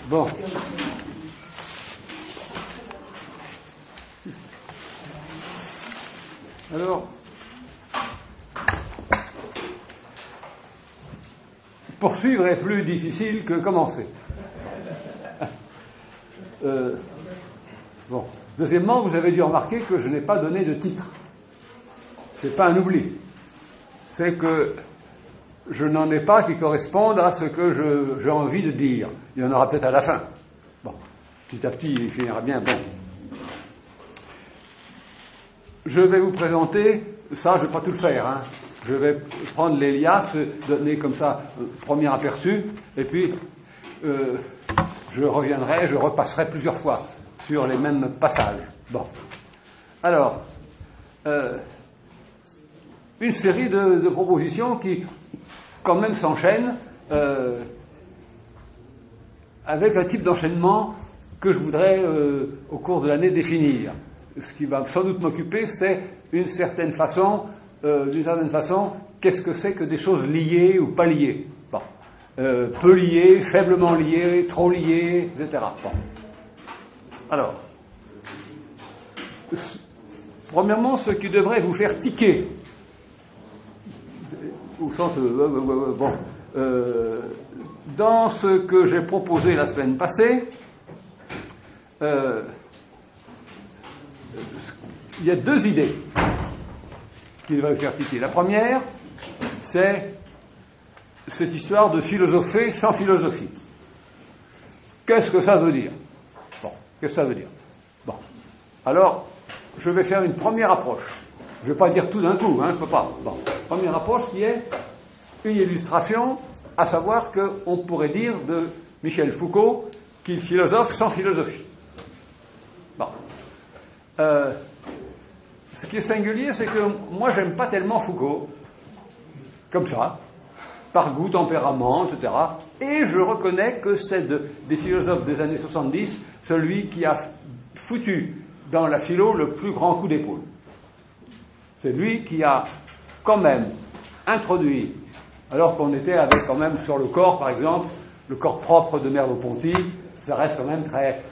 Bon. Alors, poursuivre est plus difficile que commencer. Bon. Deuxièmement, vous avez dû remarquer que je n'ai pas donné de titre. C'est pas un oubli. C'est que je n'en ai pas qui correspondent à ce que j'ai envie de dire. Il y en aura peut-être à la fin. Bon. Petit à petit, il finira bien. Bon. Je vais vous présenter, ça je ne vais pas tout le faire, hein. Je vais prendre l'Élias, donner comme ça premier aperçu, et puis je reviendrai, je repasserai plusieurs fois sur les mêmes passages. Bon. Alors, une série de propositions qui quand même s'enchaînent avec un type d'enchaînement que je voudrais au cours de l'année définir. Ce qui va sans doute m'occuper, c'est d'une certaine façon, qu'est-ce que c'est que des choses liées ou pas liées. Bon. Peu liées, faiblement liées, trop liées, etc. Bon. Alors, premièrement, ce qui devrait vous faire tiquer, au sens, dans ce que j'ai proposé la semaine passée, il y a deux idées qui devraient vous faire tiquer. La première, c'est cette histoire de philosopher sans philosophie. Qu'est-ce que ça veut dire? Bon, qu'est-ce que ça veut dire? Bon, alors, je vais faire une première approche. Je ne vais pas dire tout d'un coup, hein, je ne peux pas. Bon, première approche qui est une illustration, à savoir qu'on pourrait dire de Michel Foucault qu'il philosophe sans philosophie. Bon. Ce qui est singulier, c'est que moi, j'aime pas tellement Foucault, comme ça, par goût, tempérament, etc. Et je reconnais que c'est des philosophes des années 70, celui qui a foutu dans la philo le plus grand coup d'épaule. C'est lui qui a quand même introduit, alors qu'on était avec quand même sur le corps, par exemple, le corps propre de Merleau-Ponty, ça reste quand même très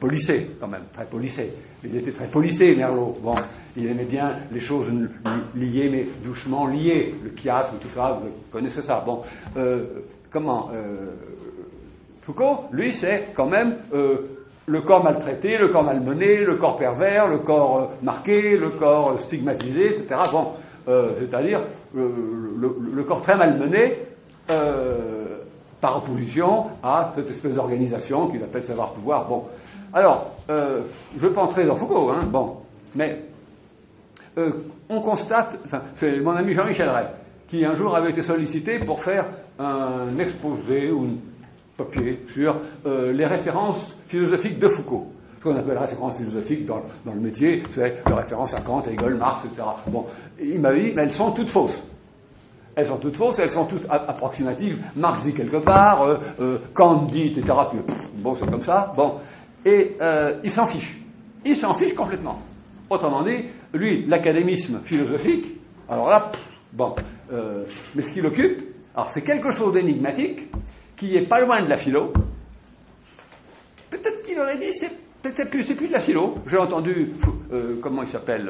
policé, quand même, très policé. Il était très policé, Merleau. Bon, il aimait bien les choses liées, mais doucement liées. Le chiasme, tout ça, vous connaissez ça. Bon, Foucault, lui, c'est quand même le corps maltraité, le corps malmené, le corps pervers, le corps marqué, le corps stigmatisé, etc. Bon, c'est-à-dire le corps très malmené, par opposition à cette espèce d'organisation qu'il appelle savoir-pouvoir. Bon. Alors, je ne vais pas entrer dans Foucault, hein, bon, mais on constate, enfin, c'est mon ami Jean-Michel Ray, qui un jour avait été sollicité pour faire un exposé ou un papier sur les références philosophiques de Foucault. Ce qu'on appelle références philosophiques dans le métier, c'est les références à Kant, Hegel, Marx, etc. Bon, il m'a dit, mais elles sont toutes fausses. Elles sont toutes fausses, elles sont toutes approximatives. Marx dit quelque part, Kant dit, etc. Puis, bon, c'est comme ça. Bon. Et il s'en fiche. Il s'en fiche complètement. Autrement dit, lui, l'académisme philosophique, alors là, bon. Mais ce qui l'occupe, alors c'est quelque chose d'énigmatique, qui est pas loin de la philo. Peut-être qu'il aurait dit, c'est plus de la philo. J'ai entendu, comment il s'appelle,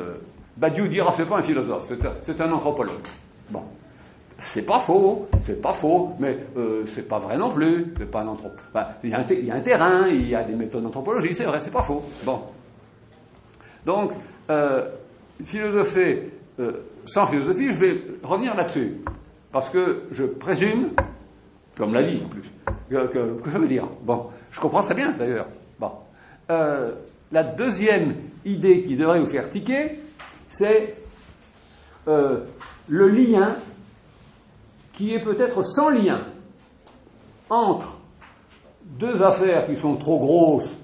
Badiou dire, c'est pas un philosophe, c'est un anthropologue. Bon. C'est pas faux, mais c'est pas vrai non plus. C'est pas un enfin, il y a un terrain, il y a des méthodes d'anthropologie, c'est vrai, c'est pas faux. Bon. Donc, philosopher sans philosophie, je vais revenir là-dessus. Parce que je présume, comme l'a dit en plus, que ça veut dire. Bon, je comprends très bien d'ailleurs. Bon. La deuxième idée qui devrait vous faire tiquer, c'est le lien qui est peut-être sans lien entre deux affaires qui sont trop grosses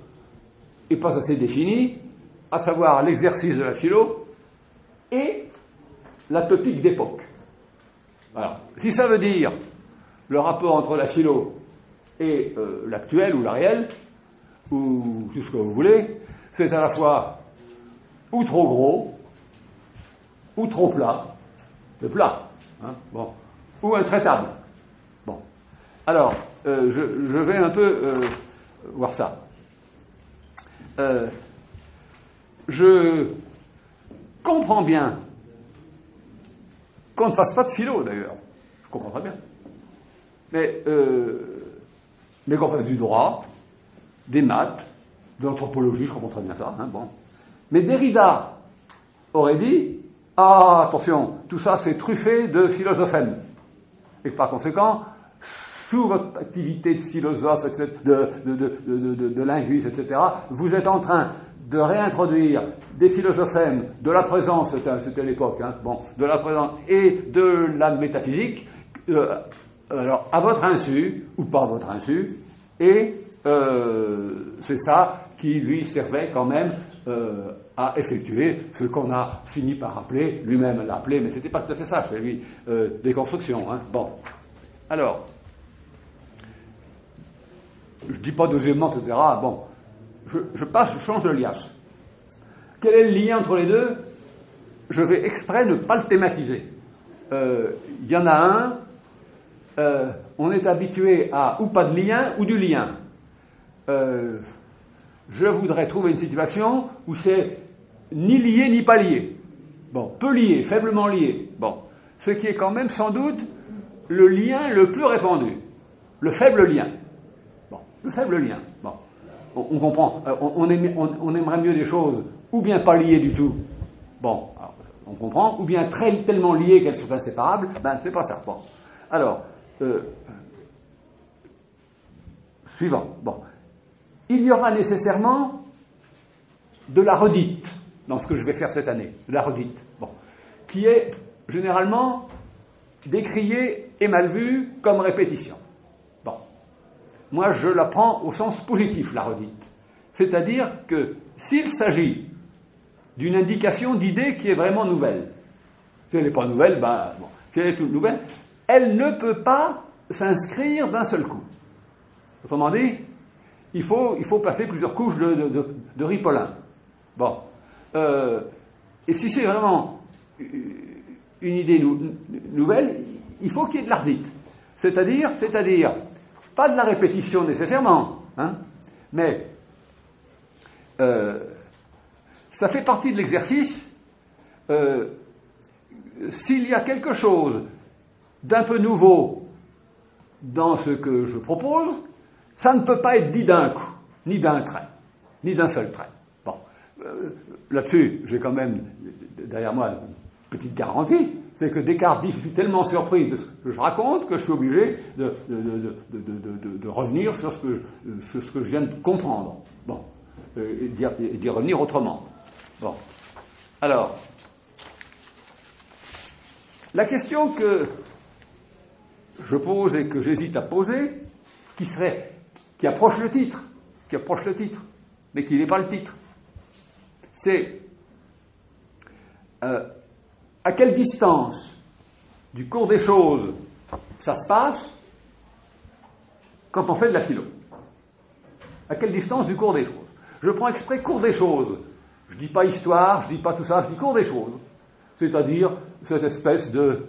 et pas assez définies, à savoir l'exercice de la philo et la topique d'époque. Alors, si ça veut dire le rapport entre la philo et l'actuel ou la réelle, ou tout ce que vous voulez, c'est à la fois ou trop gros, ou trop plat, le plat, hein, bon, ou intraitable. Bon. Alors, je vais un peu voir ça. Je comprends bien qu'on ne fasse pas de philo, d'ailleurs. Je comprends très bien. Mais qu'on fasse du droit, des maths, de l'anthropologie, je comprends très bien ça. Hein, bon. Mais Derrida aurait dit « Ah, attention, tout ça c'est truffé de philosophèmes. » Et par conséquent, sous votre activité de philosophe, etc., de linguiste, etc., vous êtes en train de réintroduire des philosophèmes de la présence, c'était l'époque, hein, bon, de la présence et de la métaphysique, alors à votre insu, ou pas à votre insu, et c'est ça qui lui servait quand même à effectuer ce qu'on a fini par appeler, lui-même l'a appelé, mais c'était pas tout à fait ça, c'est lui, déconstruction. Hein. Bon. Alors, je dis pas deuxièmement, etc. Bon, je change de liasse. Quel est le lien entre les deux? Je vais exprès ne pas le thématiser. Il y en a un, on est habitué à ou pas de lien ou du lien. Je voudrais trouver une situation où c'est ni lié ni pas lié. Bon, peu lié, faiblement lié. Bon, ce qui est quand même sans doute le lien le plus répandu. Le faible lien. Bon, le faible lien. Bon, on comprend. On aimerait mieux des choses ou bien pas liées du tout. Bon, alors, on comprend. Ou bien tellement liées qu'elles sont inséparables. Ben, c'est pas ça. Bon, alors, suivant. Bon. Il y aura nécessairement de la redite dans ce que je vais faire cette année, de la redite, bon, qui est généralement décriée et mal vue comme répétition. Bon, moi je la prends au sens positif, la redite, c'est-à-dire que s'il s'agit d'une indication d'idée qui est vraiment nouvelle, si elle n'est pas nouvelle, ben bon, si elle est toute nouvelle, elle ne peut pas s'inscrire d'un seul coup. Autrement dit, il faut passer plusieurs couches de ripolin. Bon. Et si c'est vraiment une idée nouvelle, il faut qu'il y ait de l'ardite. C'est-à-dire, pas de la répétition nécessairement, hein, mais ça fait partie de l'exercice. S'il y a quelque chose d'un peu nouveau dans ce que je propose, ça ne peut pas être dit d'un coup, ni d'un trait, ni d'un seul trait. Bon, là-dessus, j'ai quand même derrière moi une petite garantie, c'est que Descartes dit « Je suis tellement surpris de ce que je raconte que je suis obligé de revenir sur ce que je viens de comprendre. » Bon, et d'y revenir autrement. Bon, alors, la question que je pose et que j'hésite à poser, qui approche le titre, mais qui n'est pas le titre, c'est à quelle distance du cours des choses ça se passe quand on fait de la philo. À quelle distance du cours des choses? Je prends exprès cours des choses. Je dis pas histoire, je dis pas tout ça, je dis cours des choses. C'est-à-dire cette espèce de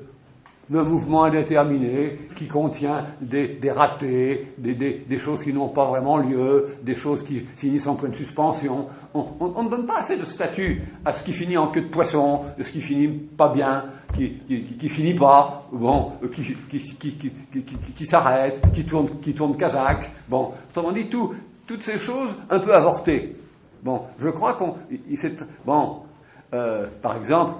mouvement indéterminé qui contient des ratés, des choses qui n'ont pas vraiment lieu, des choses qui finissent en pleine suspension. On ne donne pas assez de statut à ce qui finit en queue de poisson, de ce qui finit pas bien, qui finit pas, bon, qui s'arrête, qui tourne kazakh. Bon, autrement dit, toutes ces choses un peu avortées. Bon, je crois par exemple,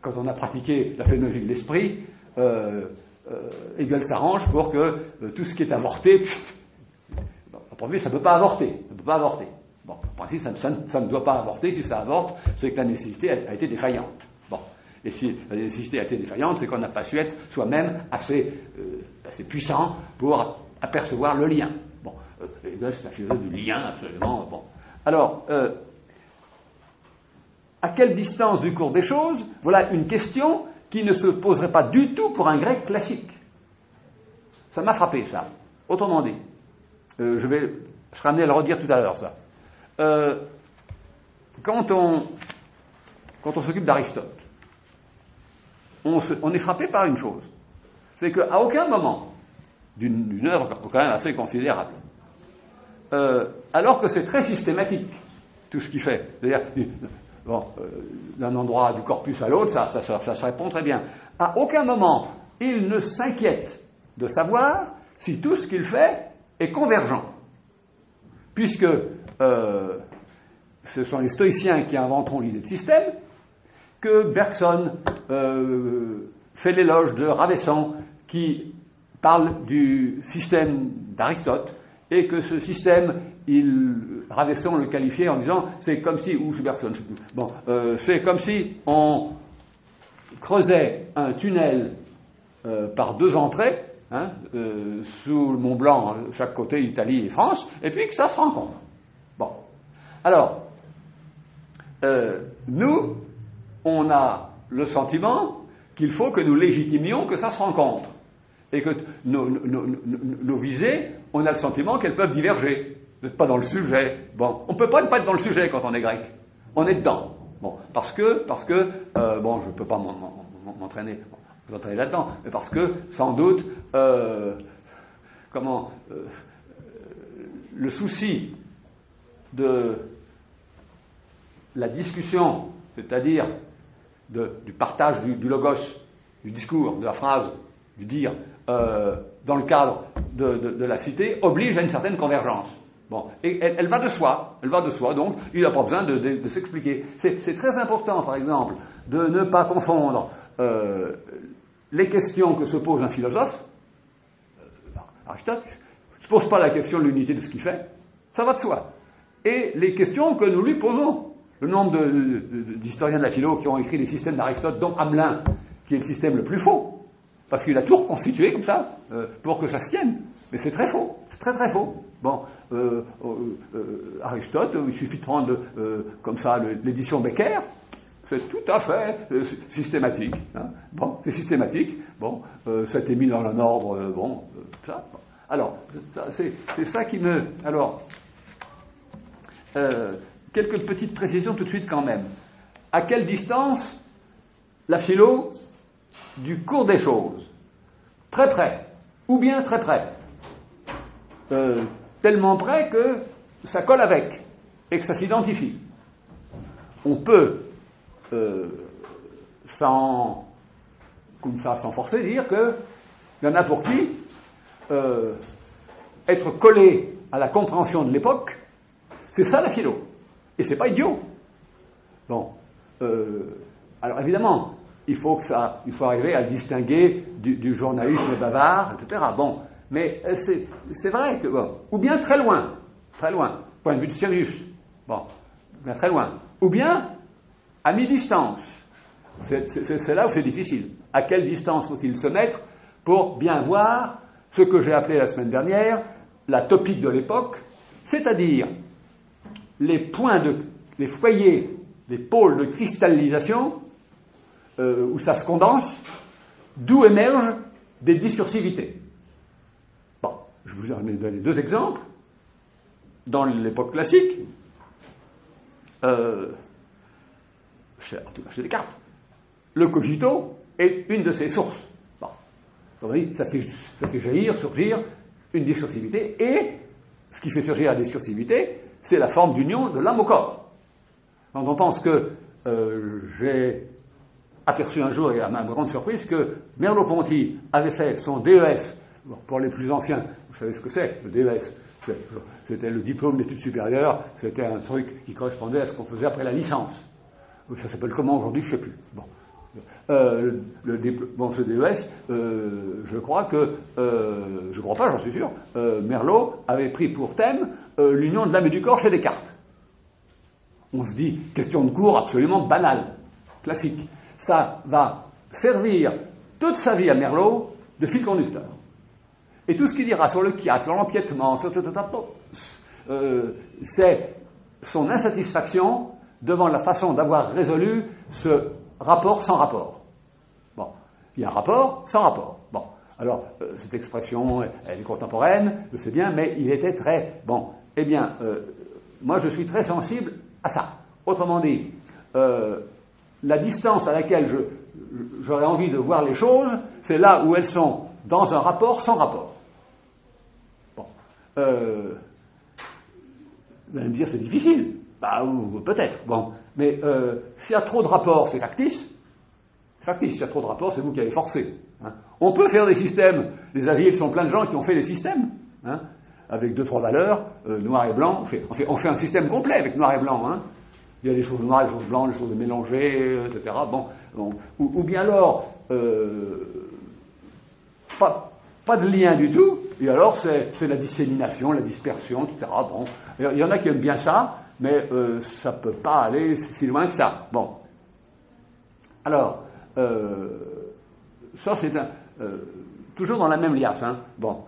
quand on a pratiqué la phénoménologie de l'esprit, Hegel s'arrange pour que tout ce qui est avorté, en premier, ça ne peut pas avorter. Bon, en principe, ça ne doit pas avorter. Si ça avorte, c'est que la nécessité a été défaillante. Bon, et si la nécessité a été défaillante, c'est qu'on n'a pas su être soi-même assez puissant pour apercevoir le lien. Bon, Hegel, c'est la philosophie du lien, absolument. Bon, alors. À quelle distance du cours des choses? Voilà une question qui ne se poserait pas du tout pour un grec classique. Ça m'a frappé, ça. Autrement dit, je serai amené à le redire tout à l'heure, ça. Quand on s'occupe d'Aristote, on est frappé par une chose. C'est qu'à aucun moment, d'une œuvre quand même assez considérable. Alors que c'est très systématique, tout ce qu'il fait. C'est-à-dire, d'un endroit du corpus à l'autre, ça se répond très bien. À aucun moment, il ne s'inquiète de savoir si tout ce qu'il fait est convergent. Puisque ce sont les stoïciens qui inventeront l'idée de système, que Bergson fait l'éloge de Ravessan, qui parle du système d'Aristote, et que ce système, Ravessan le qualifiait en disant, c'est comme si, ou c'est Bergson, je sais plus, c'est comme si on creusait un tunnel par deux entrées, sous le Mont Blanc, chaque côté, Italie et France, et puis que ça se rencontre. Bon. Alors, nous, on a le sentiment qu'il faut que nous légitimions que ça se rencontre. Et que nos visées, on a le sentiment qu'elles peuvent diverger. Vous n'êtes pas dans le sujet. Bon, on ne peut pas ne pas être dans le sujet quand on est grec. On est dedans. Bon, parce que, bon, je ne peux pas m'entraîner, vous entraîner là-dedans, mais parce que, sans doute, le souci de la discussion, c'est-à-dire du partage du logos, du discours, de la phrase, du dire, dans le cadre de la cité, oblige à une certaine convergence. Bon, et elle va de soi, donc il n'a pas besoin de s'expliquer. C'est très important, par exemple, de ne pas confondre les questions que se pose un philosophe. Aristote ne se pose pas la question de l'unité de ce qu'il fait, ça va de soi. Et les questions que nous lui posons. Le nombre d'historiens de la philo qui ont écrit les systèmes d'Aristote, dont Hamelin, qui est le système le plus faux, parce qu'il a tout reconstitué comme ça, pour que ça se tienne. Mais c'est très faux, c'est très très faux. Bon, Aristote, il suffit de prendre comme ça l'édition Becker, c'est tout à fait systématique. Hein. Bon, c'est systématique. Bon, ça a été mis dans un ordre, ça. Bon. Alors, c'est ça qui me... Alors, quelques petites précisions tout de suite quand même. À quelle distance la philo du cours des choses? Très près, ou bien très près. Tellement près que ça colle avec, et que ça s'identifie. On peut, sans forcer, dire qu'il y en a pour qui être collé à la compréhension de l'époque, c'est ça la philo. Et c'est pas idiot. Bon. Alors évidemment, il faut arriver à distinguer du journalisme bavard, etc. Bon. Mais c'est vrai que, bon. Ou bien très loin, point de vue de Sirius. Bon. Bien très loin. Ou bien à mi-distance. C'est là où c'est difficile. À quelle distance faut-il se mettre pour bien voir ce que j'ai appelé la semaine dernière la topique de l'époque, c'est-à-dire les foyers, les pôles de cristallisation où ça se condense, d'où émergent des discursivités. Bon, je vous en ai donné deux exemples. Dans l'époque classique, chez Descartes, le cogito est une de ses sources. Bon, ça fait jaillir, surgir une discursivité, et ce qui fait surgir la discursivité, c'est la forme d'union de l'âme au corps. Quand on pense que j'ai aperçu un jour, et à ma grande surprise, que Merleau-Ponty avait fait son DES, pour les plus anciens, vous savez ce que c'est, le DES, c'était le diplôme d'études supérieures, c'était un truc qui correspondait à ce qu'on faisait après la licence. Ça s'appelle comment aujourd'hui, je ne sais plus. Bon. Ce DES, je crois pas, j'en suis sûr, Merleau avait pris pour thème l'union de l'âme et du corps chez Descartes. On se dit, question de cours absolument banale, classique. Ça va servir toute sa vie à Merleau de fil conducteur. Et tout ce qu'il dira sur le chiasme, sur l'empiètement, sur c'est son insatisfaction devant la façon d'avoir résolu ce rapport sans rapport. Bon, il y a un rapport sans rapport. Bon, alors, cette expression, elle est contemporaine, je sais bien, mais il était très... Bon, eh bien, moi je suis très sensible à ça. Autrement dit, la distance à laquelle j'aurais envie de voir les choses, c'est là où elles sont dans un rapport sans rapport. Vous allez me dire, c'est difficile. Bah, ou peut-être. Bon. Mais s'il y a trop de rapports, c'est factice. S'il y a trop de rapports, c'est vous qui avez forcé. Hein. On peut faire des systèmes. Les avis sont plein de gens qui ont fait des systèmes. Hein, avec 2-3 valeurs, noir et blanc. On fait un système complet avec noir et blanc. Hein. Il y a les choses noires, les choses blanches, les choses mélangées, etc. Bon. Ou bien alors, pas de lien du tout, et alors c'est la dissémination, la dispersion, etc. Bon. Il y en a qui aiment bien ça, mais ça ne peut pas aller si loin que ça. Bon. Alors, ça c'est toujours dans la même liasse. Hein. Bon.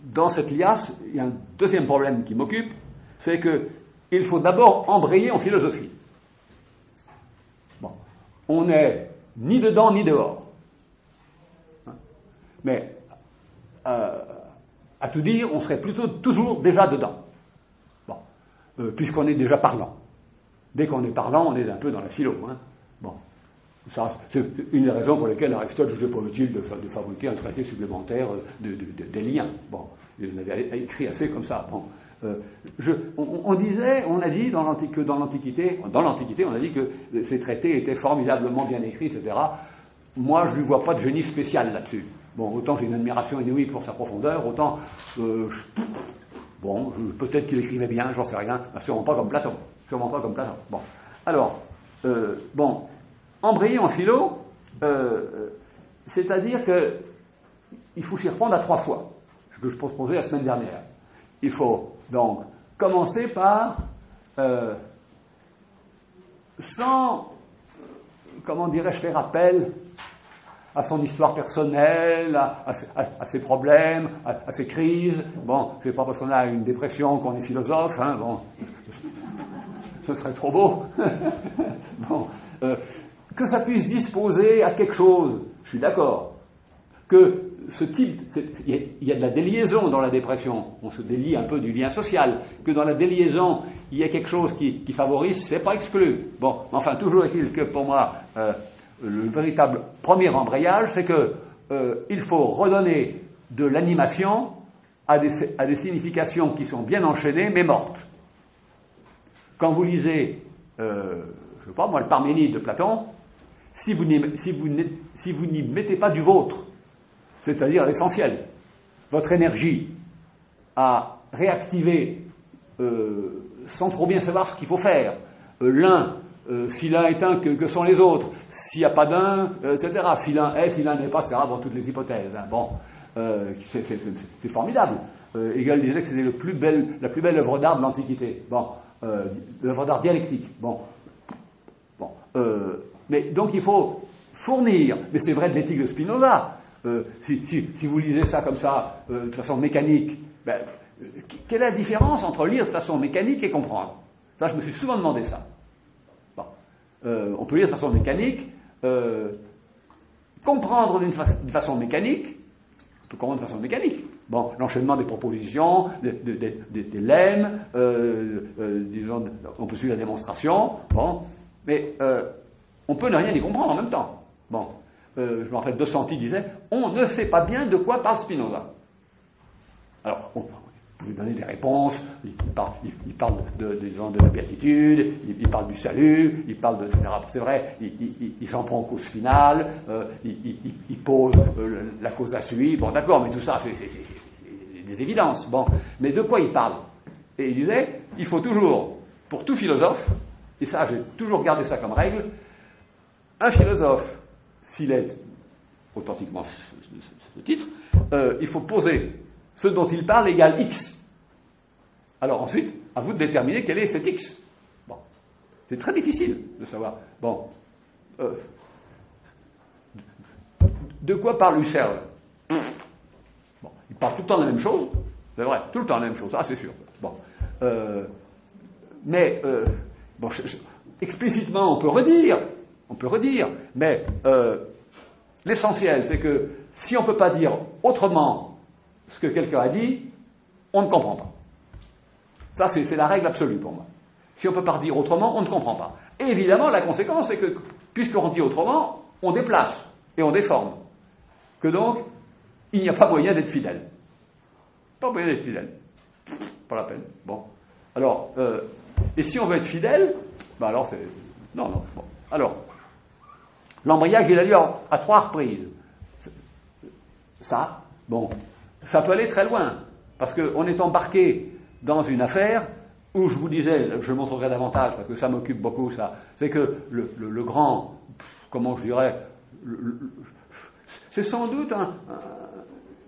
Dans cette liasse, il y a un deuxième problème qui m'occupe, c'est qu'il faut d'abord embrayer en philosophie. Bon. On n'est ni dedans ni dehors. Hein. Mais, à tout dire, on serait plutôt toujours déjà dedans. Bon. Puisqu'on est déjà parlant. Dès qu'on est parlant, on est un peu dans la philo. Hein. Bon. Ça, c'est une des raisons pour lesquelles Aristote jugeait pas utile de fabriquer un traité supplémentaire des liens. Bon, il avait écrit assez comme ça. Bon, on a dit dans l'Antiquité, on a dit que ces traités étaents formidablement bien écrits, etc. Moi, je lui vois pas de génie spécial là-dessus. Bon, autant j'ai une admiration inouïe pour sa profondeur, autant peut-être qu'il écrivait bien, j'en sais rien, mais sûrement pas comme Platon. Bon, alors, embrayer en philo, c'est-à-dire qu'il faut s'y reprendre à 3 fois, ce que je proposais la semaine dernière. Il faut donc commencer par, sans, comment dirais-je, faire appel à son histoire personnelle, à ses problèmes, à ses crises. Bon, c'est pas parce qu'on a une dépression qu'on est philosophe, hein, bon, ce serait trop beau. Bon, que ça puisse disposer à quelque chose, je suis d'accord. Que ce type, il y a de la déliaison dans la dépression, on se délie un peu du lien social, que dans la déliaison, il y a quelque chose qui favorise, c'est pas exclu. Bon, enfin, toujours est-il que pour moi, le véritable premier embrayage, c'est que il faut redonner de l'animation à des significations qui sont bien enchaînées, mais mortes. Quand vous lisez, je sais pas moi, le Parménide de Platon, si vous n'y mettez pas du vôtre, c'est-à-dire l'essentiel, votre énergie à réactiver sans trop bien savoir ce qu'il faut faire, l'un, si l'un est un, que sont les autres, s'il n'y a pas d'un, etc., si l'un est, si l'un n'est pas, etc., dans toutes les hypothèses. Hein. Bon, c'est formidable. Hegel disait que c'était la plus belle œuvre d'art de l'Antiquité. Bon, l'œuvre d'art dialectique. Bon, mais donc il faut fournir, mais c'est vrai de l'éthique de Spinoza. Si vous lisez ça comme ça, de façon mécanique, quelle est la différence entre lire de façon mécanique et comprendre? Ça, je me suis souvent demandé ça. Bon. On peut lire de façon mécanique, comprendre d'une façon mécanique, on peut comprendre de façon mécanique. Bon, l'enchaînement des propositions, des lemmes, disons, on peut suivre la démonstration, bon, mais on peut ne rien y comprendre en même temps. Bon. Je me rappelle, De Santi disait « On ne sait pas bien de quoi parle Spinoza ». Alors, vous pouvez donner des réponses, il parle de la béatitude, il parle du salut, il parle de... etc. C'est vrai, il s'en prend aux causes finales, il pose la cause à suivre, bon d'accord, mais tout ça, c'est des évidences. Bon, mais de quoi il parle? Et il disait, il faut toujours, pour tout philosophe, et ça, j'ai toujours gardé ça comme règle, un philosophe, s'il est authentiquement ce titre, il faut poser ce dont il parle égale X. Alors ensuite, à vous de déterminer quel est cet X. Bon. C'est très difficile de savoir. Bon. De quoi parle Husserl? Bon. Il parle tout le temps de la même chose. C'est vrai, tout le temps de la même chose. Ah, c'est sûr. Bon. Mais, explicitement, on peut redire, mais l'essentiel, c'est que si on ne peut pas dire autrement ce que quelqu'un a dit, on ne comprend pas. Ça, c'est la règle absolue pour moi. Si on ne peut pas dire autrement, on ne comprend pas. Et évidemment, la conséquence, c'est que, puisqu'on dit autrement, on déplace et on déforme. Que donc, il n'y a pas moyen d'être fidèle. Pas moyen d'être fidèle. Pas la peine. Bon. Alors, et si on veut être fidèle, ben alors c'est... Non. Bon. Alors, l'embrayage, il a lieu à 3 reprises. Ça, bon, ça peut aller très loin, parce qu'on est embarqué dans une affaire où, je vous disais, je montrerai davantage, parce que ça m'occupe beaucoup, ça, c'est que le grand, comment je dirais, c'est sans doute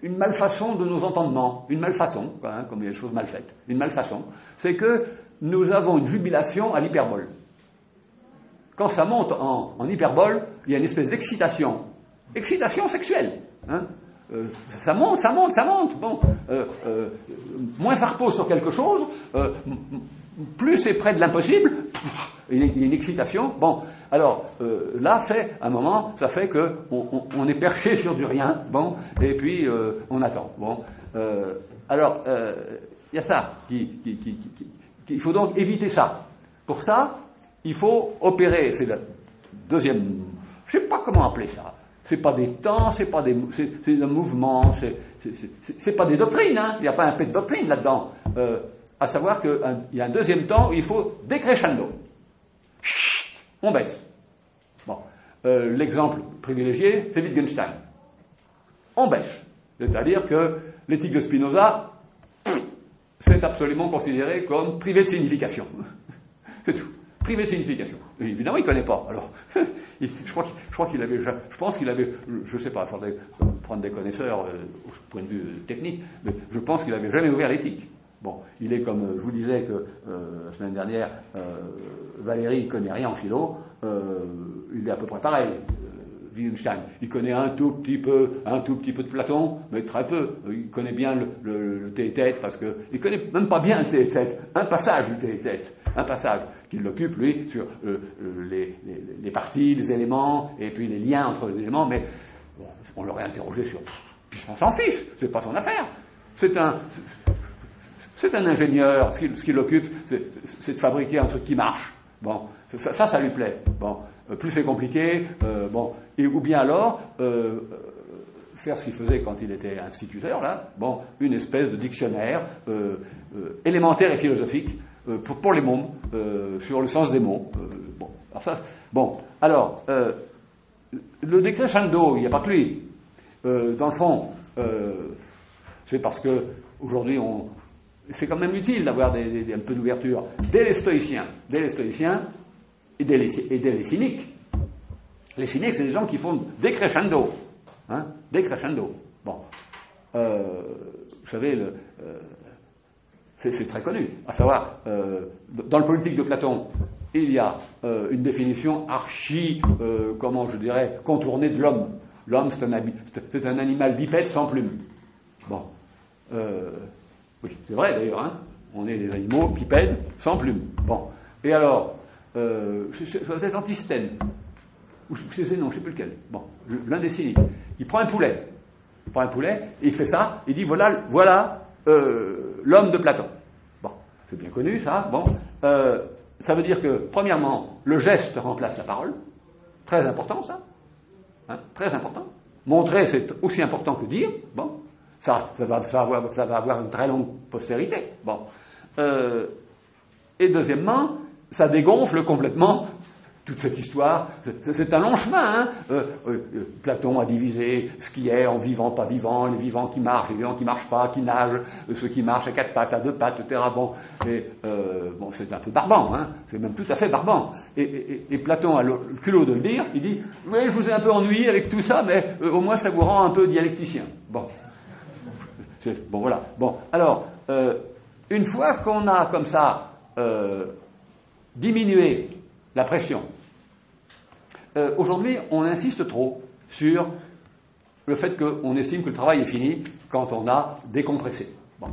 une malfaçon de nos entendements, une malfaçon, hein, comme il y a des choses mal faites, une malfaçon, c'est que nous avons une jubilation à l'hyperbole. Quand ça monte en hyperbole, il y a une espèce d'excitation sexuelle, hein. Ça monte. Bon, moins ça repose sur quelque chose, plus c'est près de l'impossible. Il y a une excitation. Bon, alors là, à un moment, ça fait que on est perché sur du rien. Bon, et puis on attend. Bon, alors il y a ça il faut donc éviter ça. Pour ça, il faut opérer. C'est la deuxième. Je sais pas comment appeler ça. C'est pas des temps, c'est un mouvement, c'est pas des doctrines, hein. Il n'y a pas un peu de doctrine là-dedans. À savoir qu'il y a un deuxième temps où il faut décrescendo. On baisse. Bon. L'exemple privilégié, c'est Wittgenstein. On baisse. C'est-à-dire que l'éthique de Spinoza, c'est absolument considéré comme privé de signification. C'est tout. Privé de signification. Et évidemment, il ne connaît pas. Alors, je pense qu'il avait, je sais pas, il faudrait prendre des connaisseurs au point de vue technique, mais je pense qu'il n'avait jamais ouvert l'éthique. Bon, il est comme, je vous disais que la semaine dernière, Valérie ne connaît rien en philo, il est à peu près pareil. Wittgenstein, il connaît un tout petit peu de Platon, mais très peu. Il connaît bien le Théétète, parce que il connaît même pas bien le Théétète, un passage du Théétête, un passage qui l'occupe, lui, sur les parties, les éléments, et puis les liens entre les éléments, mais bon, on l'aurait interrogé sur... On s'en fiche, c'est pas son affaire. C'est un ingénieur, ce qui l'occupe, c'est de fabriquer un truc qui marche. Bon, ça lui plaît. Bon, plus c'est compliqué, bon, ou bien alors faire ce qu'il faisait quand il était instituteur, là, bon, une espèce de dictionnaire élémentaire et philosophique pour les mots, sur le sens des mots. Alors, le décrescendo, il n'y a pas que lui. Dans le fond, c'est parce que aujourd'hui c'est quand même utile d'avoir un peu d'ouverture. Dès les stoïciens et dès les cyniques. Les cyniques, c'est des gens qui font décrescendo. Hein, décrescendo. Bon. Vous savez, c'est très connu. À savoir, dans le politique de Platon, il y a une définition comment je dirais, contournée de l'homme. L'homme, c'est un animal bipède sans plumes. Bon. Oui, c'est vrai d'ailleurs, hein. On est des animaux bipèdes sans plumes. Bon. Et alors, c'est Antisthène. Ou c'est Zénon, je ne sais plus lequel. Bon, l'un des cyniques. Il prend un poulet. Et il fait ça, il dit voilà l'homme de Platon. Bon, c'est bien connu ça. Bon, ça veut dire que, premièrement, le geste remplace la parole. Très important ça. Hein, très important. Montrer, c'est aussi important que dire. Bon. Ça va avoir une très longue postérité. Bon. Et deuxièmement, ça dégonfle complètement toute cette histoire. C'est un long chemin. Hein. Platon a divisé ce qui est en vivant, pas vivant, les vivants qui marchent, les vivants qui marchent pas, qui nagent, ceux qui marchent à 4 pattes, à 2 pattes, etc. Bon, bon, c'est un peu barbant. Hein. C'est même tout à fait barbant. Et Platon a le culot de le dire. Il dit « Oui, je vous ai un peu ennuyé avec tout ça, mais au moins ça vous rend un peu dialecticien. » Bon. Bon, voilà. Bon, alors, une fois qu'on a comme ça diminué la pression, aujourd'hui, on insiste trop sur le fait qu'on estime que le travail est fini quand on a décompressé. Bon.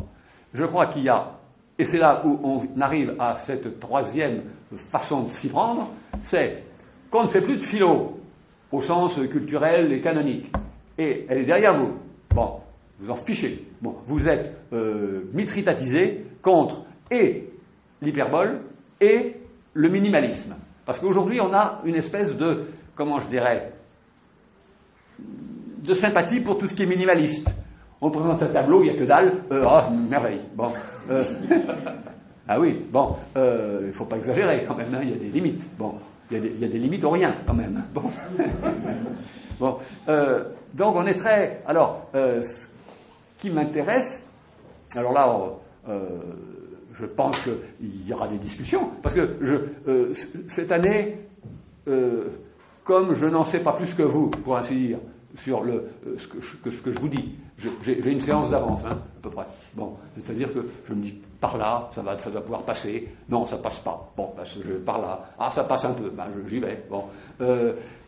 Je crois qu'il y a, et c'est là où on arrive à cette troisième façon de s'y prendre, c'est qu'on ne fait plus de philo au sens culturel et canonique. Et elle est derrière vous. Bon. Vous en fichez. Bon, vous êtes mitritatisé contre et l'hyperbole et le minimalisme. Parce qu'aujourd'hui, on a une espèce de, comment je dirais, de sympathie pour tout ce qui est minimaliste. On présente un tableau, il n'y a que dalle, merveille. Bon, ah oui, bon, il ne faut pas exagérer quand même, hein, il y a des limites. Bon, il y a des limites au rien quand même. Bon, bon, donc on est très. Alors, ce qui m'intéresse, alors là, je pense qu'il y aura des discussions, parce que cette année, comme je n'en sais pas plus que vous, pour ainsi dire, sur ce que je vous dis, j'ai une séance d'avance, hein, à peu près. Bon, c'est-à-dire que je me dis, par là, ça va pouvoir passer. Non, ça passe pas. Bon, par là. Ah, ça passe un peu. Ben, j'y vais. Bon.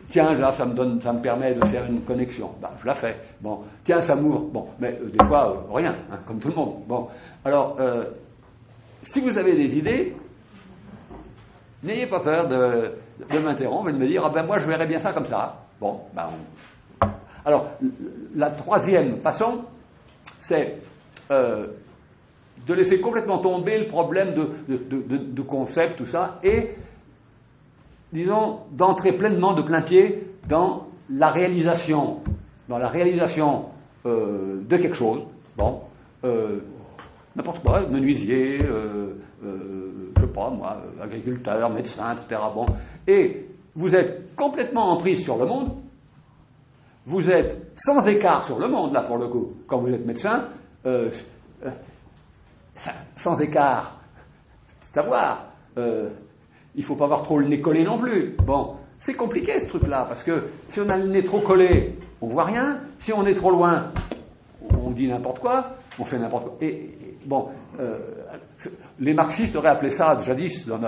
Tiens, là, ça me permet de faire une connexion. Ben, je la fais. Bon. Tiens, ça m'ouvre. Bon. Mais des fois, rien, hein, comme tout le monde. Bon. Alors, si vous avez des idées, n'ayez pas peur de m'interrompre et de me dire, ah ben moi, je verrais bien ça comme ça. Bon, ben, alors, la troisième façon, c'est de laisser complètement tomber le problème de concept, tout ça, et, disons, d'entrer pleinement de plein pied dans la réalisation de quelque chose. Bon, n'importe quoi, menuisier, je sais pas moi, agriculteur, médecin, etc. Bon, et vous êtes complètement en prise sur le monde. Vous êtes sans écart sur le monde, là, pour le coup. Quand vous êtes médecin, sans écart, c'est à voir. Il ne faut pas avoir trop le nez collé non plus. Bon, c'est compliqué, ce truc-là, parce que si on a le nez trop collé, on ne voit rien. Si on est trop loin, on dit n'importe quoi, on fait n'importe quoi. Et bon, les marxistes auraient appelé ça, jadis, dans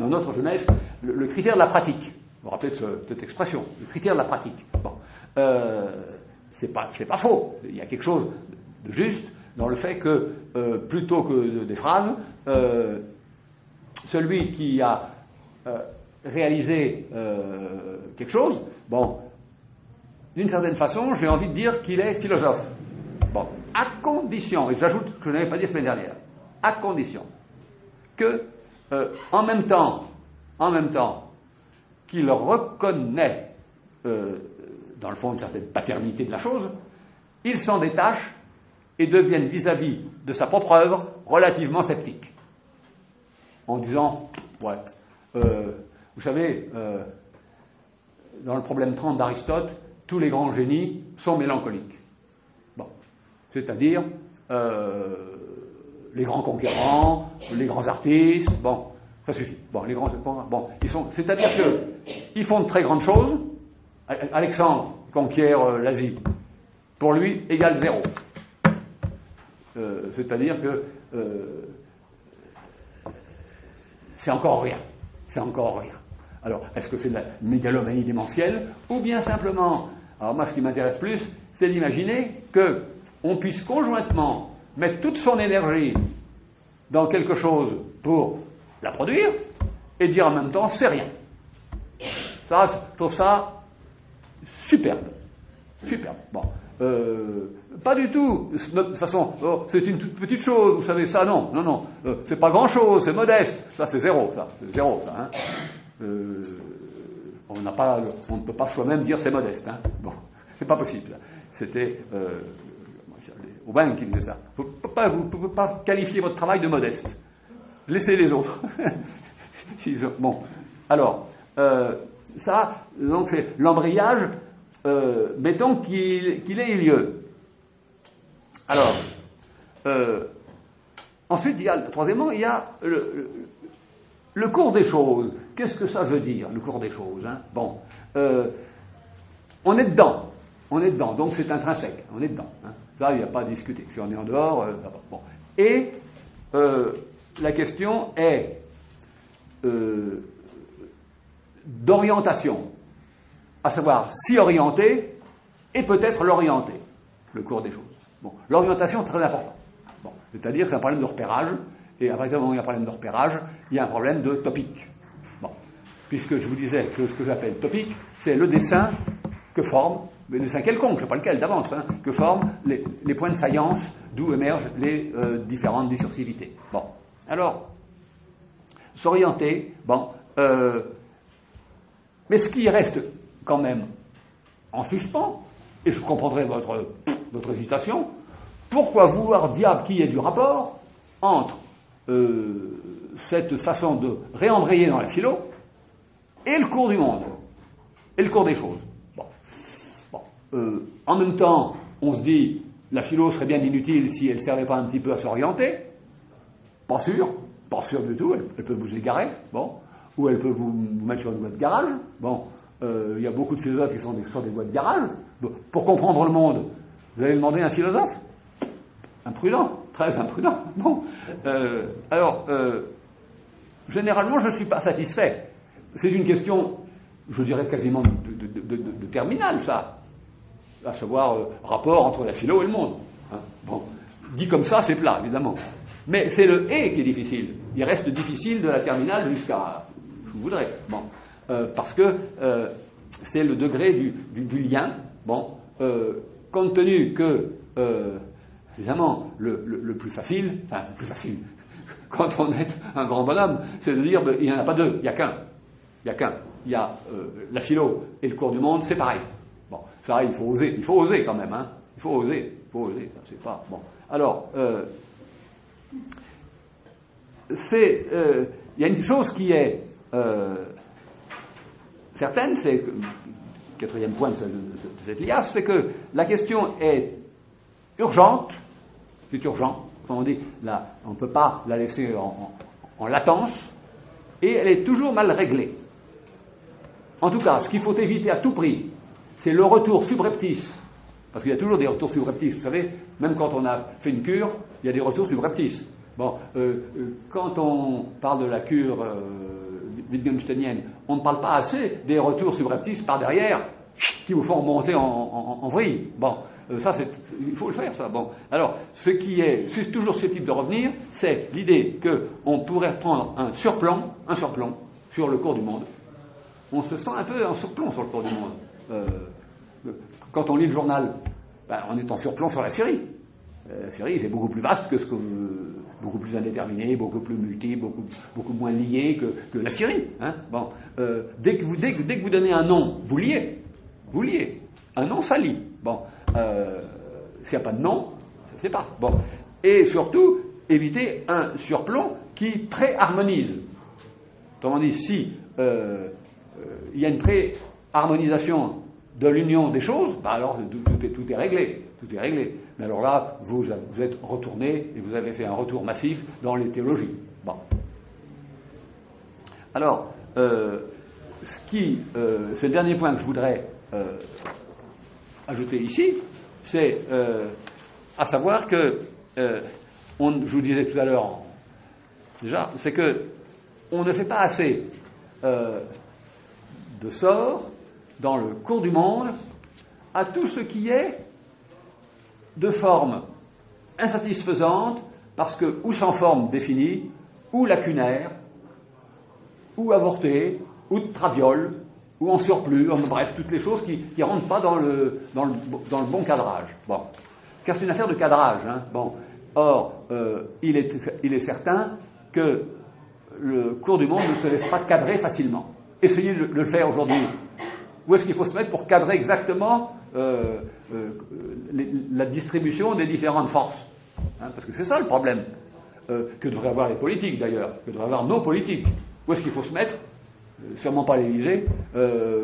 notre jeunesse, le critère de la pratique. Vous vous rappelez de cette expression, le critère de la pratique. Bon. C'est pas faux. Il y a quelque chose de juste dans le fait que, plutôt que des phrases, celui qui a réalisé quelque chose, bon, d'une certaine façon, j'ai envie de dire qu'il est philosophe. Bon, à condition, et j'ajoute que je n'avais pas dit la semaine dernière, à condition que, en même temps, qu'il reconnaît dans le fond, une certaine paternité de la chose, il s'en détache et devienne vis-à-vis de sa propre œuvre relativement sceptique. En disant, ouais, vous savez, dans le problème 30 d'Aristote, tous les grands génies sont mélancoliques. Bon, c'est-à-dire, les grands conquérants, les grands artistes, bon, ça suffit. Bon, les grands, bon, c'est-à-dire qu'ils font de très grandes choses. Alexandre conquiert l'Asie. Pour lui, égale 0. C'est-à-dire que c'est encore rien. C'est encore rien. Alors, est-ce que c'est de la mégalomanie démentielle ou bien simplement, alors moi ce qui m'intéresse plus, c'est d'imaginer qu'on puisse conjointement mettre toute son énergie dans quelque chose pour la produire et dire en même temps c'est rien. Ça, je trouve ça superbe. Superbe. Bon. Pas du tout. De toute façon, c'est une toute petite chose, vous savez, ça, non. C'est pas grand chose, c'est modeste. Ça, c'est 0, ça. C'est 0, ça. Hein. On ne peut pas soi-même dire c'est modeste. Hein. Bon. C'est pas possible. C'était, Aubin qui disait ça. Vous ne pouvez pas qualifier votre travail de modeste. Laissez les autres. Bon. Alors, ça, donc c'est l'embrayage, mettons qu'il ait eu lieu. Alors, ensuite, troisièmement, il y a le cours des choses. Qu'est-ce que ça veut dire, le cours des choses, hein? Bon, on est dedans, donc c'est intrinsèque, on est dedans. Hein? Là, il n'y a pas à discuter. Si on est en dehors, bon. Et la question est d'orientation, à savoir s'y orienter et peut-être l'orienter, le cours des choses. Bon, l'orientation est très importante. Bon, c'est-à-dire que c'est un problème de repérage, et à partir du moment où il y a un problème de repérage, il y a un problème de topique. Bon, puisque je vous disais que ce que j'appelle topique, c'est le dessin que forme, le dessin quelconque, je ne sais pas lequel d'avance, hein, que forment les points de saillance d'où émergent les différentes discursivités. Bon, alors, s'orienter, bon, mais ce qui reste quand même en suspens, et je comprendrai votre hésitation, pourquoi vouloir diable qu'il y ait du rapport entre cette façon de réembrayer dans la philo et le cours du monde, et le cours des choses. En même temps, on se dit, la philo serait bien inutile si elle ne servait pas un petit peu à s'orienter. Pas sûr du tout, elle peut vous égarer, ou elle peut vous mettre sur une voie de garage. Il y a beaucoup de philosophes qui sont sur des voies de garage. Pour comprendre le monde, vous allez demander à un philosophe? Imprudent, très imprudent. Généralement, je ne suis pas satisfait. C'est une question, je dirais quasiment de terminale, ça. À savoir, rapport entre la philo et le monde. Dit comme ça, c'est plat, évidemment. Mais c'est le « et » qui est difficile. Il reste difficile de la terminale jusqu'à... je voudrais. Parce que c'est le degré du lien. Compte tenu que, évidemment, le plus facile, quand on est un grand bonhomme, c'est de dire, il n'y en a pas deux, il n'y a qu'un. Il y a la philo et le cours du monde, c'est pareil. Ça, il faut oser quand même, il faut oser, c'est pas... Alors, il y a une chose qui est certaine, c'est que, quatrième point de cette liasse, c'est que la question est urgente, c'est urgent, comme on dit, là, on ne peut pas la laisser en latence, et elle est toujours mal réglée. En tout cas, ce qu'il faut éviter à tout prix, c'est le retour subreptice, parce qu'il y a toujours des retours subreptices, vous savez, même quand on a fait une cure, il y a des retours subreptices. Quand on parle de la cure wittgensteinienne, on ne parle pas assez des retours subreptices par derrière, qui vous font monter en vrille. Ça, il faut le faire, ça. Alors, ce qui est toujours susceptible de revenir, c'est l'idée qu'on pourrait prendre un surplomb sur le cours du monde. On se sent un peu en surplomb sur le cours du monde. Quand on lit le journal, on est en surplomb sur la Syrie. La Syrie, c'est beaucoup plus vaste beaucoup plus indéterminé, beaucoup plus multiple, beaucoup moins lié que la Syrie. Dès que vous donnez un nom, vous liez. Un nom, ça lie. S'il n'y a pas de nom, ça ne sait pas. Et surtout, éviter un surplomb qui préharmonise. Autrement dit, si il y a une préharmonisation de l'union des choses, alors tout est réglé. Mais alors là, vous êtes retourné et vous avez fait un retour massif dans les théologies. Alors, c'est le dernier point que je voudrais ajouter ici, c'est à savoir que, je vous disais tout à l'heure déjà, c'est que on ne fait pas assez de sort dans le cours du monde à tout ce qui est de forme insatisfaisante, parce que ou sans forme définie, ou lacunaire, ou avortée, ou de traviole, ou en surplus, bref, toutes les choses qui ne rentrent pas dans le bon cadrage. Car c'est une affaire de cadrage. Or, il est certain que le cours du monde ne se laisse pas cadrer facilement. Essayez de le faire aujourd'hui. Où est-ce qu'il faut se mettre pour cadrer exactement la distribution des différentes forces, parce que c'est ça le problème que devraient avoir les politiques d'ailleurs, que devraient avoir nos politiques. Où est-ce qu'il faut se mettre? Sûrement pas l'Élysée,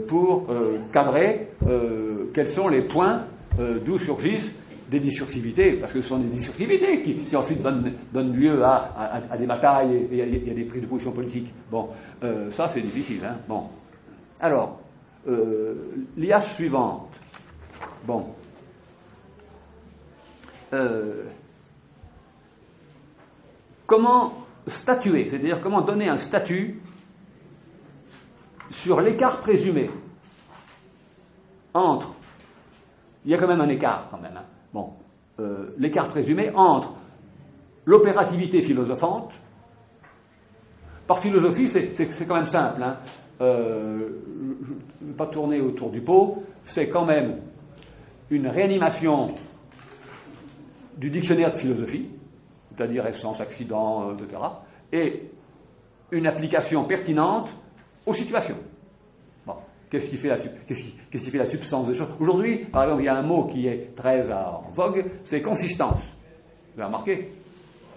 pour cadrer quels sont les points d'où surgissent des discursivités, parce que ce sont des discursivités qui ensuite donnent lieu à des batailles et à des prises de position politiques. Ça c'est difficile. Alors, l'IA suivante. Comment statuer, c'est-à-dire comment donner un statut sur l'écart présumé entre, il y a quand même un écart quand même, l'écart présumé entre l'opérativité philosophante. Par philosophie, c'est quand même simple, je ne vais pas tourner autour du pot, c'est quand même une réanimation du dictionnaire de philosophie, c'est-à-dire essence, accident, etc., et une application pertinente aux situations. Qu'est-ce qui fait la substance des choses? Aujourd'hui, par exemple, il y a un mot qui est très en vogue, c'est consistance. Vous avez remarqué?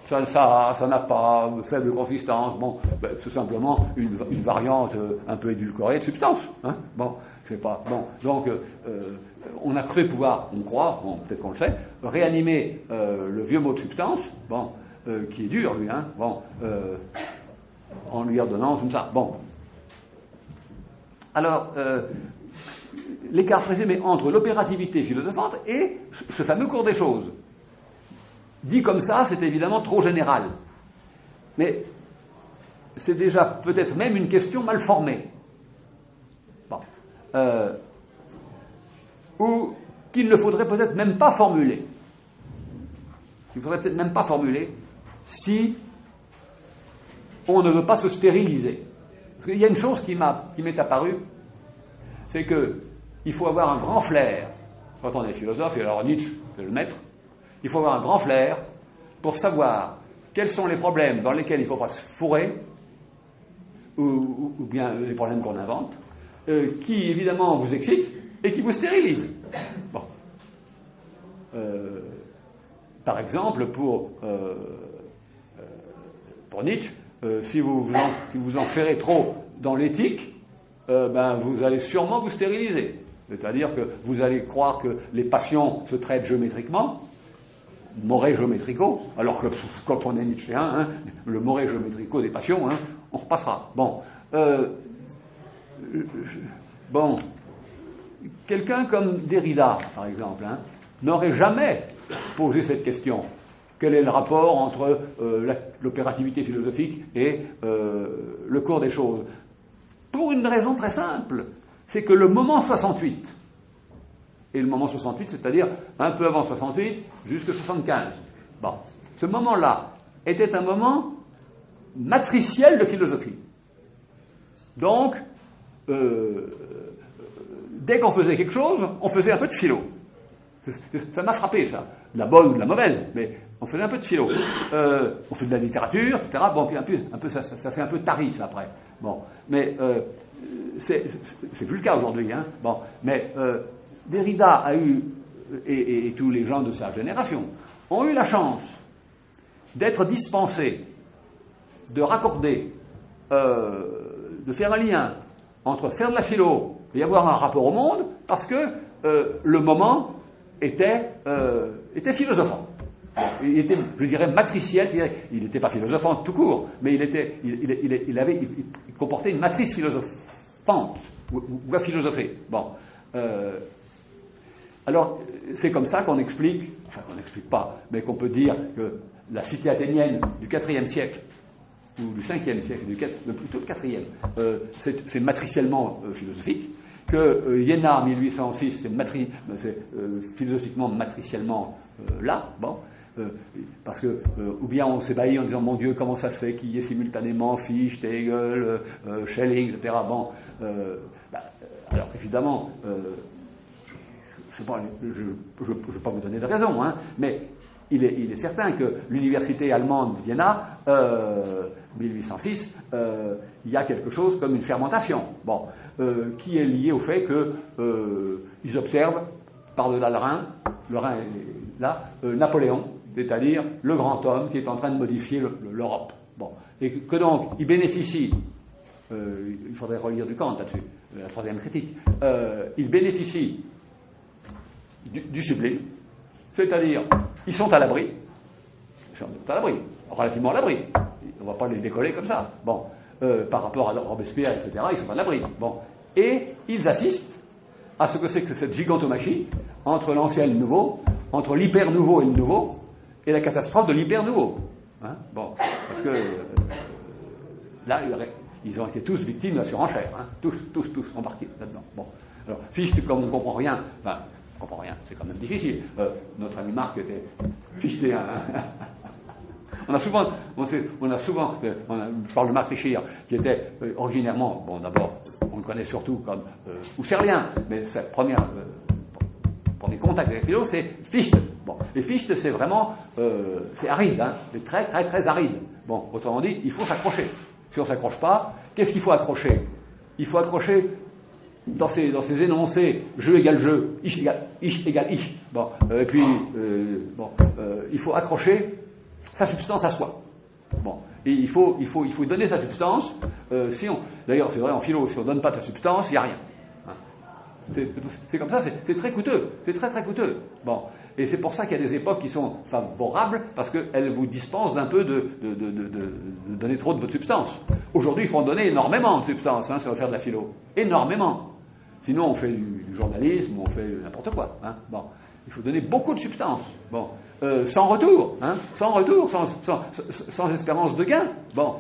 Ça n'a pas de faible consistance. Bon, ben, c'est simplement une variante un peu édulcorée de substance. Hein. Bon, c'est pas bon. Donc, on a cru pouvoir, on croit, bon, peut-être qu'on le fait, réanimer le vieux mot de substance, bon, qui est dur, lui, hein. Bon, en lui redonnant tout ça. Bon. Alors, l'écart présumé entre l'opérativité philosophante et ce fameux cours des choses. Dit comme ça, c'est évidemment trop général. Mais c'est déjà peut-être même une question mal formée. Bon. Ou qu'il ne faudrait peut-être même pas formuler. Il ne faudrait peut-être même pas formuler si on ne veut pas se stériliser. Parce qu'il y a une chose qui m'est apparue, c'est qu'il faut avoir un grand flair, quand on est philosophe, et alors Nietzsche, c'est le maître, il faut avoir un grand flair pour savoir quels sont les problèmes dans lesquels il ne faut pas se fourrer, ou bien les problèmes qu'on invente, qui évidemment vous excitent et qui vous stérilisent. Bon. Par exemple, pour Nietzsche, si vous vous enferrez trop dans l'éthique, ben vous allez sûrement vous stériliser. C'est-à-dire que vous allez croire que les passions se traitent géométriquement, moré géométrico, alors que quand on est nietzschéen, hein, le moré géométrico des passions, hein, on repassera. Bon. Bon. Quelqu'un comme Derrida, par exemple, hein, n'aurait jamais posé cette question. Quel est le rapport entre l'opérativité philosophique et le cours des choses? Pour une raison très simple, c'est que le moment 68, et le moment 68, c'est-à-dire un peu avant 68 jusqu'à 75, bon, ce moment-là était un moment matriciel de philosophie. Donc, dès qu'on faisait quelque chose, on faisait un peu de philo. Ça m'a frappé, ça. De la bonne ou de la mauvaise, mais on faisait un peu de philo. On fait de la littérature, etc. Bon, puis un peu ça fait un peu tari, ça, après. Bon, mais c'est plus le cas aujourd'hui, hein. Bon, mais Derrida a eu, et tous les gens de sa génération, ont eu la chance d'être dispensés, de raccorder, de faire un lien entre faire de la philo et avoir un rapport au monde, parce que le moment était philosophant. Bon, il était, je dirais, matriciel, il n'était pas philosophant tout court, mais il comportait une matrice philosophante, ou à philosopher. Bon. Alors, c'est comme ça qu'on explique, enfin qu'on n'explique pas, mais qu'on peut dire que la cité athénienne du IVe siècle, ou du 5e siècle, plutôt le 4e, c'est matriciellement philosophique, que Iéna 1806, c'est philosophiquement, matriciellement là, bon, parce que, ou bien on s'ébahit en disant, mon Dieu, comment ça se fait qu'il y ait simultanément Fichte, Hegel, Schelling, etc. Bon, alors évidemment, je ne vais pas vous donner de raison, hein, mais il est certain que l'université allemande de Vienna, 1806, il y a quelque chose comme une fermentation, bon, qui est liée au fait qu'ils observent par-delà le Rhin est là, Napoléon, c'est-à-dire le grand homme qui est en train de modifier l'Europe. Bon, et que donc il bénéficie, il faudrait relire du Kant là-dessus, la troisième critique, il bénéficie du sublime, c'est-à-dire ils sont à l'abri, relativement à l'abri, on ne va pas les décoller comme ça, bon, par rapport à Robespierre, etc., ils sont à l'abri, bon, et ils assistent à ce que c'est que cette gigantomachie entre l'ancien et le nouveau, entre l'hyper-nouveau et le nouveau, et la catastrophe de l'hyper-nouveau. Hein, bon, parce que là, ils ont été tous victimes de la surenchère, hein, tous embarqués là-dedans. Bon, alors Fichte, comme on ne comprend rien, enfin, on ne comprend rien, c'est quand même difficile. Notre ami Marc était fichté. On parle de Marc Richir, qui était originairement, bon, d'abord, on le connaît surtout comme husserlien, mais sa premier contact avec la philo, c'est Fichte. Bon, et Fichte, c'est vraiment, c'est aride, hein, c'est très, très, très aride. Bon, autrement dit, il faut s'accrocher. Si on ne s'accroche pas, qu'est-ce qu'il faut accrocher? Il faut accrocher dans ces énoncés, je égale je, ich égale ich. Bon, et puis, il faut accrocher sa substance à soi. Bon, et il faut donner sa substance. D'ailleurs, c'est vrai en philo, si on ne donne pas sa substance, il n'y a rien. C'est comme ça, c'est très coûteux, c'est très très coûteux. Bon, et c'est pour ça qu'il y a des époques qui sont favorables, parce qu'elles vous dispensent d'un peu de donner trop de votre substance. Aujourd'hui, il faut en donner énormément de substance, si on veut faire de la philo. Énormément. Sinon, on fait du journalisme, on fait n'importe quoi. Bon, il faut donner beaucoup de substance. Bon, sans retour, sans espérance de gain. Bon,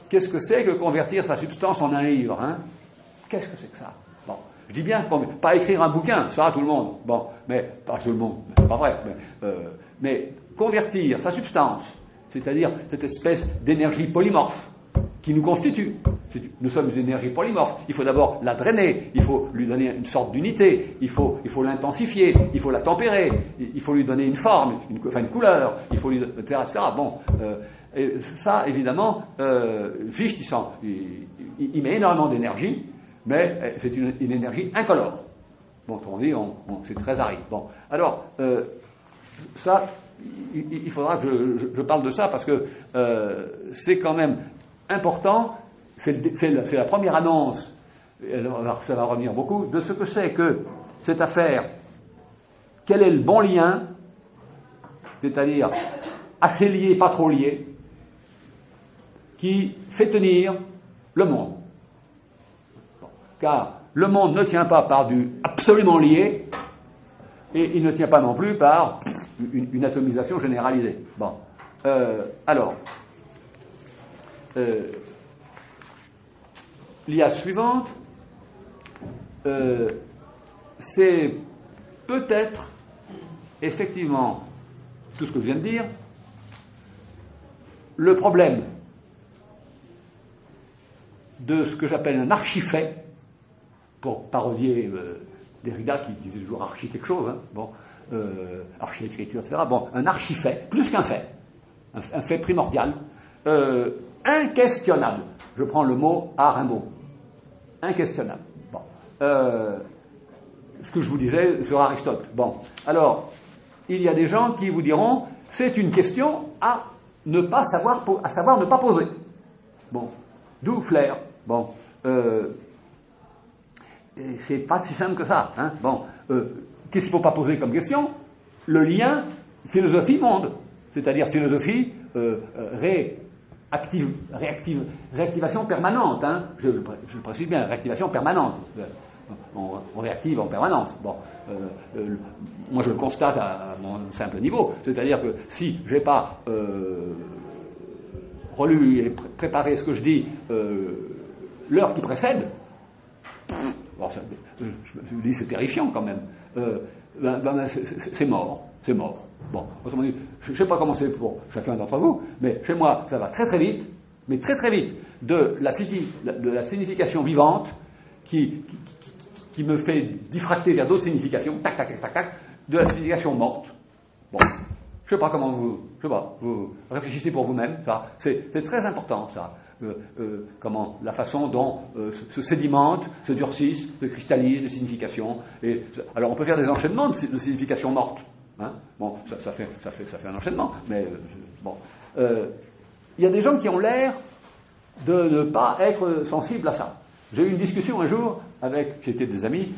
qu'est-ce que c'est que convertir sa substance en un livre, Qu'est-ce que c'est que ça? Bon, je dis bien, pas écrire un bouquin, ça, tout le monde. Bon, mais pas tout le monde, c'est pas vrai. Mais convertir sa substance, c'est-à-dire cette espèce d'énergie polymorphe qui nous constitue. Nous sommes une énergie polymorphe. Il faut d'abord la drainer, il faut lui donner une sorte d'unité, il faut l'intensifier, il faut la tempérer, il faut lui donner une forme, une couleur, il faut lui, etc. Bon, et ça, évidemment, Fichte, il met énormément d'énergie, mais c'est une énergie incolore. Bon, on dit, c'est très aride. Bon, alors, ça, il faudra que je parle de ça parce que c'est quand même important. C'est la première annonce, ça va revenir beaucoup, de ce que c'est que cette affaire. Quel est le bon lien, c'est-à-dire assez lié, pas trop lié, qui fait tenir le monde. Bon. Car le monde ne tient pas par du absolument lié, et il ne tient pas non plus par une atomisation généralisée. Bon. Alors, l'IA suivante, c'est peut-être, effectivement, tout ce que je viens de dire, le problème de ce que j'appelle un archifait, pour parodier Derrida qui disait toujours archi quelque chose, archi-écriture, etc. Bon, un archifait, plus qu'un fait, un fait primordial, inquestionnable. Je prends le mot à Rimbaud. Inquestionnable. Bon. Ce que je vous disais sur Aristote. Bon. Alors, il y a des gens qui vous diront, c'est une question à ne pas savoir, à savoir ne pas poser. Bon. D'où Flair. Bon. C'est pas si simple que ça. Bon. Qu'est-ce qu'il ne faut pas poser comme question? Le lien philosophie-monde. C'est-à-dire philosophie réactivation permanente, je le précise bien, réactivation permanente. On réactive en permanence. Bon, moi je le constate à mon simple niveau, c'est-à-dire que si je n'ai pas relu et préparé ce que je dis l'heure qui précède, je me dis c'est terrifiant quand même. C'est mort. C'est mort. Bon, autrement dit, je ne sais pas comment c'est pour chacun d'entre vous, mais chez moi, ça va très très vite, mais très très vite, de la signification vivante qui me fait diffracter vers d'autres significations, tac, tac, tac, tac, tac, de la signification morte. Bon, je ne sais pas comment vous réfléchissez pour vous-même, ça, c'est très important, ça. Comment la façon dont se sédimentent, se durcissent, se cristallisent les significations. Alors on peut faire des enchaînements de significations mortes. Bon, ça fait un enchaînement, mais bon. Il y a des gens qui ont l'air de ne pas être sensibles à ça. J'ai eu une discussion un jour avec, j'étais des amis,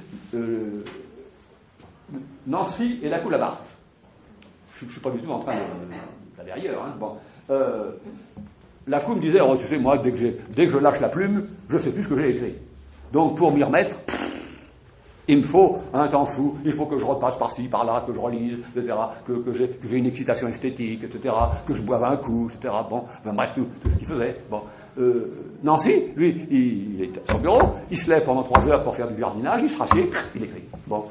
Nancy et Lacoue-Labarthe. Je ne suis pas du tout en train d'aller ailleurs. Bon. Lacoue me disait, oh, tu sais, moi, dès que je lâche la plume, je ne sais plus ce que j'ai écrit. Donc, pour m'y remettre, il me faut un temps fou, il faut que je repasse par-ci, par-là, que je relise, etc., que j'ai une excitation esthétique, etc., que je boive un coup, etc. Bon, bref, tout ce qu'il faisait. Bon. Nancy, lui, il est à son bureau, il se lève pendant 3 heures pour faire du jardinage, il se rassied, il écrit. Bon.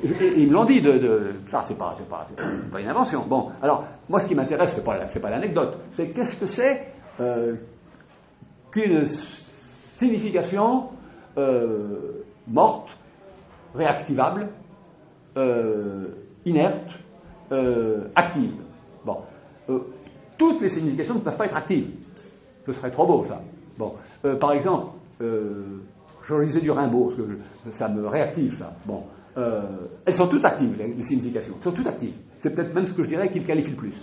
Ils me l'ont dit, ça c'est pas une invention. Bon, alors, moi ce qui m'intéresse, c'est pas l'anecdote, c'est qu'est-ce que c'est qu'une signification morte, réactivable, inerte, active. Bon. Toutes les significations ne peuvent pas être actives. Ce serait trop beau, ça. Bon. Par exemple, je lisais du Rimbaud, parce que ça me réactive, ça. Bon. Elles sont toutes actives, les significations. Elles sont toutes actives. C'est peut-être même ce que je dirais qui le qualifie le plus.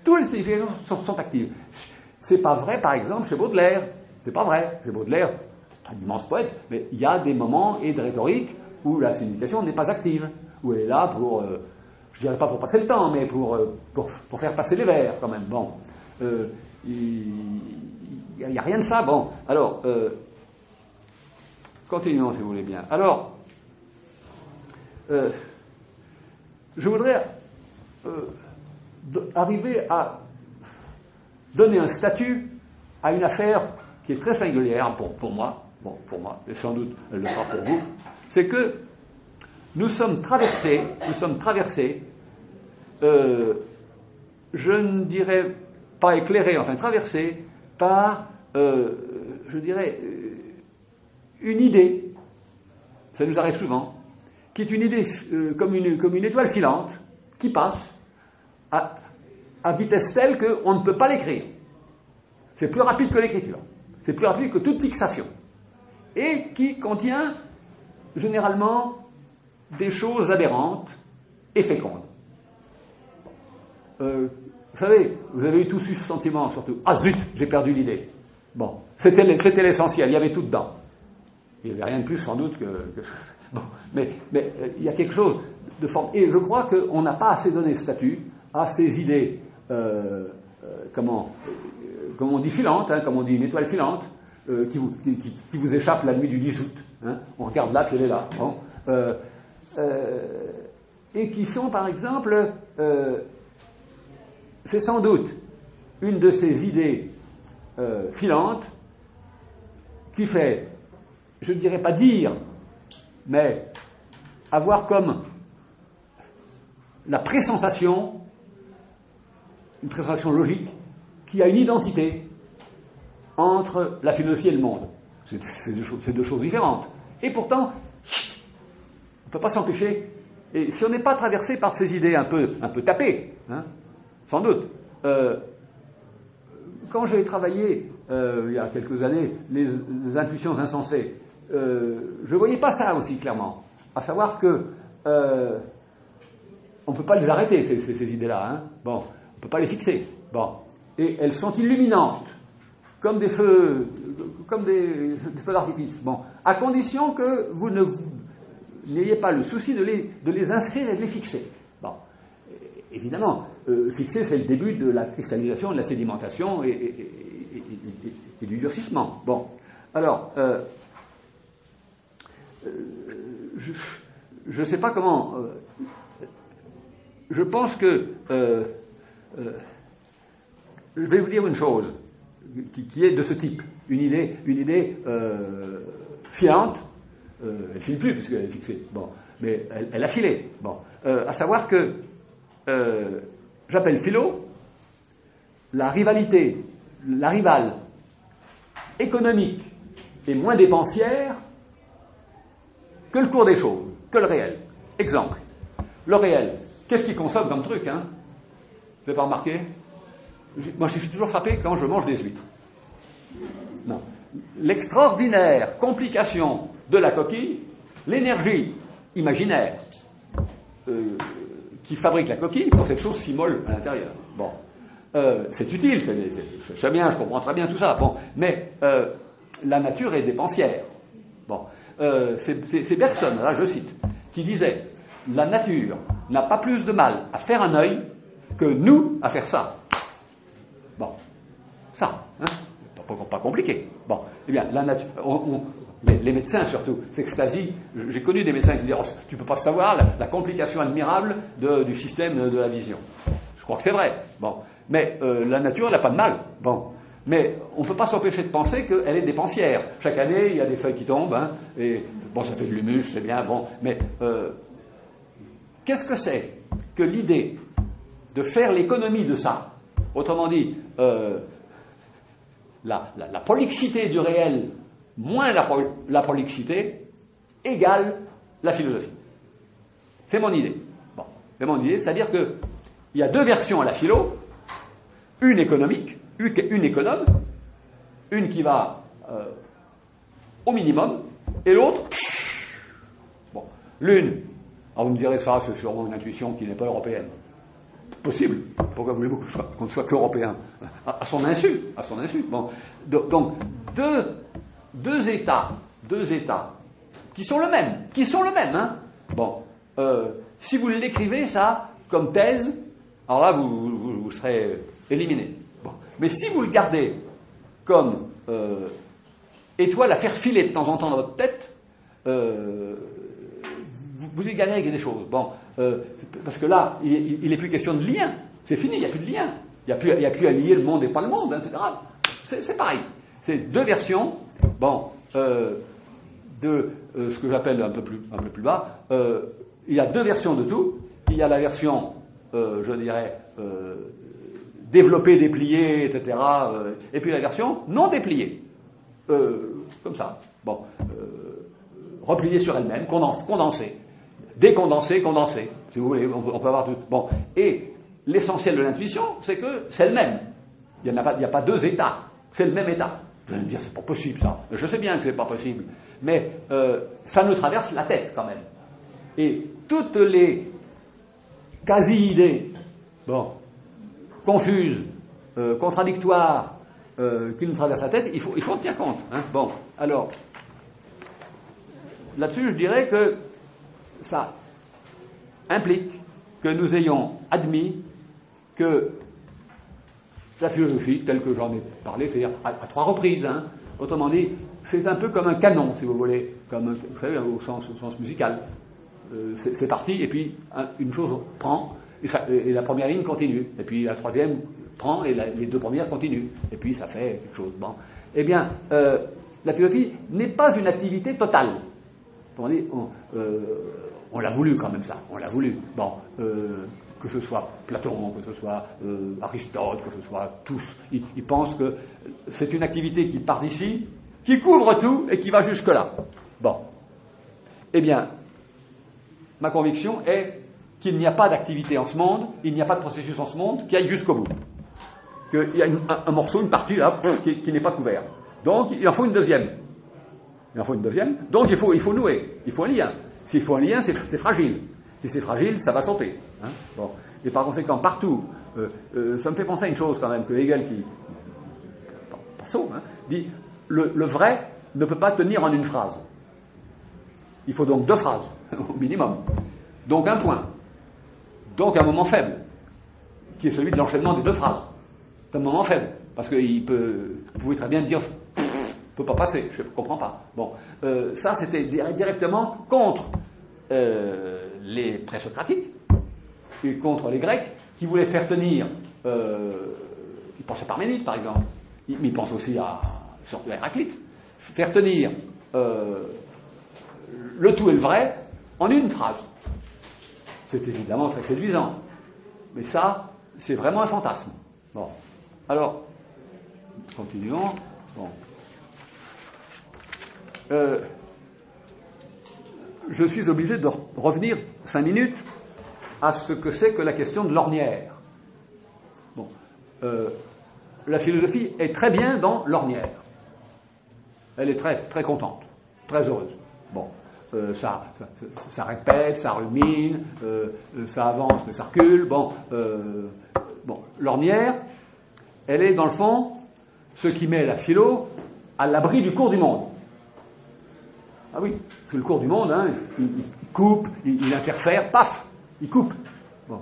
Toutes les significations sont actives. C'est pas vrai, par exemple, chez Baudelaire. C'est pas vrai. Chez Baudelaire, c'est un immense poète, mais il y a des moments et de rhétorique où la signification n'est pas active, où elle est là pour, je dirais pas pour passer le temps, mais pour faire passer les vers, quand même. Bon. Il n'y a rien de ça. Bon. Alors, continuons, si vous voulez bien. Alors, je voudrais arriver à donner un statut à une affaire qui est très singulière pour moi, bon, pour moi, et sans doute elle le sera pour vous, c'est que nous sommes traversés, je ne dirais pas éclairés, enfin traversés par, je dirais, une idée, ça nous arrive souvent, qui est une idée comme une étoile filante qui passe à vitesse telle qu'on ne peut pas l'écrire. C'est plus rapide que l'écriture. C'est plus rapide que toute fixation. Et qui contient généralement des choses aberrantes et fécondes. Vous savez, vous avez eu tous eu ce sentiment, surtout. Ah zut, j'ai perdu l'idée. Bon, c'était l'essentiel, il y avait tout dedans. Il n'y avait rien de plus sans doute que bon, mais il y a quelque chose de forme. Et je crois qu'on n'a pas assez donné statut à ces idées, comme on dit filantes, comme on dit une étoile filante, qui vous échappe la nuit du 10 août. Hein, on regarde là, puis elle est là. Bon, et qui sont, par exemple, c'est sans doute une de ces idées filantes qui fait, je ne dirais pas dire, mais avoir comme la présensation, une présensation logique, qui a une identité entre la philosophie et le monde. C'est deux choses différentes. Et pourtant, on ne peut pas s'empêcher. Et si on n'est pas traversé par ces idées un peu tapées, hein, sans doute. Quand j'ai travaillé, il y a quelques années, les intuitions insensées, je ne voyais pas ça aussi clairement. À savoir que on ne peut pas les arrêter, ces idées-là. Hein. Bon, on ne peut pas les fixer. Bon. Et elles sont illuminantes, comme des feux d'artifice. Bon. À condition que vous n'ayez pas le souci de les inscrire et de les fixer. Bon. Évidemment, fixer, c'est le début de la cristallisation, de la sédimentation et du durcissement. Bon. Alors, je ne sais pas comment. Je pense que je vais vous dire une chose qui est de ce type, une idée filante. Elle ne file plus puisqu'elle est fixée. Bon, mais elle a filé. Bon, à savoir que j'appelle philo la rivale économique et moins dépensière que le cours des choses, que le réel. Exemple, le réel, qu'est-ce qu'il consomme comme truc, hein? Vous n'avez pas remarqué? Moi, je suis toujours frappé quand je mange des huîtres. Non. L'extraordinaire complication de la coquille, l'énergie imaginaire qui fabrique la coquille pour cette chose si molle à l'intérieur. Bon. C'est utile, c'est bien, je comprends très bien tout ça. Bon. Mais la nature est dépensière. Bon. C'est Bergson, là je cite, qui disait « La nature n'a pas plus de mal à faire un œil que nous à faire ça. » Bon. Ça, hein, pas compliqué. Bon. Eh bien, la nature... les médecins, surtout, s'extasient. J'ai connu des médecins qui disent oh, « Tu ne peux pas savoir la complication admirable du système de la vision. » Je crois que c'est vrai. Bon. Mais la nature, elle n'a pas de mal. Bon. Mais on ne peut pas s'empêcher de penser qu'elle est dépensière. Chaque année, il y a des feuilles qui tombent, hein, et bon, ça fait de l'humus, c'est bien, bon, mais qu'est-ce que c'est que l'idée de faire l'économie de ça? Autrement dit, la prolixité du réel moins la prolixité égale la philosophie. C'est mon idée. Bon, c'est mon idée, c'est-à-dire qu'il y a deux versions à la philo, une économique, une économe, une qui va au minimum, et l'autre, bon, l'une, alors vous me direz ça, c'est sûrement une intuition qui n'est pas européenne. Possible. Pourquoi voulez-vous qu'on ne soit qu'européen? À son insu, à son insu. Bon. Donc, deux états, qui sont le même, hein. Bon, si vous l'écrivez, ça, comme thèse, alors là, vous serez éliminé. Bon. Mais si vous le gardez comme étoile à faire filer de temps en temps dans votre tête, vous y gagnez avec des choses. Bon, parce que là, il n'est plus question de lien. C'est fini, il n'y a plus de lien. Il n'y a plus à lier le monde et pas le monde, etc. C'est pareil. C'est deux versions, bon, de ce que j'appelle un peu plus bas. Il y a deux versions de tout. Il y a la version, je dirais, développée, dépliée, etc. Et puis la version non dépliée. Comme ça. Bon. Repliée sur elle-même, condensée. Décondensée, condensée. Si vous voulez, on peut avoir tout. Bon. Et l'essentiel de l'intuition, c'est que c'est le même. Il n'y a pas deux états. C'est le même état. Vous allez me dire, c'est pas possible ça. Je sais bien que c'est pas possible. Mais ça nous traverse la tête quand même. Et toutes les quasi-idées, bon, confuses, contradictoires, qui nous traversent la tête, il faut en tenir compte. Hein. Bon, alors, là-dessus, je dirais que ça implique que nous ayons admis que la philosophie, telle que j'en ai parlé, c'est-à-dire à trois reprises, hein, autrement dit, c'est un peu comme un canon, si vous voulez, comme, vous savez, au sens musical. C'est parti, et puis une chose prend, et la première ligne continue, et puis la troisième prend, et les deux premières continuent, et puis ça fait quelque chose. Bon. Eh bien, la philosophie n'est pas une activité totale. On l'a voulu quand même ça, on l'a voulu. Bon, que ce soit Platon, que ce soit Aristote, que ce soit tous, ils pensent que c'est une activité qui part d'ici, qui couvre tout et qui va jusque-là. Bon. Eh bien, ma conviction est qu'il n'y a pas d'activité en ce monde, il n'y a pas de processus en ce monde qui aille jusqu'au bout. Qu'il y a un morceau, une partie là, qui n'est pas couvert. Donc, il en faut une deuxième. Donc, il faut nouer. Il faut un lien. S'il faut un lien, c'est fragile. Si c'est fragile, ça va sauter. Hein, bon. Et par conséquent, partout, ça me fait penser à une chose quand même, que Hegel, pas saut, hein, dit, le vrai ne peut pas tenir en une phrase. Il faut donc deux phrases, au minimum. Donc un point. Donc un moment faible, qui est celui de l'enchaînement des deux phrases. C'est un moment faible, parce que vous pouvez très bien dire, ne peut pas passer, je ne comprends pas. Bon, ça c'était directement contre les présocratiques, et contre les Grecs, qui voulaient faire tenir, ils pensaient à Parménide par exemple, mais ils pensent aussi à Héraclite, faire tenir le tout et le vrai en une phrase. C'est évidemment très séduisant, mais ça, c'est vraiment un fantasme. Bon, alors, continuons. Bon. Je suis obligé de revenir 5 minutes à ce que c'est que la question de l'ornière. Bon, la philosophie est très bien dans l'ornière. Elle est très, très contente, très heureuse. Bon, ça répète, ça rumine, ça avance, mais ça recule. Bon, l'ornière, elle est dans le fond ce qui met la philo à l'abri du cours du monde. Ah oui, parce que le cours du monde, hein, il coupe, il interfère, paf, il coupe. Bon,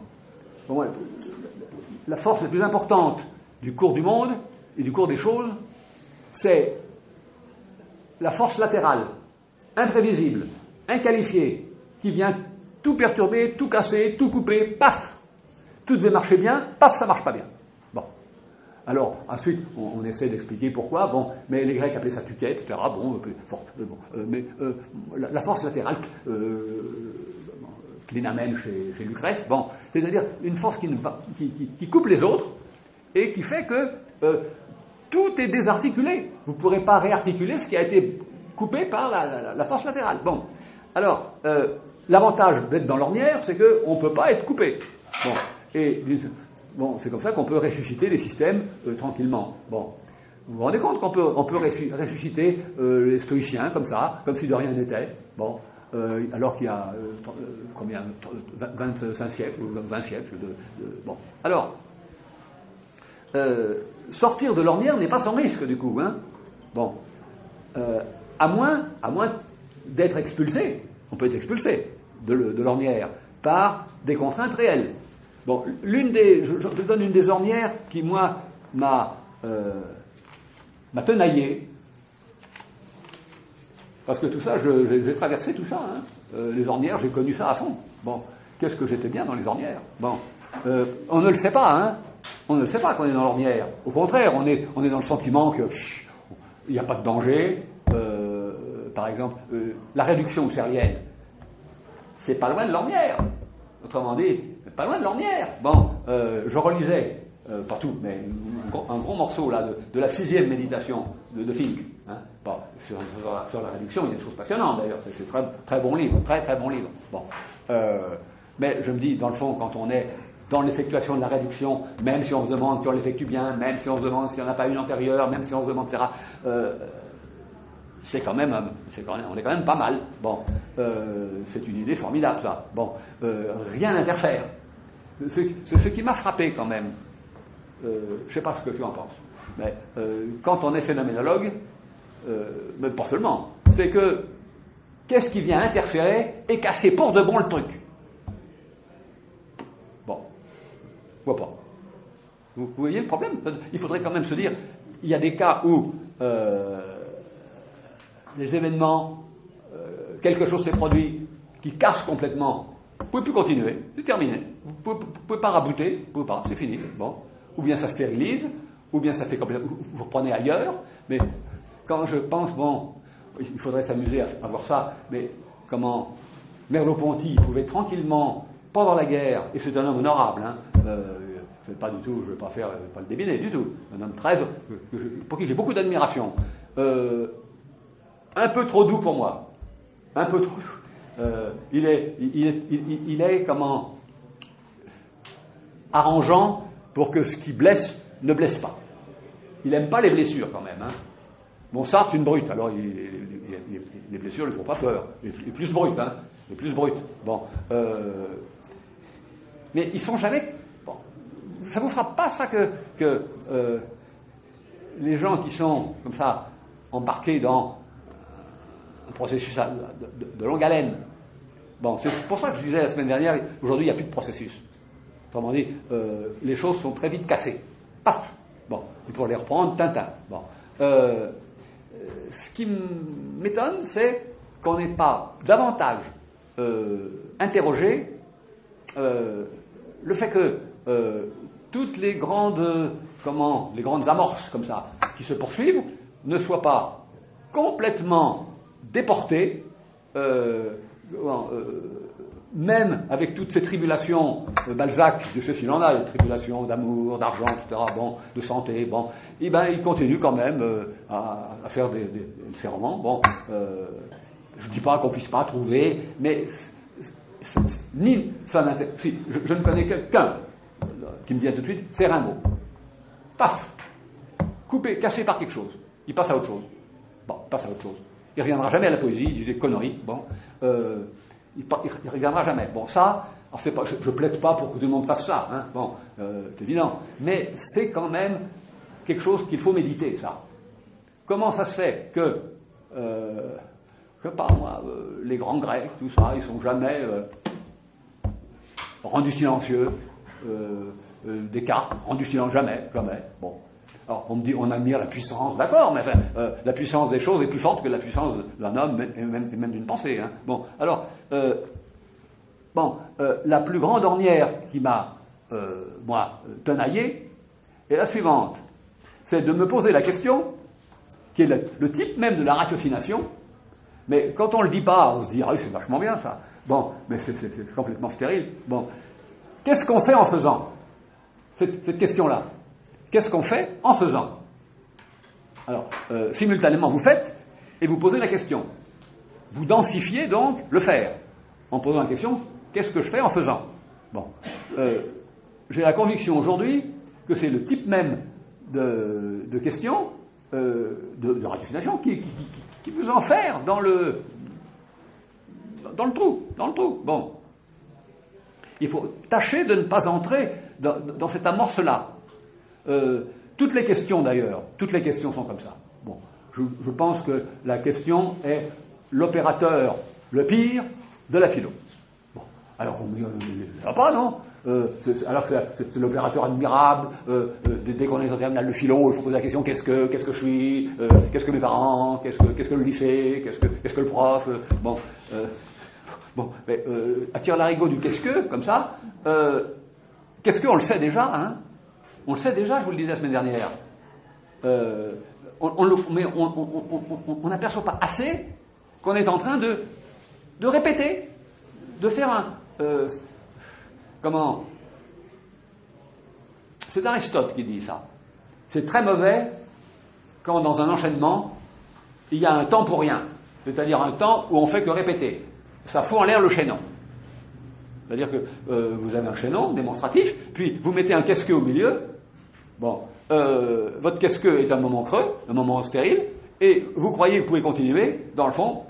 la force la plus importante du cours du monde et du cours des choses, c'est la force latérale, imprévisible, inqualifiée, qui vient tout perturber, tout casser, tout couper, paf, tout devait marcher bien, paf, ça marche pas bien. Bon. Alors, ensuite, on essaie d'expliquer pourquoi, bon, mais les Grecs appelaient ça tuquette, etc., mais la force latérale, Clinamen chez Lucrèce, bon, c'est-à-dire une force qui coupe les autres, et qui fait que tout est désarticulé. Vous ne pourrez pas réarticuler ce qui a été coupé par la force latérale. Bon, alors, l'avantage d'être dans l'ornière, c'est qu'on ne peut pas être coupé. Bon, et bon, c'est comme ça qu'on peut ressusciter les systèmes tranquillement. Bon, Vous vous rendez compte qu'on peut ressusciter les stoïciens comme ça, comme si de rien n'était, bon, alors qu'il y a combien, 25 siècles ou 20 siècles bon. Alors, sortir de l'ornière n'est pas sans risque du coup, hein. Bon, à moins d'être expulsé, on peut être expulsé de l'ornière par des contraintes réelles. Bon, je donne une des ornières qui moi m'a tenaillé, parce que tout ça, j'ai traversé tout ça, hein. Les ornières, j'ai connu ça à fond. Bon, qu'est-ce que j'étais bien dans les ornières. Bon, on ne le sait pas, hein. On ne le sait pas qu'on est dans l'ornière. Au contraire, on est dans le sentiment que il n'y a pas de danger. Par exemple, la réduction husserlienne, c'est pas loin de l'ornière. Autrement dit, c'est pas loin de l'ornière. Bon, je relisais, pas tout, mais un gros morceau là de la 6e méditation de Fink. Hein. Bon, sur la réduction, il y a des choses passionnantes d'ailleurs. C'est très, très bon livre, très très bon livre. Bon, mais je me dis, dans le fond, quand on est dans l'effectuation de la réduction, même si on se demande si on l'effectue bien, même si on se demande s'il n'y en a pas une antérieure, même si on se demande, etc., on est quand même pas mal. Bon, c'est une idée formidable, ça. Bon, rien n'interfère. Ce qui m'a frappé quand même, je ne sais pas ce que tu en penses, mais quand on est phénoménologue, mais pas seulement, c'est que qu'est-ce qui vient interférer et casser pour de bon le truc? Bon, pourquoi pas? Vous voyez le problème? Il faudrait quand même se dire, il y a des cas où les événements, quelque chose s'est produit qui casse complètement, vous ne pouvez plus continuer, c'est terminé. Vous ne pouvez pas rabouter, vous pouvez pas, c'est fini. Bon. Ou bien ça stérilise, ou bien ça fait complètement, vous reprenez ailleurs, mais quand je pense, bon, il faudrait s'amuser à voir ça, mais comment Merleau-Ponty pouvait tranquillement, pendant la guerre, et c'est un homme honorable, hein, c'est pas du tout, je ne vais pas le débiner du tout, un homme très, pour qui j'ai beaucoup d'admiration, un peu trop doux pour moi, un peu trop doux. Il est comment arrangeant pour que ce qui blesse ne blesse pas. Il n'aime pas les blessures quand même. Hein. Bon, ça c'est une brute. Alors les blessures ne lui font pas peur. Il est plus brut, hein. Il est plus brut. Bon, mais ils sont jamais. Bon, ça vous frappe pas ça que les gens qui sont comme ça embarqués dans un processus de longue haleine. Bon, c'est pour ça que je disais la semaine dernière, aujourd'hui il n'y a plus de processus. Autrement dit, les choses sont très vite cassées. Paf. Bon, il faut les reprendre, Tintin. Bon. Ce qui m'étonne, c'est qu'on n'ait pas davantage interrogé le fait que toutes les grandes amorces comme ça qui se poursuivent ne soient pas complètement déportées, même avec toutes ces tribulations, Balzac, de ce qu'il en a, les tribulations d'amour, d'argent, etc., bon, de santé, bon, et ben il continue quand même à faire des romans. Bon, je ne dis pas qu'on puisse pas trouver, mais ni ça n'intéresse. Si, je ne connais qu'un qui me vient tout de suite, c'est Rimbaud. Paf, coupé, cassé par quelque chose. Il passe à autre chose. Bon, il passe à autre chose. Il ne reviendra jamais à la poésie, il disait conneries. Bon, il ne reviendra jamais. Bon, ça, alors c'est pas, je plaide pas pour que tout le monde fasse ça, hein, bon, c'est évident, mais c'est quand même quelque chose qu'il faut méditer, ça. Comment ça se fait que, je sais pas moi, les grands Grecs, tout ça, ils sont jamais rendus silencieux, Descartes, rendu silence jamais, bon. Alors, on me dit, on admire la puissance, d'accord, mais enfin, la puissance des choses est plus forte que la puissance d'un homme et même d'une pensée. Hein. Bon, alors, la plus grande ornière qui m'a, tenaillé est la suivante. C'est de me poser la question, qui est le type même de la ratiocination, mais quand on le dit pas, on se dit, ah oui, c'est vachement bien ça. Bon, mais c'est complètement stérile. Bon, qu'est-ce qu'on fait en faisant cette question-là? Qu'est-ce qu'on fait en faisant? Alors, simultanément, vous faites et vous posez la question. Vous densifiez donc le faire en posant la question, qu'est-ce que je fais en faisant? Bon, j'ai la conviction aujourd'hui que c'est le type même de question de ratification qui vous enferme dans le trou. Bon. Il faut tâcher de ne pas entrer dans cette amorce-là. Toutes les questions, d'ailleurs, toutes les questions sont comme ça. Bon. Je pense que la question est l'opérateur le pire de la philo. Bon. Alors, on ne va pas, non alors que c'est l'opérateur admirable, dès qu'on est en terminale de philo, il faut poser la question qu'est-ce que je suis, qu'est-ce que mes parents, qu'est-ce que le lycée, qu'est-ce que le prof, attire l'arigot du qu'est-ce que, comme ça, qu'est-ce que, on le sait déjà, hein, on le sait déjà, je vous le disais la semaine dernière, on n'aperçoit pas assez qu'on est en train de répéter, de faire c'est Aristote qui dit ça. C'est très mauvais quand dans un enchaînement, il y a un temps pour rien. C'est-à-dire un temps où on fait que répéter. Ça fout en l'air le chaînon. C'est-à-dire que vous avez un chaînon démonstratif, puis vous mettez un qu'est-ce que au milieu. Bon, votre qu'est-ce que est un moment creux, un moment stérile, et vous croyez que vous pouvez continuer. Dans le fond,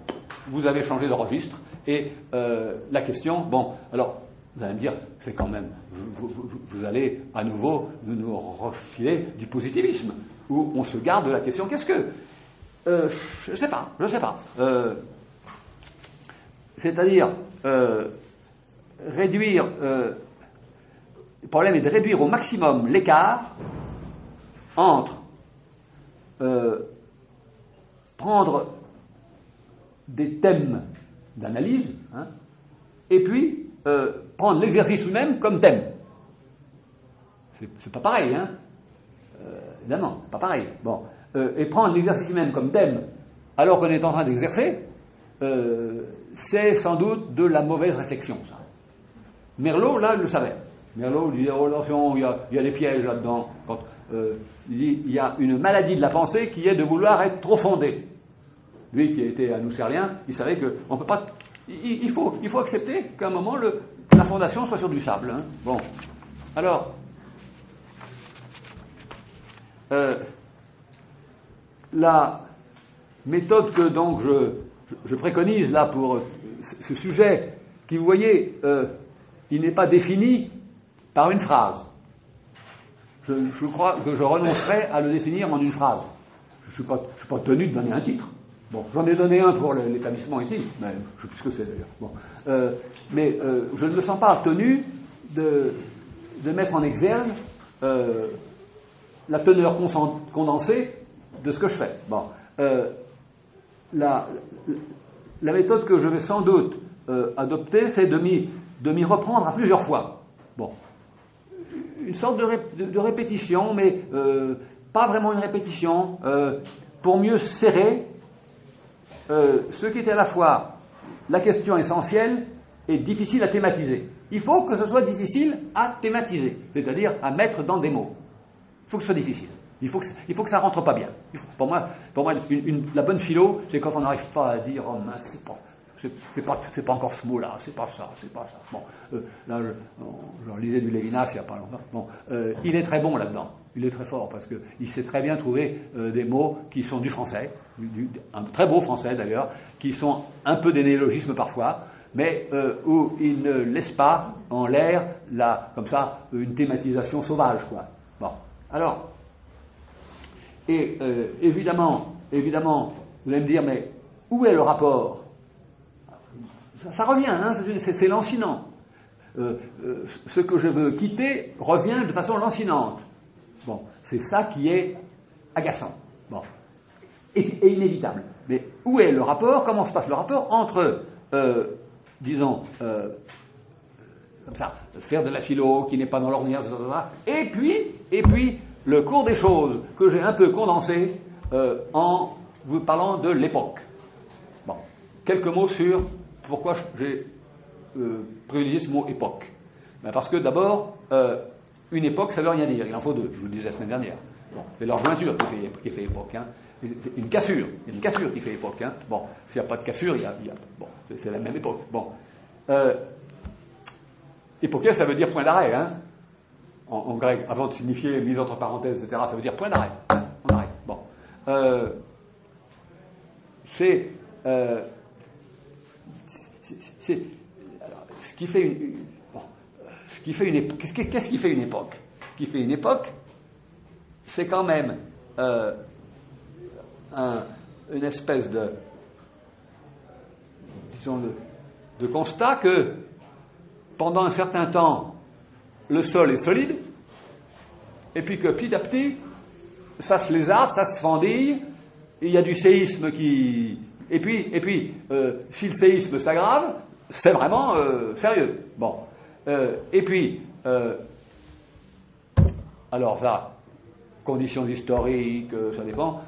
vous avez changé de registre. Et la question, bon, alors, vous allez me dire, c'est quand même, vous allez à nouveau nous refiler du positivisme, où on se garde de la question qu'est-ce que je sais pas. C'est-à-dire, réduire, le problème est de réduire au maximum l'écart entre prendre des thèmes d'analyse, hein, et puis prendre l'exercice lui-même comme thème. C'est pas pareil, hein. Évidemment, pas pareil. Bon, et prendre l'exercice lui-même comme thème alors qu'on est en train d'exercer, c'est sans doute de la mauvaise réflexion, ça. Merleau, là, il le savait. Merleau disait, oh attention, il y a des pièges là-dedans. Il dit, il y a une maladie de la pensée qui est de vouloir être trop fondé. Lui qui était un Husserlien, il savait que on peut pas. Il faut accepter qu'à un moment la fondation soit sur du sable. Hein. Bon, alors la méthode que donc je préconise là pour ce sujet, qui vous voyez, il n'est pas défini par une phrase. Je crois que je renoncerai à le définir en une phrase. Je suis pas tenu de donner un titre. Bon, j'en ai donné un pour l'établissement ici, mais je sais plus ce que c'est d'ailleurs. Bon, mais je ne me sens pas tenu de mettre en exergue la teneur condensée de ce que je fais. Bon, la méthode que je vais sans doute adopter, c'est de m'y reprendre à plusieurs fois. Bon, une sorte de répétition, mais pas vraiment une répétition, pour mieux serrer ce qui est à la fois la question essentielle et difficile à thématiser. Il faut que ce soit difficile à thématiser, c'est-à-dire à mettre dans des mots. Il faut que ce soit difficile. Il faut que ça rentre pas bien. Pour moi, la bonne philo, c'est quand on n'arrive pas à dire, oh mince, c'est pas encore ce mot-là, c'est pas ça. Bon, là, je lisais du Lévinas il n'y a pas longtemps. Bon, il est très bon là-dedans. Il est très fort parce qu'il sait très bien trouver des mots qui sont du français, un très beau français d'ailleurs, qui sont un peu des néologismes parfois, mais où il ne laisse pas en l'air, comme ça, une thématisation sauvage, quoi. Bon, alors, et évidemment, vous allez me dire, mais où est le rapport ? Ça revient, hein, c'est lancinant. Ce que je veux quitter revient de façon lancinante. Bon, c'est ça qui est agaçant. Bon, et inévitable. Mais où est le rapport ? Comment se passe le rapport entre, disons, comme ça, faire de la philo qui n'est pas dans l'ordinaire, et puis le cours des choses que j'ai un peu condensé en vous parlant de l'époque. Bon, quelques mots sur pourquoi j'ai privilégié ce mot époque. Ben parce que d'abord, une époque, ça ne veut rien dire. Il en faut deux, je vous le disais la semaine dernière. Bon, c'est leur jointure qui fait époque. Hein. Une cassure qui fait époque. Hein. Bon, s'il n'y a pas de cassure, bon, c'est la même époque. Bon, époquet, ça veut dire point d'arrêt. Hein. En grec, avant de signifier mise entre parenthèses, etc., ça veut dire point d'arrêt. On arrête. Bon, c'est ce qui fait une qu'est-ce qui fait une époque? Ce qui fait une époque, c'est quand même une espèce de, disons, de constat que pendant un certain temps, le sol est solide, et puis que petit à petit, ça se lézarde, ça se fendille, et il y a du séisme qui... Et puis si le séisme s'aggrave, c'est vraiment sérieux. Bon. Et puis, alors ça, conditions historiques, ça dépend,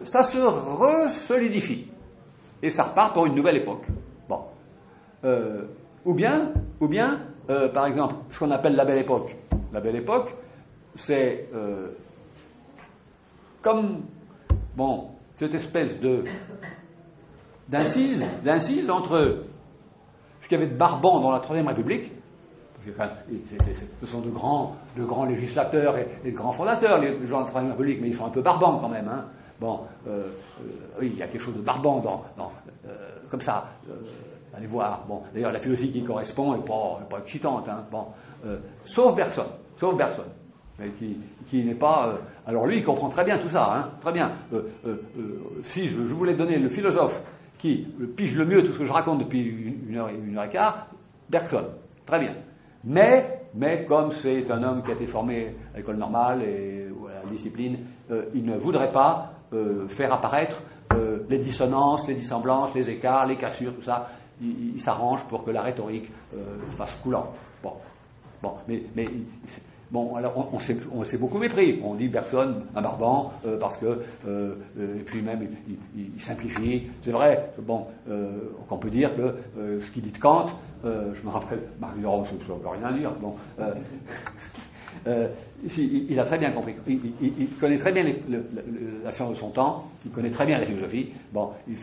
ça se resolidifie. Et ça repart pour une nouvelle époque. Bon. Ou bien, par exemple, ce qu'on appelle la Belle Époque. La Belle Époque, c'est comme, bon, cette espèce d'incise entre ce qu'il y avait de barbant dans la Troisième République, parce que, ce sont de grands législateurs et de grands fondateurs, les gens de la Troisième République, mais ils sont un peu barbants quand même. Hein. Bon, oui, il y a quelque chose de barbant comme ça. Allez voir. Bon, d'ailleurs, la philosophie qui correspond n'est pas excitante. Hein. Bon, sauf Bergson, mais qui n'est pas. Alors lui, il comprend très bien tout ça. Hein, très bien. Si je voulais donner le philosophe qui pige le mieux tout ce que je raconte depuis une heure et quart, Bergson. Très bien. Mais comme c'est un homme qui a été formé à l'école normale et à la discipline, il ne voudrait pas faire apparaître les dissonances, les dissemblances, les écarts, les cassures, tout ça. Il s'arrange pour que la rhétorique fasse coulant. Bon, mais bon, alors on s'est beaucoup mépris. On dit Bergson un barbant parce que et puis même il simplifie. C'est vrai. Bon, qu'on peut dire que ce qu'il dit de Kant, je me rappelle, Marc Duron, ça ne veut rien dire. Bon, il a très bien compris. Il connaît très bien la science de son temps. Il connaît très bien la philosophie. Bon, il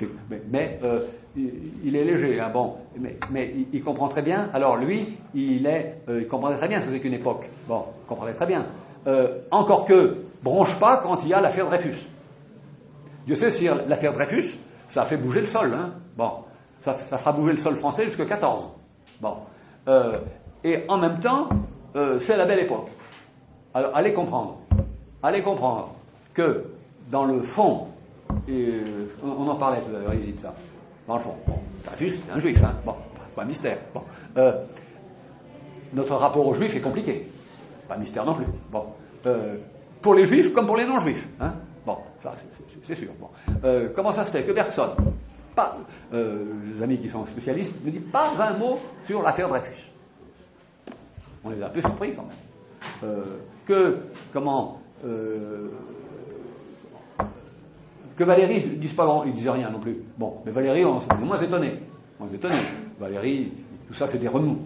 est léger. Hein, bon, mais il comprend très bien. Alors lui, il comprenait très bien ce que c'est qu'une époque. Bon, il comprenait très bien. Encore que bronche pas quand il y a l'affaire Dreyfus. Dieu sait si l'affaire Dreyfus, ça a fait bouger le sol. Hein. Bon, ça fera bouger le sol français jusqu'à 14. Bon, et en même temps, c'est la Belle Époque. Alors, allez comprendre que dans le fond, on en parlait tout à l'heure, il dit ça. Dans le fond, bon, Dreyfus, c'est un juif, hein. Bon, pas un mystère. Bon, notre rapport aux juifs est compliqué, pas un mystère non plus. Bon, pour les juifs comme pour les non-juifs, hein. Bon, ça c'est sûr. Bon, comment ça se fait que Bergson, les amis qui sont spécialistes, ne disent pas un mot sur l'affaire Dreyfus? On est un peu surpris quand même. Que Valéry ne dise pas grand, il ne disait rien non plus. Bon, mais Valéry, on est moins étonné. Valéry, tout ça, c'est des remous.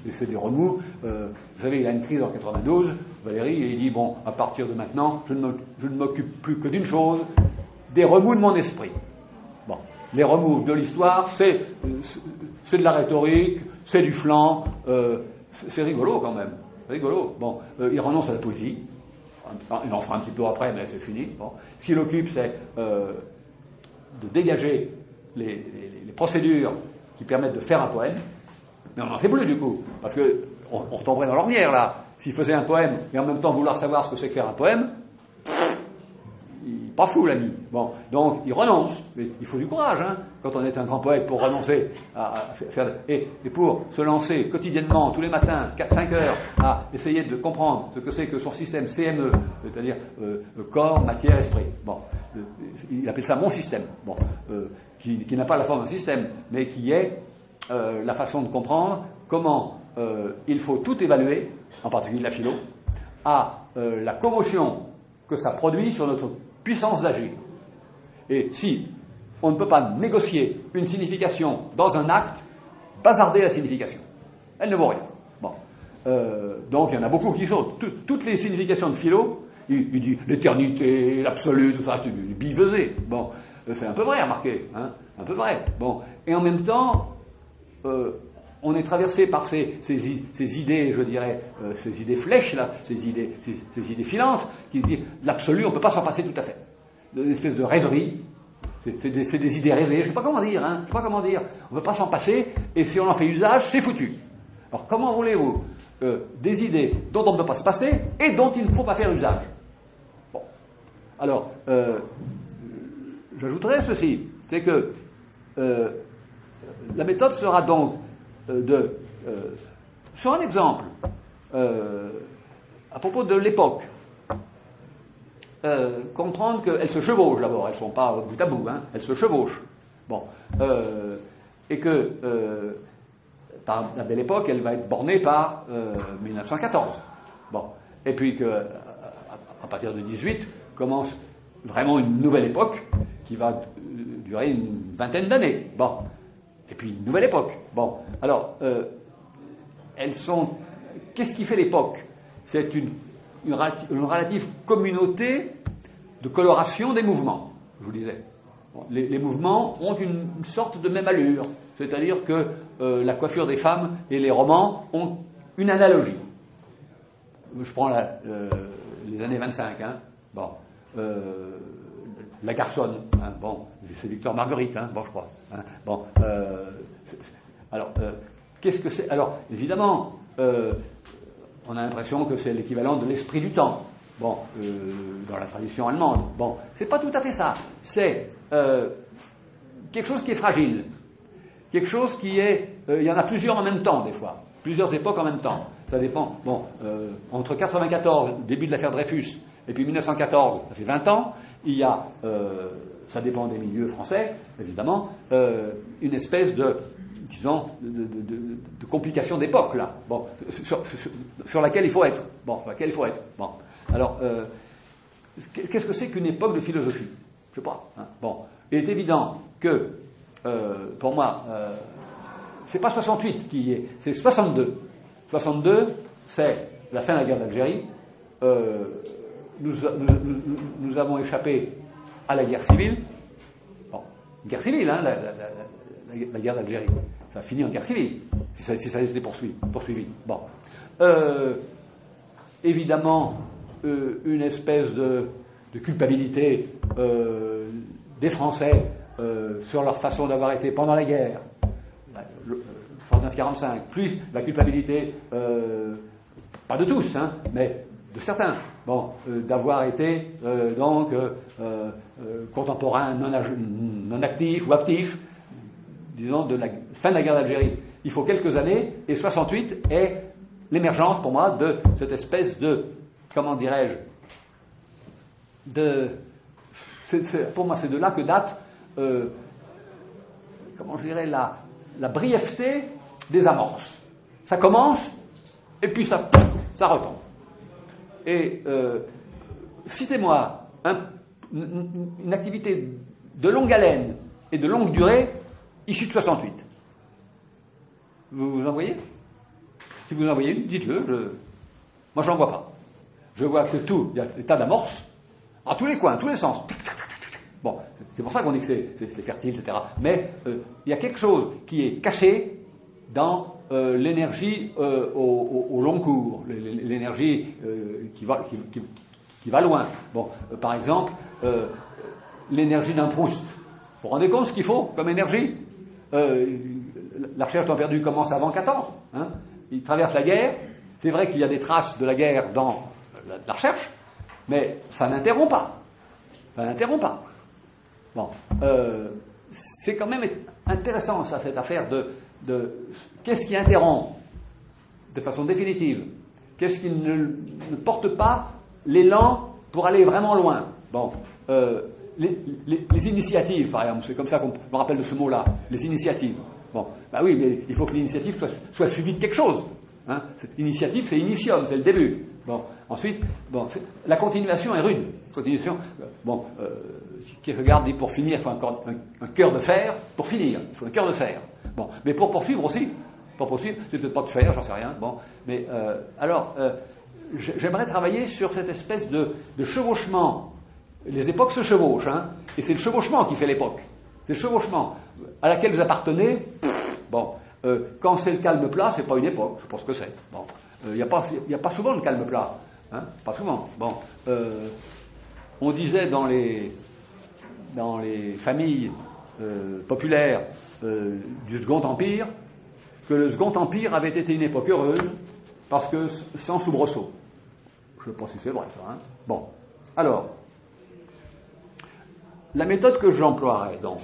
Et c'est des remous. Vous savez, il a une crise en 92. Valéry, et il dit, bon, à partir de maintenant, je ne m'occupe plus que d'une chose, des remous de mon esprit. Bon, les remous de l'histoire, c'est de la rhétorique, c'est du flan, c'est rigolo quand même. Rigolo. Bon, il renonce à la poésie. Il en fera un petit peu après, mais c'est fini. Bon. Ce qui l'occupe, c'est de dégager les procédures qui permettent de faire un poème. Mais on n'en fait plus du coup, parce que on retomberait dans l'ornière là. S'il faisait un poème et en même temps vouloir savoir ce que c'est que faire un poème, il n'est pas fou l'ami. Bon, donc il renonce. Mais il faut du courage, hein, quand on est un grand poète, pour renoncer à faire et pour se lancer quotidiennement, tous les matins, 4-5 heures, à essayer de comprendre ce que c'est que son système CME, c'est-à-dire corps, matière, esprit. Bon, il appelle ça mon système. Bon, qui n'a pas la forme d'un système, mais qui est la façon de comprendre comment il faut tout évaluer, en particulier la philo, à la commotion que ça produit sur notre puissance d'agir. Et si on ne peut pas négocier une signification dans un acte, bazarder la signification. Elle ne vaut rien. Bon. Donc il y en a beaucoup qui sautent. Toutes les significations de philo, il dit l'éternité, l'absolu, tout ça, c'est du bivesé. Bon, c'est un peu vrai, remarquez, hein, un peu vrai. Bon, et en même temps, on est traversé par ces idées, je dirais, ces idées flèches là, ces idées filantes, qui disent l'absolu, on ne peut pas s'en passer tout à fait. une espèce de rêverie. C'est des idées rêvées, je ne sais pas comment dire, hein, je sais pas comment dire. On ne peut pas s'en passer, et si on en fait usage, c'est foutu. Alors comment voulez-vous des idées dont on ne peut pas se passer et dont il ne faut pas faire usage? Bon. Alors, j'ajouterais ceci, c'est que la méthode sera donc sur un exemple, à propos de l'époque, comprendre qu'elles se chevauchent d'abord, elles ne sont pas bout à bout, hein, elles se chevauchent. Bon, et que par la belle époque, elle va être bornée par 1914. Bon, et puis que à partir de 18 commence vraiment une nouvelle époque qui va durer une vingtaine d'années. Bon, et puis une nouvelle époque. Bon, alors elles sont. Qu'est-ce qui fait l'époque? C'est une relative communauté de coloration des mouvements, je vous disais. Bon, les mouvements ont une sorte de même allure, c'est-à-dire que la coiffure des femmes et les romans ont une analogie. Je prends les années 25, hein. Bon, la garçonne, hein. Bon, c'est Victor Marguerite, hein. Bon, je crois. Hein. Bon, alors, qu'est-ce que c'est? Alors, évidemment, on a l'impression que c'est l'équivalent de l'esprit du temps. Bon, dans la tradition allemande. Bon, c'est pas tout à fait ça. C'est quelque chose qui est fragile. Quelque chose qui est... il y en a plusieurs en même temps, des fois. Plusieurs époques en même temps. Ça dépend. Bon, entre 94, début de l'affaire Dreyfus, et puis 1914, ça fait 20 ans, il y a, ça dépend des milieux français, évidemment, une espèce de, disons, de complication d'époque, là. Bon, sur laquelle il faut être. Bon, sur laquelle il faut être. Bon. Alors, qu'est-ce que c'est qu'une époque de philosophie? Je sais pas. Hein. Bon, il est évident que, pour moi, c'est pas 68 qui y est, c'est 62. 62, c'est la fin de la guerre d'Algérie. Nous avons échappé à la guerre civile. Bon, une guerre civile, hein, la guerre d'Algérie. Ça a fini en guerre civile, si ça été poursuivi. Bon. Évidemment, une espèce de culpabilité des Français sur leur façon d'avoir été pendant la guerre, 39-45, plus la culpabilité, pas de tous, hein, mais de certains, bon, d'avoir été donc contemporains non actifs ou actifs, disons, de la fin de la guerre d'Algérie. Il faut quelques années, et 68 est l'émergence, pour moi, de cette espèce de, comment dirais-je, pour moi, c'est de là que date, comment je dirais, la brièveté des amorces. Ça commence, et puis ça retombe. Et citez-moi une activité de longue haleine et de longue durée issue de 68. Vous en voyez? Si vous en voyez une, dites-le. Moi, je n'en vois pas. Je vois que tout, il y a des tas d'amorces, en tous les coins, tous les sens. Bon, c'est pour ça qu'on dit que c'est fertile, etc. Mais il y a quelque chose qui est caché dans l'énergie au long cours, l'énergie qui va loin. Bon, par exemple, l'énergie d'un Proust. Vous vous rendez compte ce qu'il faut comme énergie? La recherche temps perdu commence avant 14. Hein. Il traverse la guerre. C'est vrai qu'il y a des traces de la guerre dans la recherche, mais ça n'interrompt pas. Ça n'interrompt pas. Bon, c'est quand même intéressant, ça, cette affaire de qu'est-ce qui interrompt de façon définitive, qu'est-ce qui ne porte pas l'élan pour aller vraiment loin. Bon, les initiatives, par exemple, c'est comme ça qu'on me rappelle de ce mot-là, les initiatives. Bon, bah oui, mais il faut que l'initiative soit suivie de quelque chose. Hein. L'initiative, c'est initium, c'est le début. Bon, ensuite, bon, la continuation est rude. Continuation, bon, qui regarde dit pour finir, il faut un cœur de fer pour finir. Il faut un cœur de fer. Bon, mais pour poursuivre aussi. Pour poursuivre, c'est peut-être pas de fer, j'en sais rien. Bon, mais alors, j'aimerais travailler sur cette espèce de chevauchement. Les époques se chevauchent, hein, et c'est le chevauchement qui fait l'époque. C'est le chevauchement à laquelle vous appartenez. Bon, quand c'est le calme plat, c'est pas une époque. Je pense que c'est. Bon, il n'y a pas souvent de calme plat, hein, pas souvent. Bon, on disait dans les dans les familles populaires du Second Empire que le Second Empire avait été une époque heureuse parce que sans soubresaut. Je ne sais pas si c'est vrai ça. Hein. Bon, alors, la méthode que j'emploierai donc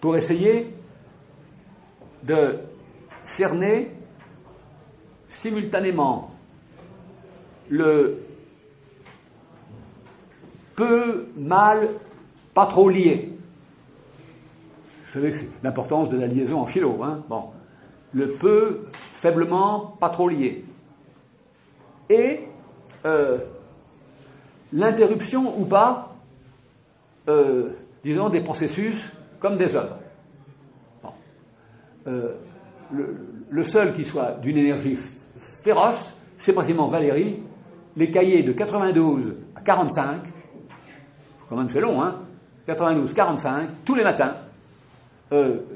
pour essayer de cerner simultanément le peu, mal, pas trop lié. Vous savez que c'est l'importance de la liaison en philo. Hein. Bon. Le peu, faiblement, pas trop lié. Et l'interruption ou pas, disons, des processus comme des œuvres. Bon. Le seul qui soit d'une énergie féroce, c'est précisément Valéry, les cahiers de 92 à 45, quand même c'est long, hein, 92-45, tous les matins,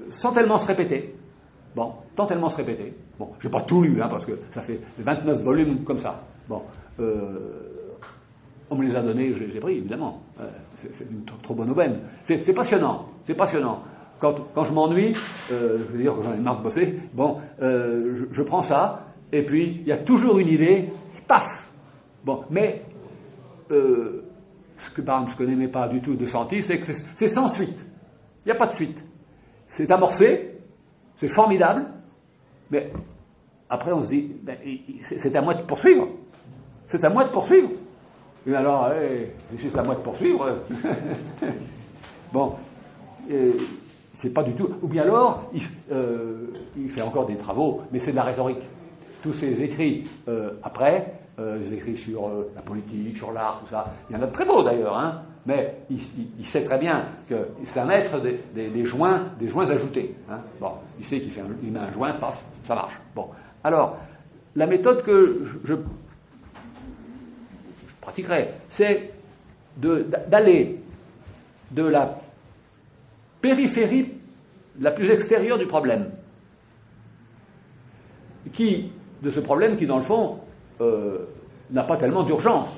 sans tellement se répéter. Bon, sans tellement se répéter. Bon, j'ai pas tout lu, hein, parce que ça fait 29 volumes comme ça. Bon, on me les a donnés, je les ai pris, évidemment. C'est une trop bonne aubaine. C'est passionnant, c'est passionnant. Quand je m'ennuie, je veux dire que j'en ai marre de bosser, bon, je prends ça, et puis il y a toujours une idée qui passe. Bon, mais ce que n'aimait pas du tout de Santi, c'est que c'est sans suite. Il n'y a pas de suite. C'est amorcé, c'est formidable, mais après on se dit, ben, c'est à moi de poursuivre. C'est à moi de poursuivre. Et alors, si c'est à moi de poursuivre, bon, c'est pas du tout. Ou bien alors, il fait encore des travaux, mais c'est de la rhétorique. Tous ces écrits après, les écrits sur la politique, sur l'art, tout ça, il y en a de très beaux d'ailleurs, hein, mais il sait très bien que c'est un maître des joints ajoutés. Hein. Bon, il sait qu'il met un joint, paf, ça marche. Bon, alors, la méthode que je pratiquerai, c'est d'aller de la périphérie la plus extérieure du problème, de ce problème qui, dans le fond, n'a pas tellement d'urgence.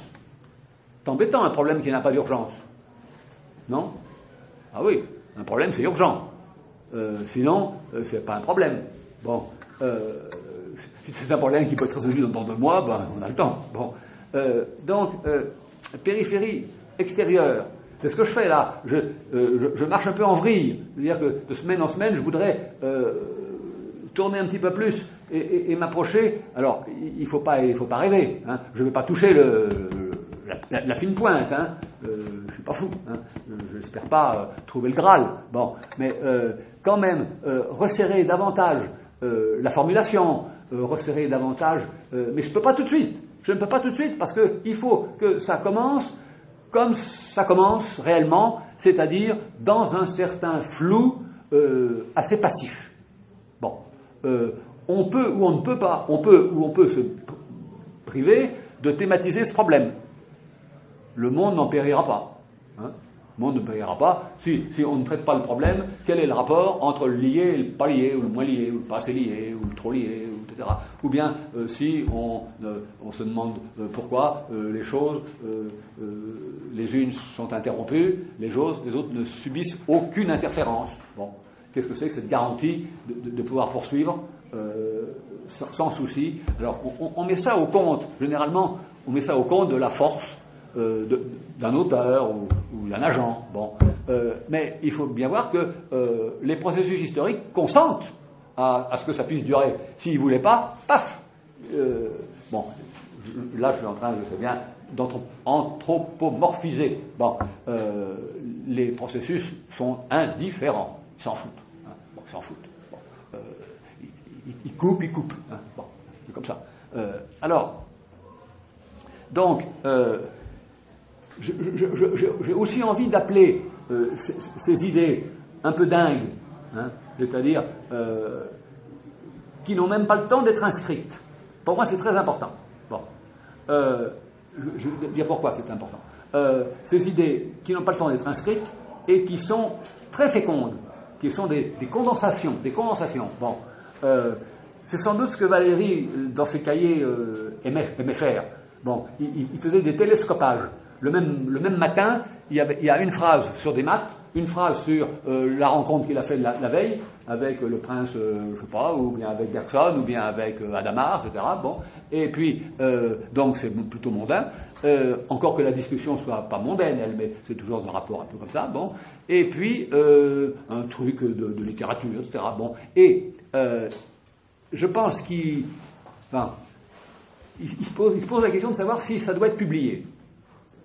C'est embêtant, un problème qui n'a pas d'urgence. Non? Ah oui, un problème, c'est urgent. Sinon, c'est pas un problème. Bon, si c'est un problème qui peut être résolu dans 2 mois, ben, on a le temps. Bon. Donc, périphérie extérieure, c'est ce que je fais là. Je marche un peu en vrille. C'est-à-dire que de semaine en semaine, je voudrais tourner un petit peu plus et m'approcher. Alors, il faut pas rêver. Hein. Je ne vais pas toucher la fine pointe. Hein. Je suis pas fou. Hein. Je n'espère pas trouver le Graal. Bon, mais quand même resserrer davantage la formulation, resserrer davantage. Mais je peux pas tout de suite. Je ne peux pas tout de suite parce que il faut que ça commence comme ça commence réellement, c'est-à-dire dans un certain flou assez passif. Bon. On peut ou on ne peut pas, on peut se priver de thématiser ce problème. Le monde n'en périra pas. Hein. Le monde ne périra pas si on ne traite pas le problème. Quel est le rapport entre le lié et le pas lié, ou le moins lié, ou le pas assez lié, ou le trop lié, etc. Ou bien si on se demande pourquoi les choses, les unes sont interrompues, les autres ne subissent aucune interférence. Bon. Qu'est-ce que c'est que cette garantie de pouvoir poursuivre sans souci? Alors, on met ça au compte, généralement, on met ça au compte de la force d'un auteur ou d'un agent. Bon. Mais il faut bien voir que les processus historiques consentent à ce que ça puisse durer. S'ils ne voulaient pas, paf. Bon, là, je suis en train, je sais bien, d'anthropomorphiser. Bon, les processus sont indifférents. Ils s'en foutent. Hein. Bon, ils s'en foutent. Bon. Ils coupent. Hein. Bon, c'est comme ça. Alors, donc, j'ai aussi envie d'appeler ces idées un peu dingues, hein, c'est-à-dire qui n'ont même pas le temps d'être inscrites. Pour moi, c'est très important. Bon, je vais dire pourquoi c'est important. Ces idées qui n'ont pas le temps d'être inscrites et qui sont très fécondes, qui sont des condensations. Bon, c'est sans doute ce que Valéry, dans ses cahiers, aimait faire. Bon, il faisait des télescopages. le même matin, il y a une phrase sur des maths, une phrase sur la rencontre qu'il a faite la veille avec le prince, je sais pas, ou bien avec Bergson, ou bien avec Adamar, etc. Bon, et puis donc c'est plutôt mondain. Encore que la discussion soit pas mondaine, elle, mais c'est toujours un rapport un peu comme ça. Bon, et puis un truc de littérature, etc. Bon, et je pense qu'il se pose la question de savoir si ça doit être publié.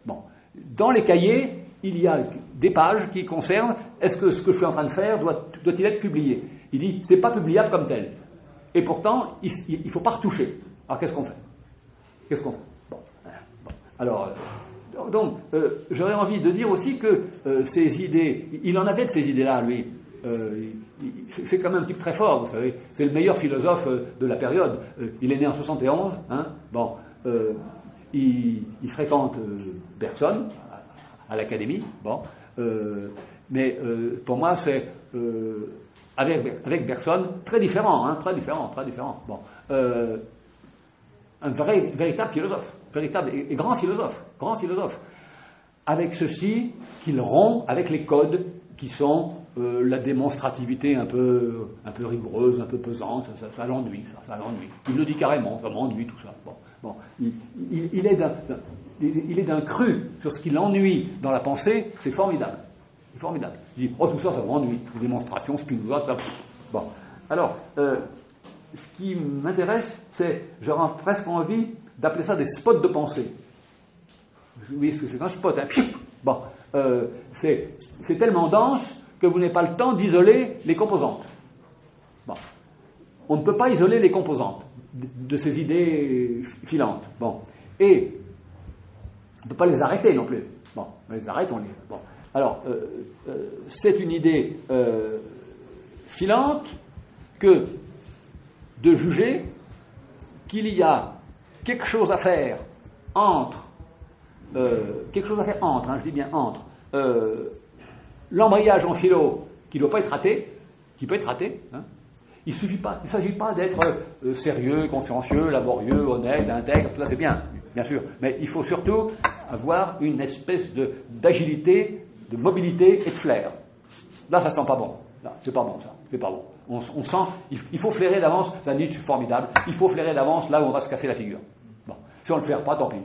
Bon, dans les cahiers, il y a des pages qui concernent est-ce que ce que je suis en train de faire doit-il être publié. Il dit c'est pas publiable comme tel. Et pourtant, il ne faut pas retoucher. Alors qu'est-ce qu'on fait Bon. Alors, donc, j'aurais envie de dire aussi que ces idées, il en avait de ces idées-là, lui. C'est quand même un type très fort, vous savez. C'est le meilleur philosophe de la période. Il est né en 71. Hein, bon, il fréquente Bergson à l'académie. Bon, mais pour moi, c'est avec Bergson très différent, hein, très différent. Bon, un véritable philosophe, véritable et grand philosophe. Avec ceci qu'il rompt avec les codes qui sont la démonstrativité un peu rigoureuse, un peu pesante, ça l'ennuie. Il le dit carrément, ça m'ennuie tout ça. Bon, il est d'un cru sur ce qui l'ennuie dans la pensée, c'est formidable. Il dit, tout ça m'ennuie, les démonstrations, Spinoza, ça. Bon, alors, ce qui m'intéresse, c'est, j'aurais presque envie d'appeler ça des spots de pensée. Oui, ce que c'est un spot, hein. Bon, c'est tellement dense que vous n'avez pas le temps d'isoler les composantes. Bon. On ne peut pas isoler les composantes de ces idées filantes. Bon. Et on ne peut pas les arrêter non plus. Bon, on les arrête, on les... Bon. Alors, c'est une idée filante que de juger qu'il y a quelque chose à faire entre, je dis bien entre, l'embrayage en philo qui ne doit pas être raté, qui peut être raté, hein. Il ne s'agit pas d'être sérieux, consciencieux, laborieux, honnête, intègre, tout ça c'est bien sûr, mais il faut surtout avoir une espèce d'agilité, de mobilité et de flair. Là, ça sent pas bon. Là, c'est pas bon, ça. C'est pas bon. On sent, il faut flairer d'avance, ça Nietzsche, formidable, il faut flairer d'avance là où on va se casser la figure. Bon. Si on ne le flaire pas, tant pis.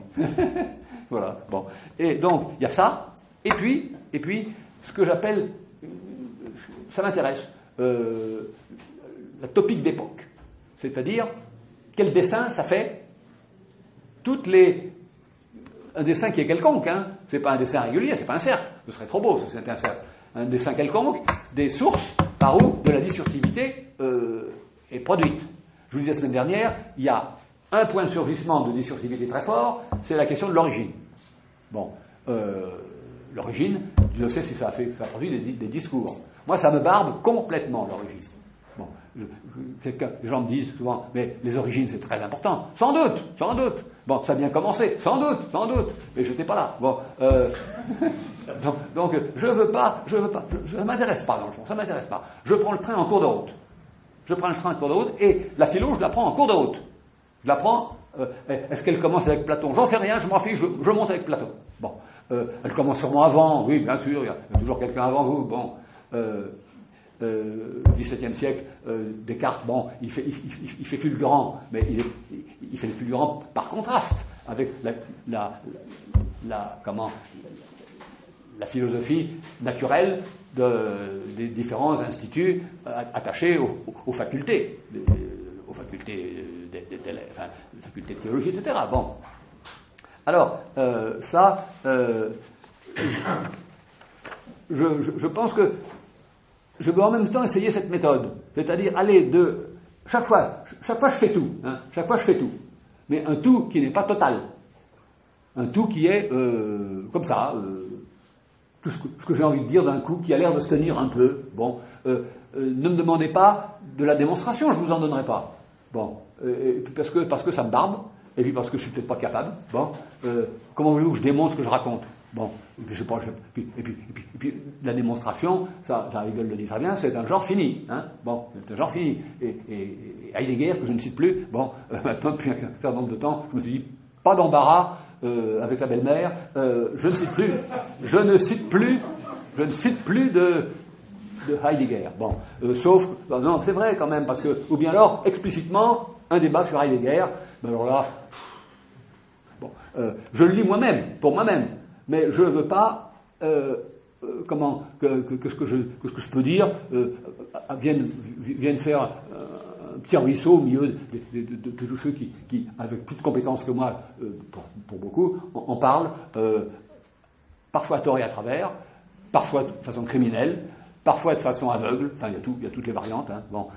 Voilà, bon. Et donc, il y a ça, et puis, ce que j'appelle, ça m'intéresse, la topique d'époque. C'est-à-dire, quel dessin ça fait un dessin qui est quelconque, hein. C'est pas un dessin régulier, c'est pas un cercle. Ce serait trop beau si c'était un cercle. Un dessin quelconque, des sources par où de la discursivité est produite. Je vous disais la semaine dernière, il y a un point de surgissement de discursivité très fort, c'est la question de l'origine. Bon, l'origine, je ne sais si ça produit des discours. Moi, ça me barbe complètement, l'origine. Bon, les gens me disent souvent, mais les origines, c'est très important. Sans doute. Bon, ça a bien commencé. Sans doute. Mais je n'étais pas là. Bon, donc, ça m'intéresse pas, dans le fond, ça m'intéresse pas. Je prends le train en cours de route. Et la philo, je la prends en cours de route. Je la prends, est-ce qu'elle commence avec Platon? J'en sais rien, je m'en fiche, je monte avec Platon. Bon, elle commence sûrement avant, oui, bien sûr, il y a toujours quelqu'un avant vous, bon. XVIIe siècle, Descartes, bon, il fait fulgurant, mais il fait le fulgurant par contraste avec la philosophie naturelle des différents instituts attachés aux facultés, facultés de théologie, etc. Bon, alors je pense que je veux en même temps essayer cette méthode, c'est-à-dire aller de chaque fois je fais tout, hein, mais un tout qui n'est pas total, un tout qui est comme ça, tout ce que j'ai envie de dire d'un coup, qui a l'air de se tenir un peu. Bon, ne me demandez pas de la démonstration, je vous en donnerai pas. Bon, parce que ça me barbe, et puis parce que je suis peut-être pas capable. Bon, comment voulez-vous que je démontre ce que je raconte? Bon, et puis la démonstration, ça Hegel le dit très bien, c'est un genre fini, hein. Bon, c'est un genre fini. Et Heidegger, que je ne cite plus, bon, maintenant depuis un certain nombre de temps, je me suis dit, pas d'embarras avec la belle-mère. Je ne cite plus de Heidegger. Bon, sauf, non, c'est vrai quand même, parce que, ou bien alors, explicitement, un débat sur Heidegger, ben alors là, je le lis moi-même, pour moi-même, mais je ne veux pas, que ce que je peux dire vienne faire un petit ruisseau au milieu de tous ceux qui, avec plus de compétences que moi, pour beaucoup, en parlent, parfois à tort et à travers, parfois de façon criminelle, parfois de façon aveugle, enfin il y a toutes les variantes. Hein. Bon,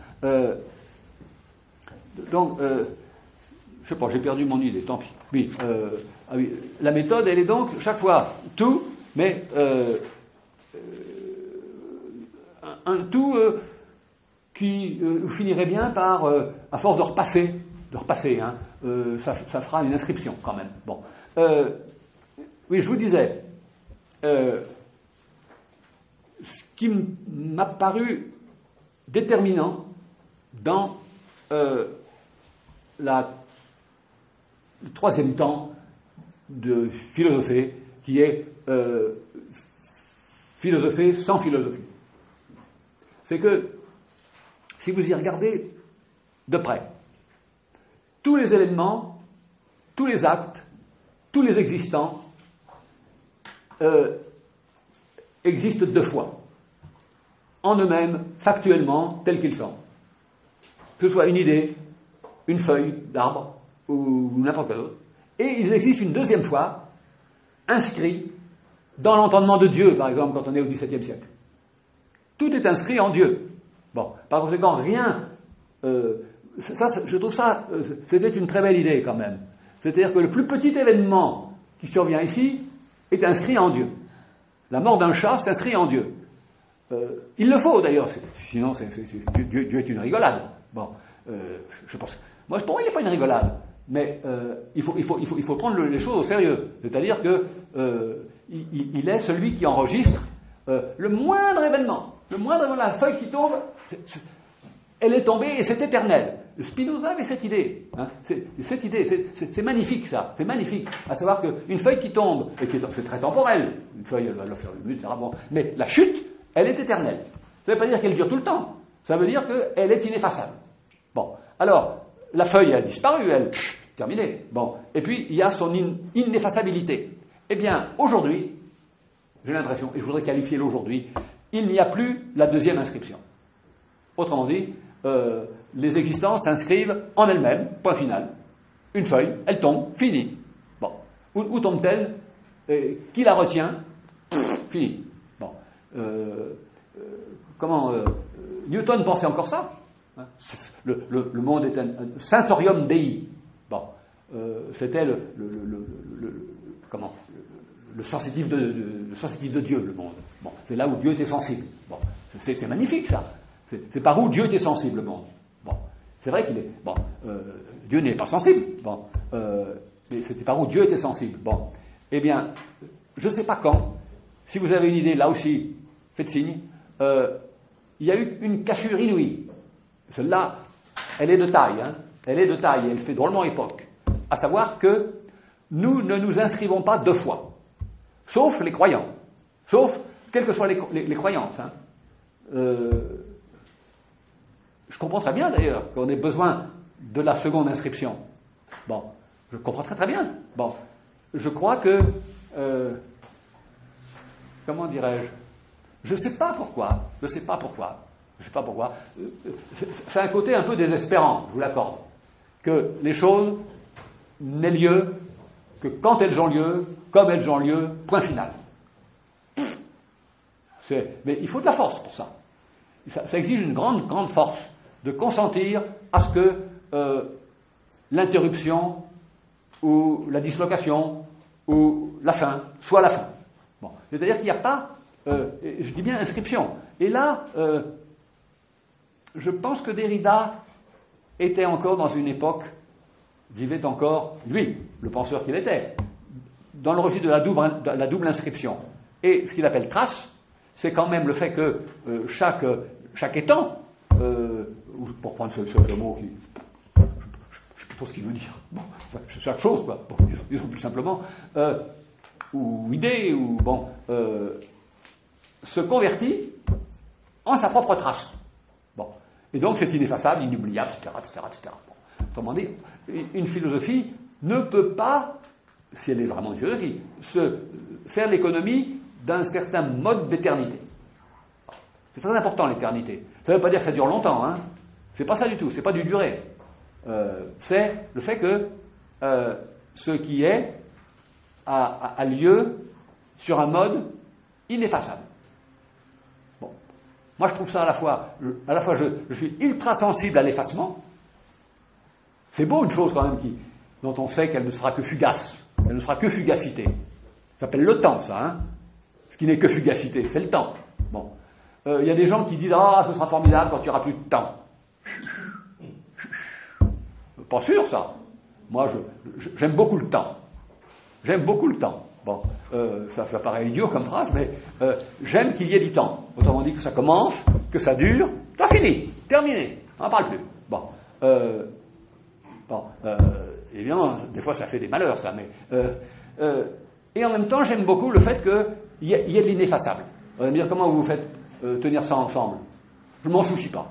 donc, je sais pas, j'ai perdu mon idée, tant pis. Oui, oui, la méthode, elle est donc chaque fois tout, mais un tout qui finirait bien par, à force de repasser, hein, ça fera une inscription quand même. Bon, oui, je vous disais. Ce qui m'a paru déterminant dans le troisième temps de philosopher, qui est philosopher sans philosophie. C'est que, si vous y regardez de près, tous les éléments, tous les actes, tous les existants existent deux fois, en eux-mêmes, factuellement, tels qu'ils sont. Que ce soit une idée, une feuille d'arbre, ou n'importe quel autre. Et ils existent une deuxième fois, inscrits dans l'entendement de Dieu, par exemple, quand on est au XVIIe siècle. Tout est inscrit en Dieu. Bon, par conséquent, rien... je trouve ça... c'était une très belle idée, quand même. C'est-à-dire que le plus petit événement qui survient ici est inscrit en Dieu. La mort d'un chat s'inscrit en Dieu. Il le faut, d'ailleurs, sinon Dieu est une rigolade. Bon, je pense... Moi, pour moi, il n'est pas une rigolade. Mais il faut prendre les choses au sérieux. C'est-à-dire que il est celui qui enregistre le moindre événement. La feuille qui tombe, elle est tombée et c'est éternel. Spinoza avait cette idée. Hein, c'est magnifique, ça. C'est magnifique. À savoir qu'une feuille qui tombe, et c'est très temporel, une feuille, elle va faire une lutte, etc. Bon, mais la chute, elle est éternelle. Ça ne veut pas dire qu'elle dure tout le temps. Ça veut dire qu'elle est ineffaçable. Bon, alors, la feuille a disparu, elle, terminée. Bon, et puis il y a son ineffaçabilité. Eh bien, aujourd'hui, j'ai l'impression, et je voudrais qualifier l'aujourd'hui, il n'y a plus la deuxième inscription. Autrement dit, les existences s'inscrivent en elles-mêmes, point final. Une feuille, elle tombe, fini. Bon, où tombe-t-elle? Qui la retient? Fini. Bon, Newton pensait encore ça. Le monde est un sensorium dei. Bon, c'était le sensitif de Dieu, le monde. Bon, c'est là où Dieu était sensible. Bon, c'est magnifique, ça. C'est par où Dieu était sensible, le monde. Bon, c'est vrai qu'il est. Bon, Dieu n'est pas sensible. Bon, mais c'était par où Dieu était sensible. Bon, eh bien, je ne sais pas quand. Si vous avez une idée, là aussi, faites signe. Il y a eu une cassure inouïe. Celle-là, elle est de taille, hein. Elle est de taille, et elle fait drôlement époque. À savoir que nous ne nous inscrivons pas deux fois, sauf les croyants, sauf quelles que soient les croyances. Hein. Je comprends très bien d'ailleurs qu'on ait besoin de la seconde inscription. Bon, je comprends très très bien. Bon, je crois que, comment dirais-je, je ne sais pas pourquoi. C'est un côté un peu désespérant, je vous l'accorde, que les choses n'aient lieu que quand elles ont lieu, comme elles ont lieu, point final. Mais il faut de la force pour ça. Ça exige une grande force de consentir à ce que l'interruption ou la dislocation ou la fin soit la fin. Bon. C'est-à-dire qu'il n'y a pas, je dis bien inscription. Et là, je pense que Derrida était encore dans une époque, vivait encore, lui, le penseur qu'il était, dans le registre de la double inscription. Et ce qu'il appelle trace, c'est quand même le fait que chaque étant, pour prendre ce mot qui... sais pas ce qu'il veut dire. Bon, enfin, chaque chose, quoi. Bon, disons plus simplement, ou idée, ou bon, se convertit en sa propre trace. Bon. Et donc c'est ineffaçable, inoubliable, etc., etc., etc. Bon. Autrement dit, une philosophie ne peut pas, si elle est vraiment une philosophie, se faire l'économie d'un certain mode d'éternité. C'est très important, l'éternité. Ça ne veut pas dire que ça dure longtemps, hein. C'est pas ça du tout, c'est pas du durée. C'est le fait que ce qui est a lieu sur un mode ineffaçable. Bon. Moi, je trouve ça à la fois je suis ultra sensible à l'effacement. C'est beau une chose quand même dont on sait qu'elle ne sera que fugace. Elle ne sera que fugacité. Ça s'appelle le temps, ça, hein. Ce qui n'est que fugacité, c'est le temps. Bon. Il y a des gens qui disent « Ah, ce sera formidable quand il n'y aura plus de temps. » Pas sûr, ça. Moi, j'aime beaucoup le temps. J'aime beaucoup le temps. Bon, ça paraît idiot comme phrase, mais j'aime qu'il y ait du temps. Autrement dit que ça commence, que ça dure, ça finit, terminé, on n'en parle plus. Bon, évidemment, des fois ça fait des malheurs, ça, mais... et en même temps, j'aime beaucoup le fait qu'il y ait de l'ineffaçable. On va me dire, comment vous faites tenir ça ensemble? Je ne m'en soucie pas.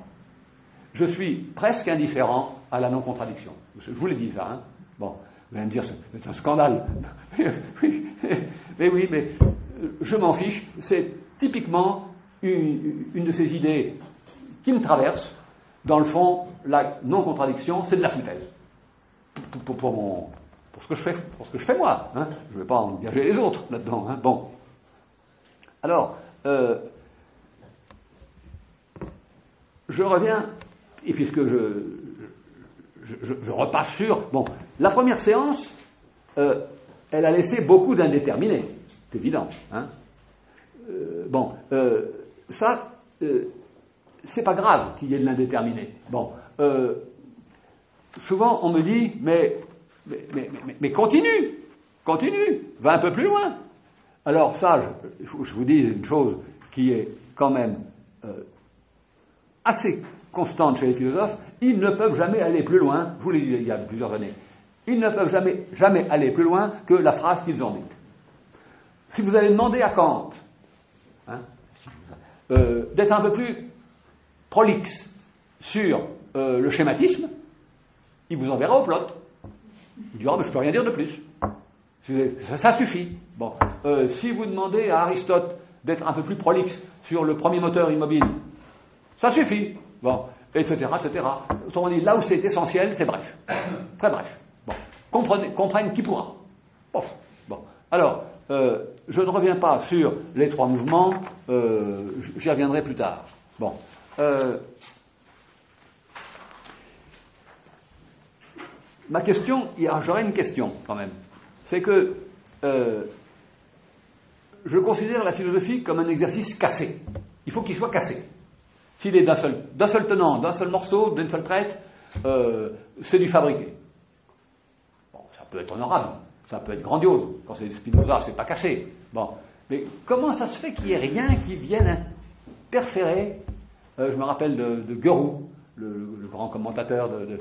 Je suis presque indifférent à la non-contradiction. Je vous l'ai dit, ça, hein. Bon, vous allez me dire, c'est un scandale. Mais oui, mais je m'en fiche. C'est typiquement une de ces idées qui me traverse. Dans le fond, la non-contradiction, c'est de la foutaise. Pour ce que je fais moi. Hein. Je ne vais pas engager les autres là-dedans. Hein. Bon. Alors, je reviens, et puisque je repasse sur... Bon, la première séance, elle a laissé beaucoup d'indéterminés. C'est évident. Hein. Ça, c'est pas grave qu'il y ait de l'indéterminé. Bon, souvent on me dit, mais continue, va un peu plus loin. Alors ça, je vous dis une chose qui est quand même assez constante chez les philosophes, ils ne peuvent jamais aller plus loin, je vous l'ai dit il y a plusieurs années, ils ne peuvent jamais aller plus loin que la phrase qu'ils ont dite. Si vous allez demander à Kant hein, d'être un peu plus prolixe sur le schématisme, il vous enverra au plot. Il dira, je ne peux rien dire de plus. Ça suffit. Bon. Si vous demandez à Aristote d'être un peu plus prolixe sur le premier moteur immobile, ça suffit. Bon. Etc., etc. Autrement dit, là où c'est essentiel, c'est bref. Très bref. Bon. Comprenne qui pourra. Bon. Alors, je ne reviens pas sur les trois mouvements, j'y reviendrai plus tard. Bon. Ma question, j'aurais une question quand même. C'est que je considère la philosophie comme un exercice cassé. Il faut qu'il soit cassé. S'il est d'un seul tenant, d'un seul morceau, d'une seule traite, c'est du fabriqué. Bon, ça peut être honorable, ça peut être grandiose. Quand c'est Spinoza, c'est pas cassé. Bon. Mais comment ça se fait qu'il n'y ait rien qui vienne interférer je me rappelle de Guéroult, le grand commentateur de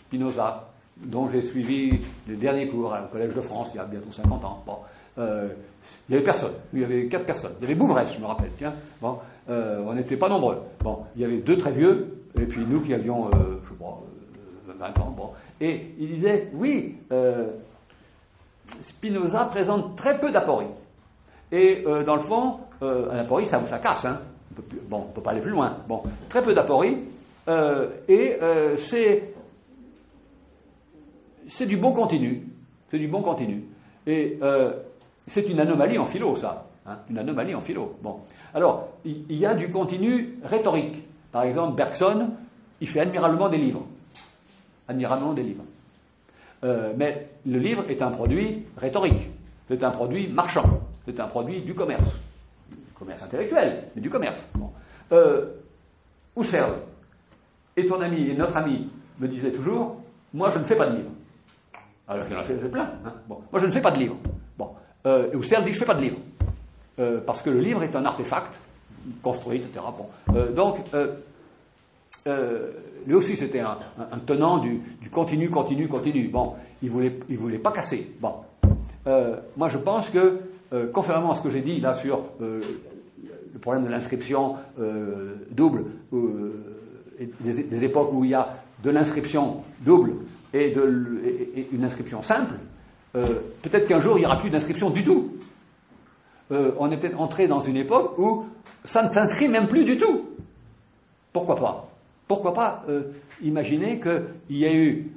Spinoza, dont j'ai suivi les derniers cours au Collège de France il y a bientôt 50 ans. Bon. Il n'y avait personne. Il y avait 4 personnes. Il y avait Bouvresse, je me rappelle. Tiens. Bon. On n'était pas nombreux. Bon. Il y avait 2 très vieux, et puis nous qui avions, je sais pas, 20 ans. Bon. Et il disait, oui, Spinoza présente très peu d'apories. Et dans le fond, un aporie, ça casse. Hein. On ne peut pas aller plus loin. Bon. Très peu d'apories. C'est du bon continu. C'est du bon continu. Et c'est une anomalie en philo, ça. Hein, une anomalie en philo. Bon. Alors, il y a du continu rhétorique. Par exemple, Bergson, il fait admirablement des livres. Admirablement des livres. Mais le livre est un produit rhétorique. C'est un produit marchand. C'est un produit du commerce. Du commerce intellectuel, mais du commerce. Bon. Husserl et ton ami et notre ami me disaient toujours, moi je ne fais pas de livre. Alors qu'il en a fait plein. Hein. Bon. Moi je ne fais pas de livre. Bon. Et Husserl dit je ne fais pas de livre. Parce que le livre est un artefact construit, etc. Bon. Donc, lui aussi c'était un tenant du continu. Bon, il voulait pas casser. Bon, moi je pense que, conformément à ce que j'ai dit là sur le problème de l'inscription double, et des époques où il y a de l'inscription double et une inscription simple, peut-être qu'un jour il n'y aura plus d'inscription du tout. On est peut-être entré dans une époque où ça ne s'inscrit même plus du tout. Pourquoi pas? Pourquoi pas imaginer qu'il y a eu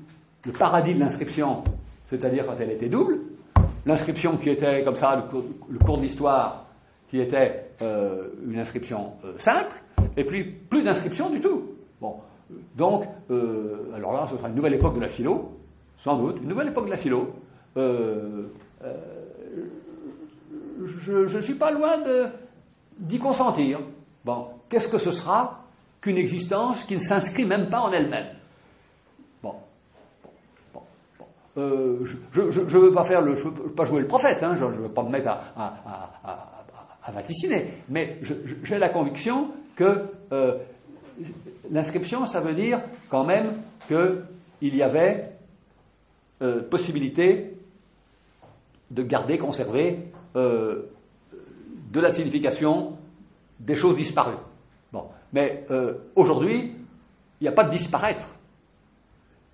le paradis de l'inscription, c'est-à-dire quand elle était double, l'inscription qui était comme ça, le cours de l'histoire, qui était une inscription simple, et puis plus d'inscription du tout. Bon, donc, alors là, ce sera une nouvelle époque de la philo, sans doute, une nouvelle époque de la philo. Je ne suis pas loin d'y consentir. Bon, qu'est-ce que ce sera qu'une existence qui ne s'inscrit même pas en elle-même? Je ne veux pas je veux pas jouer le prophète, hein, je ne veux pas me mettre à vaticiner, mais j'ai la conviction que l'inscription, ça veut dire quand même qu'il y avait possibilité de garder, conserver de la signification des choses disparues. Bon, mais aujourd'hui, il n'y a pas de disparaître.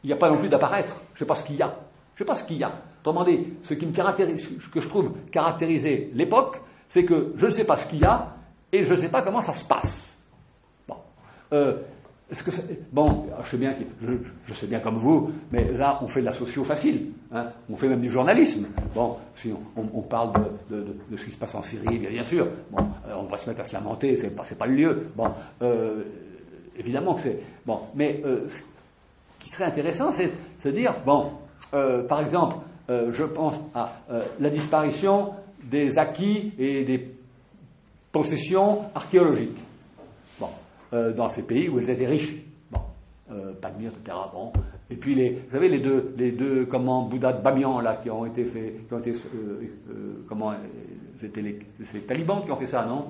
Il n'y a pas non plus d'apparaître. Je ne sais pas ce qu'il y a. Autrement dit, ce qui me caractérise, ce que je trouve caractériser l'époque, c'est que je ne sais pas ce qu'il y a et je ne sais pas comment ça se passe. Bon. Bon, je sais bien comme vous, mais là, on fait de la socio facile. Hein, on fait même du journalisme. Bon, si on parle de ce qui se passe en Syrie, bien sûr. Bon, on va se mettre à se lamenter, c'est pas le lieu. Bon, évidemment que c'est... Bon, mais ce qui serait intéressant, c'est de se dire, bon, par exemple, je pense à la disparition des acquis et des possessions archéologiques. Bon, dans ces pays où elles étaient riches. Bon, Palmyre, etc. Bon, et puis vous savez les deux Bouddha de Bamiyan là qui ont été faits, c'était les talibans qui ont fait ça, non?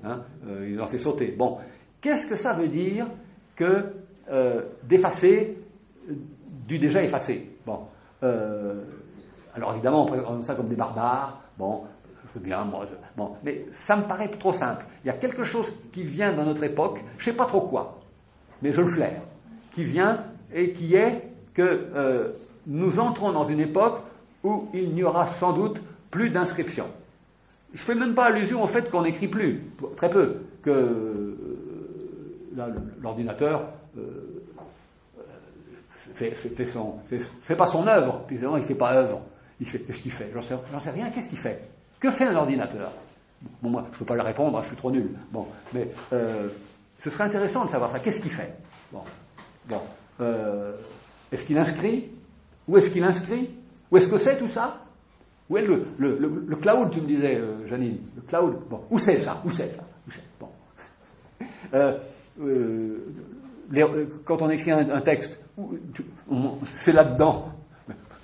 Hein, ils ont fait sauter. Bon, qu'est-ce que ça veut dire que d'effacer du déjà effacé? Bon, alors évidemment on présente ça comme des barbares. Bon, je veux bien, moi, bon, mais ça me paraît trop simple. Il y a quelque chose qui vient dans notre époque, je ne sais pas trop quoi, mais je le flaire, qui vient et qui est que nous entrons dans une époque où il n'y aura sans doute plus d'inscription. Je ne fais même pas allusion au fait qu'on n'écrit plus, très peu, que l'ordinateur fait pas son œuvre, puis évidemment il ne fait pas œuvre, il fait ce qu'il fait, j'en sais rien, qu'est-ce qu'il fait? Que fait un ordinateur? Bon, moi, je ne peux pas le répondre, hein, je suis trop nul. Bon, mais ce serait intéressant de savoir ça. Qu'est-ce qu'il fait? Bon, est-ce qu'il inscrit? Où est-ce qu'il inscrit? Où est-ce que c'est tout ça? Où est le cloud, tu me disais, Janine? Le cloud. Bon, où c'est ça? Bon. Quand on écrit un texte, c'est là-dedans.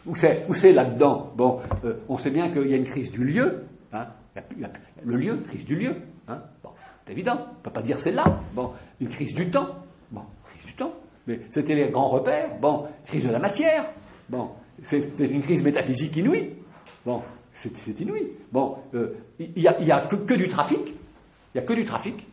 Où c'est là-dedans? Bon, on sait bien qu'il y a une crise du lieu. Hein, le lieu, crise du lieu. Hein, bon, c'est évident. On ne peut pas dire c'est là. Bon, une crise du temps. Bon, crise du temps. Mais c'était les grands repères. Bon, crise de la matière. Bon, c'est une crise métaphysique inouïe. Bon, c'est inouï. Bon, il y a que du trafic. Il y a que du trafic.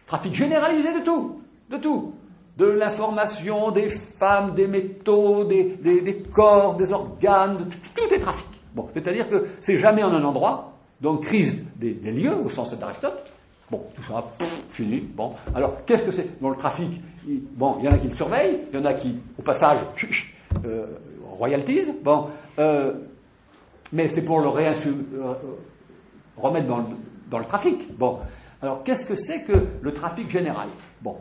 Trafic généralisé de tout. De tout. De l'information, des femmes, des métaux, des corps, des organes, tout est trafic. Bon, c'est-à-dire que c'est jamais en un endroit, donc crise des lieux, au sens d'Aristote. Bon, tout ça, fini. Bon, alors, qu'est-ce que c'est? Bon, le trafic, bon, il y en a qui le surveillent, il y en a qui, au passage, royalties, bon, mais c'est pour le remettre dans le trafic. Bon, alors, qu'est-ce que c'est que le trafic général? Bon.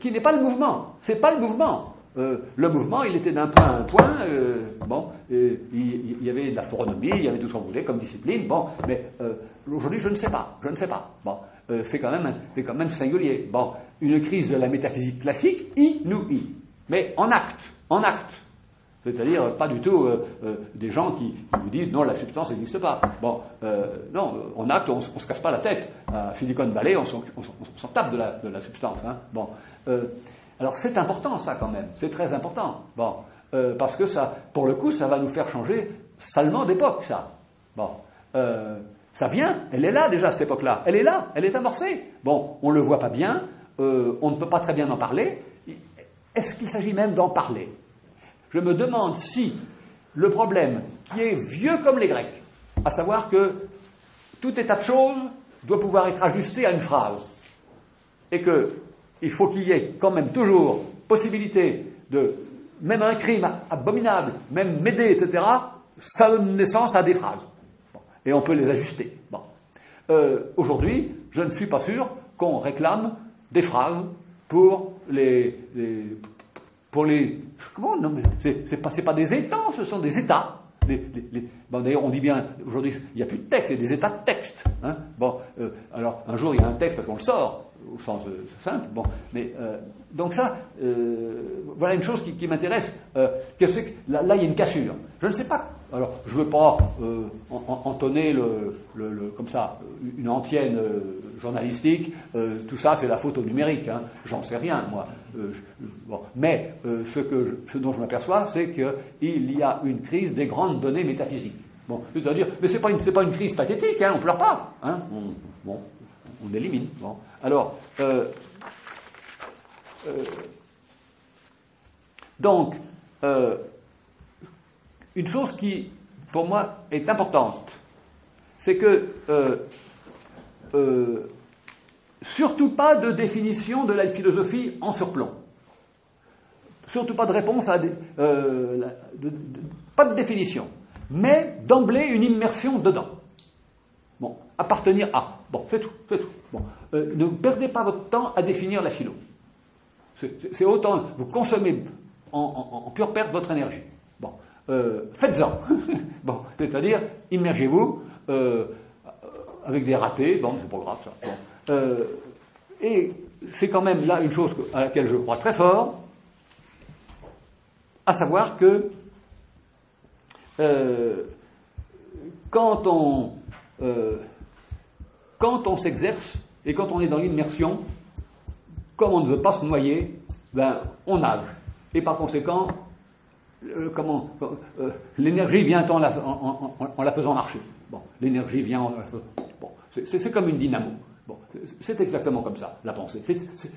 Qui n'est pas le mouvement. C'est pas le mouvement. Le mouvement, il était d'un point à un point. Bon, il y avait de la phoronomie, il y avait tout ce qu'on voulait comme discipline. Bon, mais aujourd'hui, je ne sais pas. Bon, c'est quand même singulier. Bon, une crise de la métaphysique classique inouïe, mais en acte. C'est-à-dire pas du tout des gens qui vous disent non, la substance n'existe pas. Bon, non, en acte, on se casse pas la tête. À Silicon Valley, on s'en tape de la substance. Hein. Bon, Alors c'est important ça quand même, c'est très important. Bon, parce que ça, pour le coup, ça va nous faire changer salement d'époque, ça. Bon, ça vient, elle est là déjà cette époque-là, elle est là, elle est amorcée. Bon, on ne le voit pas bien, on ne peut pas très bien en parler. Est-ce qu'il s'agit même d'en parler? Je me demande si le problème, qui est vieux comme les Grecs, à savoir que tout état de choses doit pouvoir être ajusté à une phrase, et qu'il faut qu'il y ait quand même toujours possibilité de, même un crime abominable, même m'aider, etc., ça donne naissance à des phrases. Bon. Et on peut les ajuster. Bon. Aujourd'hui, je ne suis pas sûr qu'on réclame des phrases pour comment, non, mais c'est pas des états, ce sont des états. Bon, d'ailleurs, on dit bien, aujourd'hui, il n'y a plus de texte, il y a des états de texte. Hein. Bon, alors, un jour, il y a un texte parce qu'on le sort, au sens simple. Bon, mais, donc ça, voilà une chose qui m'intéresse. Que c'est que, là, il y a une cassure. Je ne sais pas. Alors, je ne veux pas entonner comme ça, une antienne journalistique. Tout ça, c'est la faute au numérique. Hein. J'en sais rien, moi. Bon. Mais ce dont je m'aperçois, c'est qu'il y a une crise des grandes données métaphysiques. Bon, c'est-à-dire, mais c'est pas une crise pathétique, hein, on pleure pas, hein, on élimine. Bon, alors, donc, une chose qui, pour moi, est importante, c'est que surtout pas de définition de la philosophie en surplomb. Surtout pas de réponse à pas de définition, mais d'emblée une immersion dedans. Bon, appartenir à. Bon, c'est tout. Bon, ne perdez pas votre temps à définir la philo. C'est autant, vous consommez en pure perte votre énergie. Bon, faites-en. Bon, c'est-à-dire, immergez-vous avec des ratés, bon, c'est pas grave ça. Bon. Et c'est quand même là une chose à laquelle je crois très fort, à savoir que quand on s'exerce et quand on est dans l'immersion, comme on ne veut pas se noyer, ben on nage. Et par conséquent, l'énergie vient en la faisant marcher. Bon, l'énergie vient en la faisant. Bon, c'est comme une dynamo. Bon, c'est exactement comme ça, la pensée.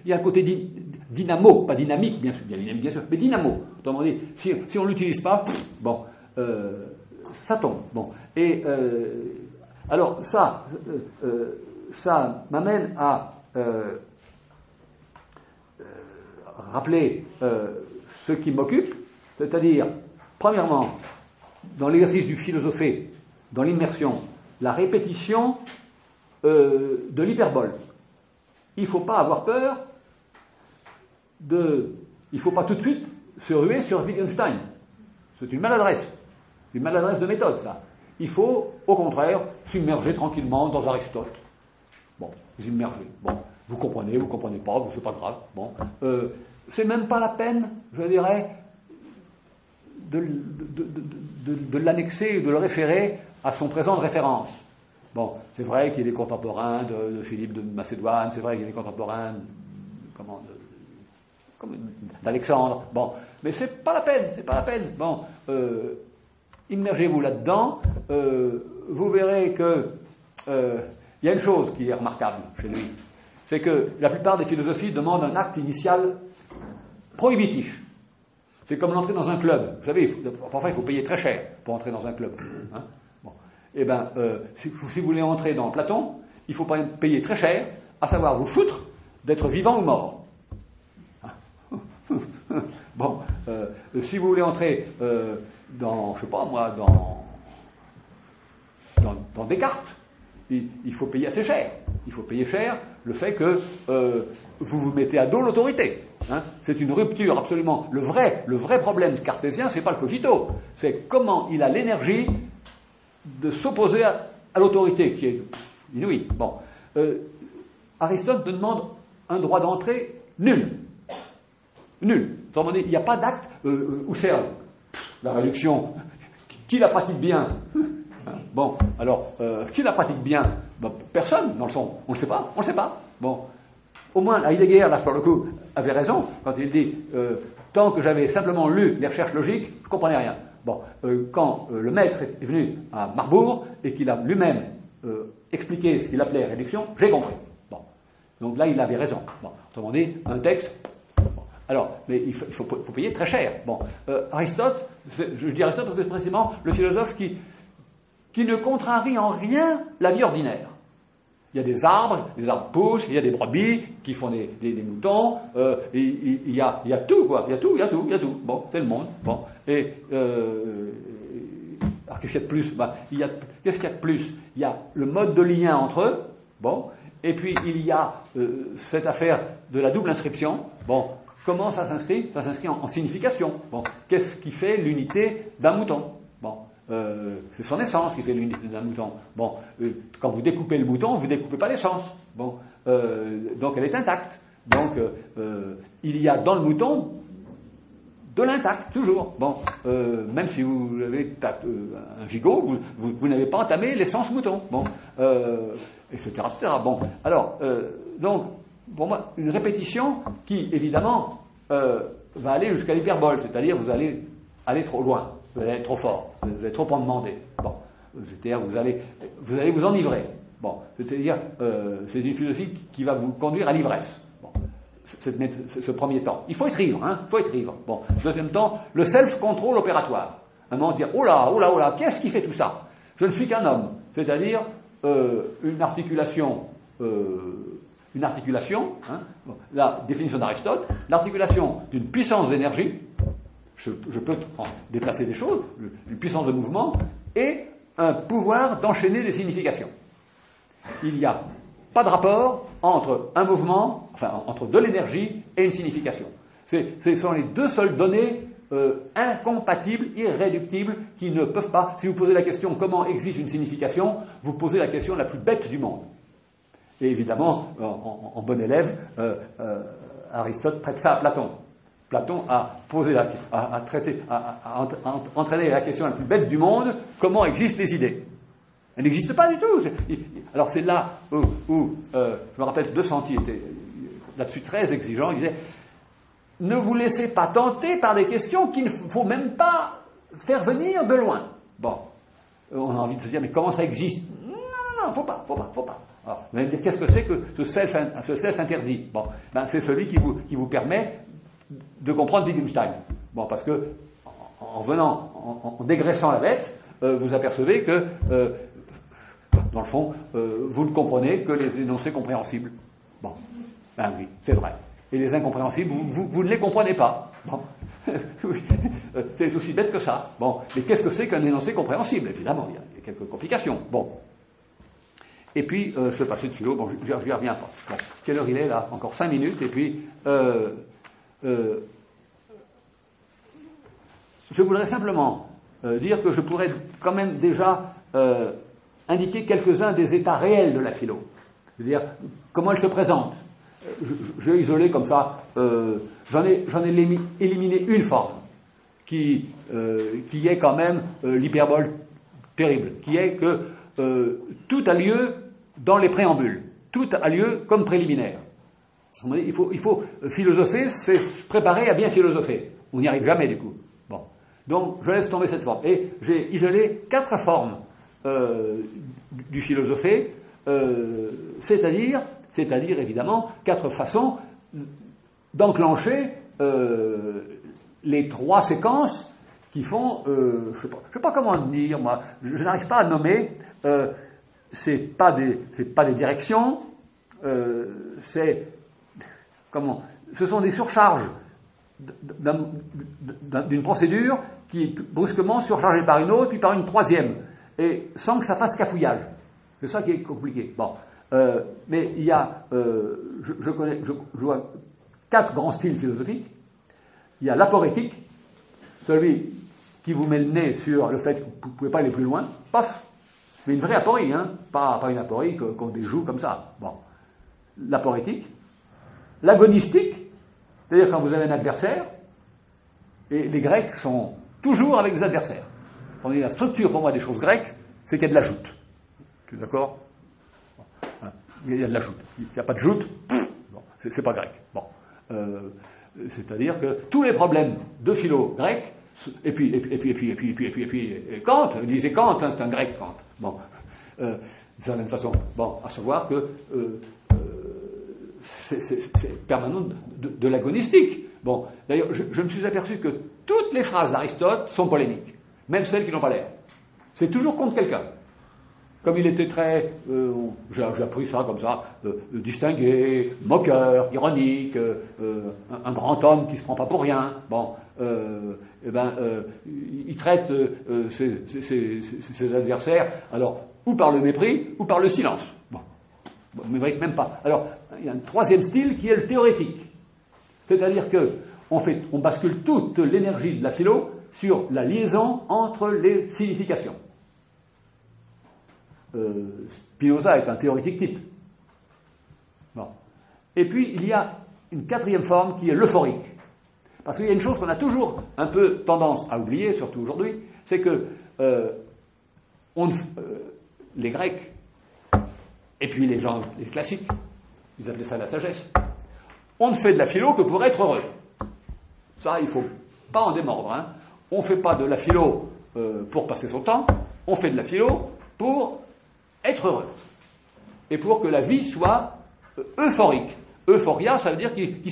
Il y a un côté dynamo, pas dynamique, bien sûr, mais dynamo. Autrement dit, si on ne l'utilise pas, bon, ça tombe. Bon, et alors ça m'amène à rappeler ce qui m'occupe, c'est-à-dire, premièrement, dans l'exercice du philosophé, dans l'immersion, la répétition de l'hyperbole. Il ne faut pas avoir peur il ne faut pas tout de suite se ruer sur Wittgenstein. C'est une maladresse de méthode, ça. Il faut, au contraire, s'immerger tranquillement dans Aristote. Bon, vous immergez. Bon, vous comprenez pas, c'est pas grave. Bon, c'est même pas la peine, je dirais, de l'annexer, de le référer à son présent de référence. Bon, c'est vrai qu'il est contemporain de Philippe de Macédoine, c'est vrai qu'il est contemporain d'Alexandre. Bon, mais c'est pas la peine. Bon, immergez-vous là-dedans, vous verrez que il y a une chose qui est remarquable chez lui, c'est que la plupart des philosophies demandent un acte initial prohibitif. C'est comme l'entrée dans un club. Vous savez, parfois il faut payer très cher pour entrer dans un club. Hein. Bon. Eh bien, si vous voulez entrer dans Platon, il faut payer très cher, à savoir vous foutre d'être vivant ou mort. Bon, si vous voulez entrer dans, je sais pas moi, dans Descartes, il faut payer assez cher. Il faut payer cher le fait que vous vous mettez à dos l'autorité. Hein. C'est une rupture absolument. Le vrai problème cartésien, c'est pas le cogito, c'est comment il a l'énergie de s'opposer à l'autorité, qui est inouïe. Bon, Aristote demande un droit d'entrée nul. Autrement dit, il n'y a pas d'acte. Husserl, la réduction, qui la pratique bien? Bon, alors, qui la pratique bien? Ben, personne, dans le fond. On ne le sait pas. Bon, au moins Heidegger, là, pour le coup, avait raison, quand il dit tant que j'avais simplement lu les recherches logiques, je ne comprenais rien. Bon, quand le maître est venu à Marbourg et qu'il a lui-même expliqué ce qu'il appelait réduction, j'ai compris. Bon. Donc là, il avait raison. Bon. Autrement dit, un texte. Bon. Alors, mais il faut payer très cher. Bon. Aristote, je dis Aristote parce que c'est précisément le philosophe qui ne contrarie en rien la vie ordinaire. Il y a des arbres poussent, il y a des brebis qui font des moutons, il y a tout, quoi, il y a tout. Bon, c'est le monde. Bon. Et alors qu'est-ce qu'il y a de plus? Qu'est-ce qu'il y a de plus? Il y a le mode de lien entre eux, bon, et puis il y a cette affaire de la double inscription. Bon, comment ça s'inscrit? Ça s'inscrit en signification. Bon, qu'est-ce qui fait l'unité d'un mouton? Bon. C'est son essence qui fait l'unité d'un mouton. Bon, quand vous découpez le mouton, vous ne découpez pas l'essence. Bon, donc elle est intacte. Donc il y a dans le mouton de l'intact, toujours. Bon, même si vous avez un gigot, vous n'avez pas entamé l'essence mouton. Bon, etc., etc. Bon, alors, donc, pour moi, une répétition qui, évidemment, va aller jusqu'à l'hyperbole, c'est-à-dire vous allez aller trop loin. Vous allez être trop fort, vous allez trop en demander. Bon, c'est-à-dire vous allez vous enivrer. Bon, c'est-à-dire c'est une philosophie qui va vous conduire à l'ivresse. Bon, ce premier temps. Il faut être ivre, hein. Il faut être ivre. Bon, deuxième temps, le self-control opératoire. Un moment de dire oh là, qu'est-ce qui fait tout ça? Je ne suis qu'un homme. C'est-à-dire une articulation. Hein, bon, la définition d'Aristote, l'articulation d'une puissance d'énergie. Je peux déplacer des choses, une puissance de mouvement, et un pouvoir d'enchaîner des significations. Il n'y a pas de rapport entre un mouvement, enfin entre de l'énergie et une signification. Ce sont les deux seules données incompatibles, irréductibles, qui ne peuvent pas... Si vous posez la question comment existe une signification, vous posez la question la plus bête du monde. Et évidemment, en bon élève, Aristote prête ça à Platon. Platon a entraîné la question la plus bête du monde, comment existent les idées? Elles n'existent pas du tout. Alors c'est là où je me rappelle, De Santi était là-dessus très exigeant, il disait ne vous laissez pas tenter par des questions qu'il ne faut même pas faire venir de loin. Bon, on a envie de se dire mais comment ça existe? Non, faut pas. Alors, vous allez me dire qu'est-ce que c'est que ce self interdit? Bon, c'est celui qui vous permet de comprendre Wittgenstein. Bon, parce que en dégraissant la bête, vous apercevez que, dans le fond, vous ne comprenez que les énoncés compréhensibles. Bon, ben oui, c'est vrai. Et les incompréhensibles, vous ne les comprenez pas. Bon, oui. C'est aussi bête que ça. Bon, mais qu'est-ce que c'est qu'un énoncé compréhensible? Évidemment, il y a quelques complications. Bon. Et puis, ce passé de philo, bon, je n'y reviens pas. Bon, quelle heure il est là? Encore 5 minutes, et puis... je voudrais simplement dire que je pourrais quand même déjà indiquer quelques-uns des états réels de la philo. C'est-à-dire comment elle se présente. J'ai isolé comme ça, j'en ai éliminé une forme qui est quand même l'hyperbole terrible, qui est que tout a lieu dans les préambules, tout a lieu comme préliminaire. Il faut philosopher, c'est se préparer à bien philosopher. On n'y arrive jamais du coup. Bon. Donc, je laisse tomber cette forme. Et j'ai isolé 4 formes du philosopher, c'est-à-dire évidemment 4 façons d'enclencher les 3 séquences qui font, je sais pas comment dire, moi, je n'arrive pas à nommer, c'est pas des directions, ce sont des surcharges d'une procédure qui est brusquement surchargée par une autre, puis par une troisième, et sans que ça fasse cafouillage. C'est ça qui est compliqué. Bon, mais il y a, je vois 4 grands styles philosophiques. Il y a l'aporétique, celui qui vous met le nez sur le fait que vous ne pouvez pas aller plus loin. Paf, c'est une vraie aporie, hein, pas une aporie qu'on déjoue comme ça. Bon, l'aporétique. L'agonistique, c'est-à-dire quand vous avez un adversaire, et les Grecs sont toujours avec des adversaires. On dit la structure pour moi des choses grecques, c'est qu'il y a de la joute. Tu es d'accord? Il y a de la joute. Il n'y a pas de joute. Bon. c'est pas grec. Bon. C'est-à-dire que tous les problèmes de philo grec, et puis Kant, disait Kant, hein, c'est un grec Kant. Bon, de la même façon. Bon, à savoir que c'est permanent de l'agonistique. Bon, d'ailleurs, je me suis aperçu que toutes les phrases d'Aristote sont polémiques, même celles qui n'ont pas l'air. C'est toujours contre quelqu'un. Comme il était très, j'ai appris ça comme ça, distingué, moqueur, ironique, un grand homme qui se prend pas pour rien. Bon, il traite ses adversaires, alors ou par le mépris ou par le silence. Bon, mépris même pas. Alors, il y a un troisième style qui est le théorétique, c'est-à-dire que on bascule toute l'énergie de la philo sur la liaison entre les significations. Spinoza est un théorétique type. Bon. Et puis, il y a une quatrième forme qui est l'euphorique. Parce qu'il y a une chose qu'on a toujours un peu tendance à oublier, surtout aujourd'hui, c'est que les Grecs, et puis les classiques, ils appelaient ça la sagesse, on ne fait de la philo que pour être heureux. Ça, il ne faut pas en démordre. Hein. On ne fait pas de la philo pour passer son temps, on fait de la philo pour être heureux. Et pour que la vie soit euphorique. Euphoria, ça veut dire qui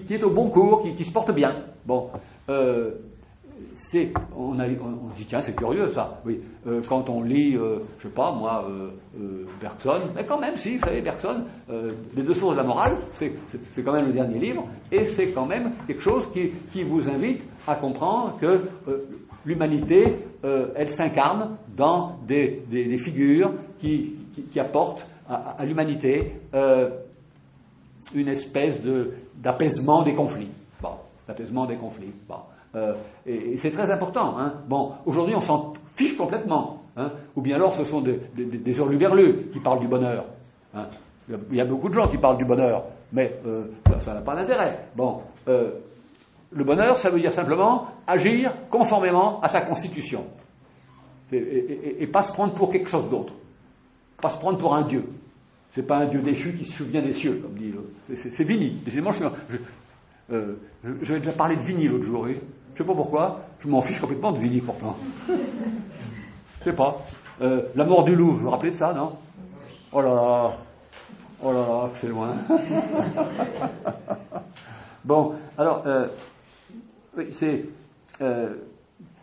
est au bon cours, qui se porte bien. Bon, on dit tiens, c'est curieux ça. Oui, quand on lit, je sais pas moi, Bergson, mais quand même, si, vous savez, Bergson, les deux sources de la morale, c'est quand même le dernier livre, et c'est quand même quelque chose qui vous invite à comprendre que l'humanité, elle s'incarne dans des figures qui apportent à l'humanité une espèce d'apaisement des conflits. Bon, d'apaisement des conflits. Bon, et c'est très important. Hein. Bon, aujourd'hui, on s'en fiche complètement. Hein. Ou bien alors, ce sont des hurluberlus qui parlent du bonheur. Hein. Il y a beaucoup de gens qui parlent du bonheur, mais ça n'a pas d'intérêt. Bon. Le bonheur, ça veut dire simplement agir conformément à sa constitution. Et pas se prendre pour quelque chose d'autre. Pas se prendre pour un dieu. C'est pas un dieu déchu qui se souvient des cieux, comme dit. C'est Vigny. Décidément, j'avais déjà parlé de Vigny l'autre jour. Oui. Je sais pas pourquoi. Je m'en fiche complètement de Vigny pourtant. Je sais pas. La mort du loup, vous vous rappelez de ça, non? Oh là là, c'est loin. Bon, alors,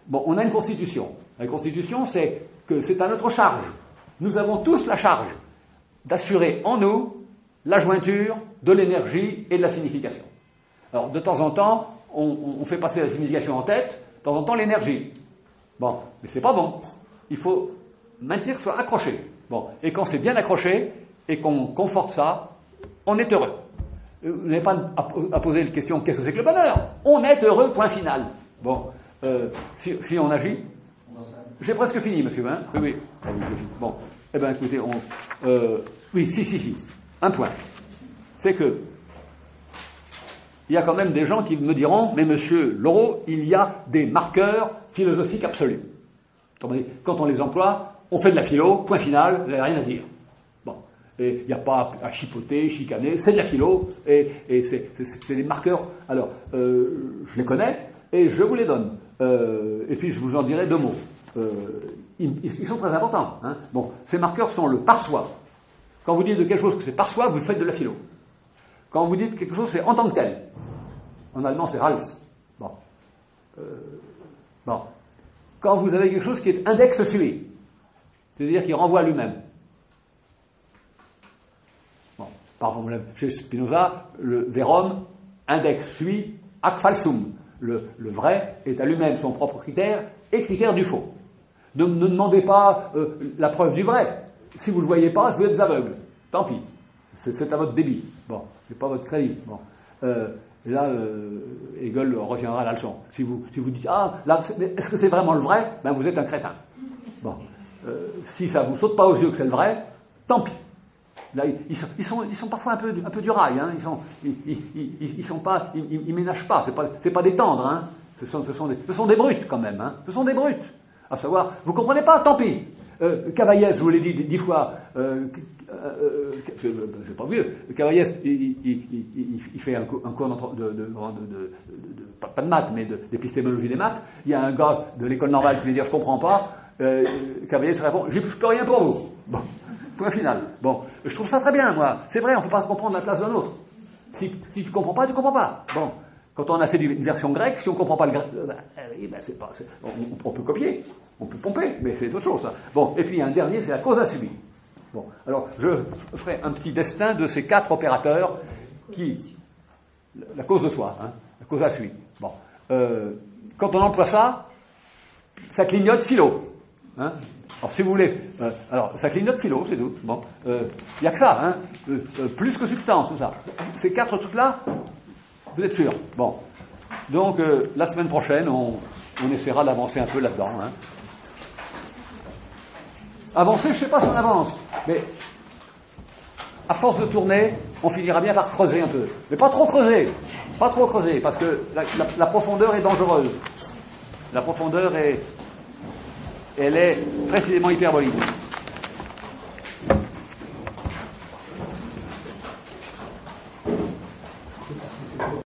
bon, on a une constitution. La constitution, c'est que c'est à notre charge. Nous avons tous la charge d'assurer en nous la jointure de l'énergie et de la signification. Alors, de temps en temps, on fait passer la signification en tête, de temps en temps l'énergie. Bon, mais c'est pas bon. Il faut maintenir que ce soit accroché. Bon, et quand c'est bien accroché et qu'on conforte ça, on est heureux. Vous n'avez pas à poser la question qu'est-ce que c'est que le bonheur? On est heureux, point final. Bon, si on agit, j'ai presque fini, monsieur. Hein? Oui. Bon, eh bien, écoutez, oui, si. Un point, c'est que il y a quand même des gens qui me diront, mais monsieur Laureau, il y a des marqueurs philosophiques absolus. Quand on les emploie, on fait de la philo, point final, il n'y a rien à dire. Bon, et il n'y a pas à chipoter, chicaner, c'est de la philo, et c'est des marqueurs. Alors, je les connais, et je vous les donne. Et puis je vous en dirai deux mots. Ils sont très importants. Hein. Bon, ces marqueurs sont le par soi. Quand vous dites de quelque chose que c'est par soi, vous faites de la philo. Quand vous dites quelque chose, c'est en tant que tel. En allemand, c'est Hals. Bon. Bon. Quand vous avez quelque chose qui est index sui, c'est-à-dire qui renvoie à lui-même. Bon. Par exemple, chez Spinoza, le verum index sui ac falsum. Le vrai est à lui-même son propre critère et critère du faux. Ne demandez pas la preuve du vrai. Si vous ne le voyez pas, vous êtes aveugle. Tant pis. C'est à votre débit. Bon, c'est pas votre crédit. Bon. Là, Hegel reviendra à la leçon. Si vous dites là, est-ce que c'est vraiment le vrai? Ben vous êtes un crétin. Bon. Si ça vous saute pas aux yeux que c'est le vrai, tant pis. Là, ils sont parfois un peu du rail. Hein. Ils ménagent pas. C'est pas des tendres. Hein. Ce sont des brutes quand même. Hein. Ce sont des brutes. À savoir, vous comprenez pas, tant pis. Cavaillès, je vous l'ai dit 10 fois, c'est pas vieux, Cavaillès, il fait un cours pas de maths, mais d'épistémologie des maths. Il y a un gars de l'école normale qui lui dit je comprends pas. Cavaillès répond je peux rien pour vous. Bon, point final. Bon, je trouve ça très bien, moi. C'est vrai, on peut pas se comprendre à la place d'un autre. Si tu comprends pas, tu comprends pas. Bon, quand on a fait une version grecque, si on comprend pas le grec, on peut copier, on peut pomper, mais c'est autre chose. Ça. Bon, et puis un dernier, c'est la cause à subir. Bon, alors je ferai un petit destin de ces 4 opérateurs qui, la cause de soi, hein, la cause à suivre. Bon, quand on emploie ça clignote philo. Hein. Alors si vous voulez, alors ça clignote philo, c'est tout. Bon, y a que ça, hein, plus que substance, tout ça. Ces 4 trucs-là, vous êtes sûr. Bon, donc la semaine prochaine, on essaiera d'avancer un peu là-dedans. Hein. Avancer, je sais pas si on avance, mais à force de tourner, on finira bien par creuser un peu. Mais pas trop creuser, parce que la profondeur est dangereuse. La profondeur elle est précisément hyperbolique.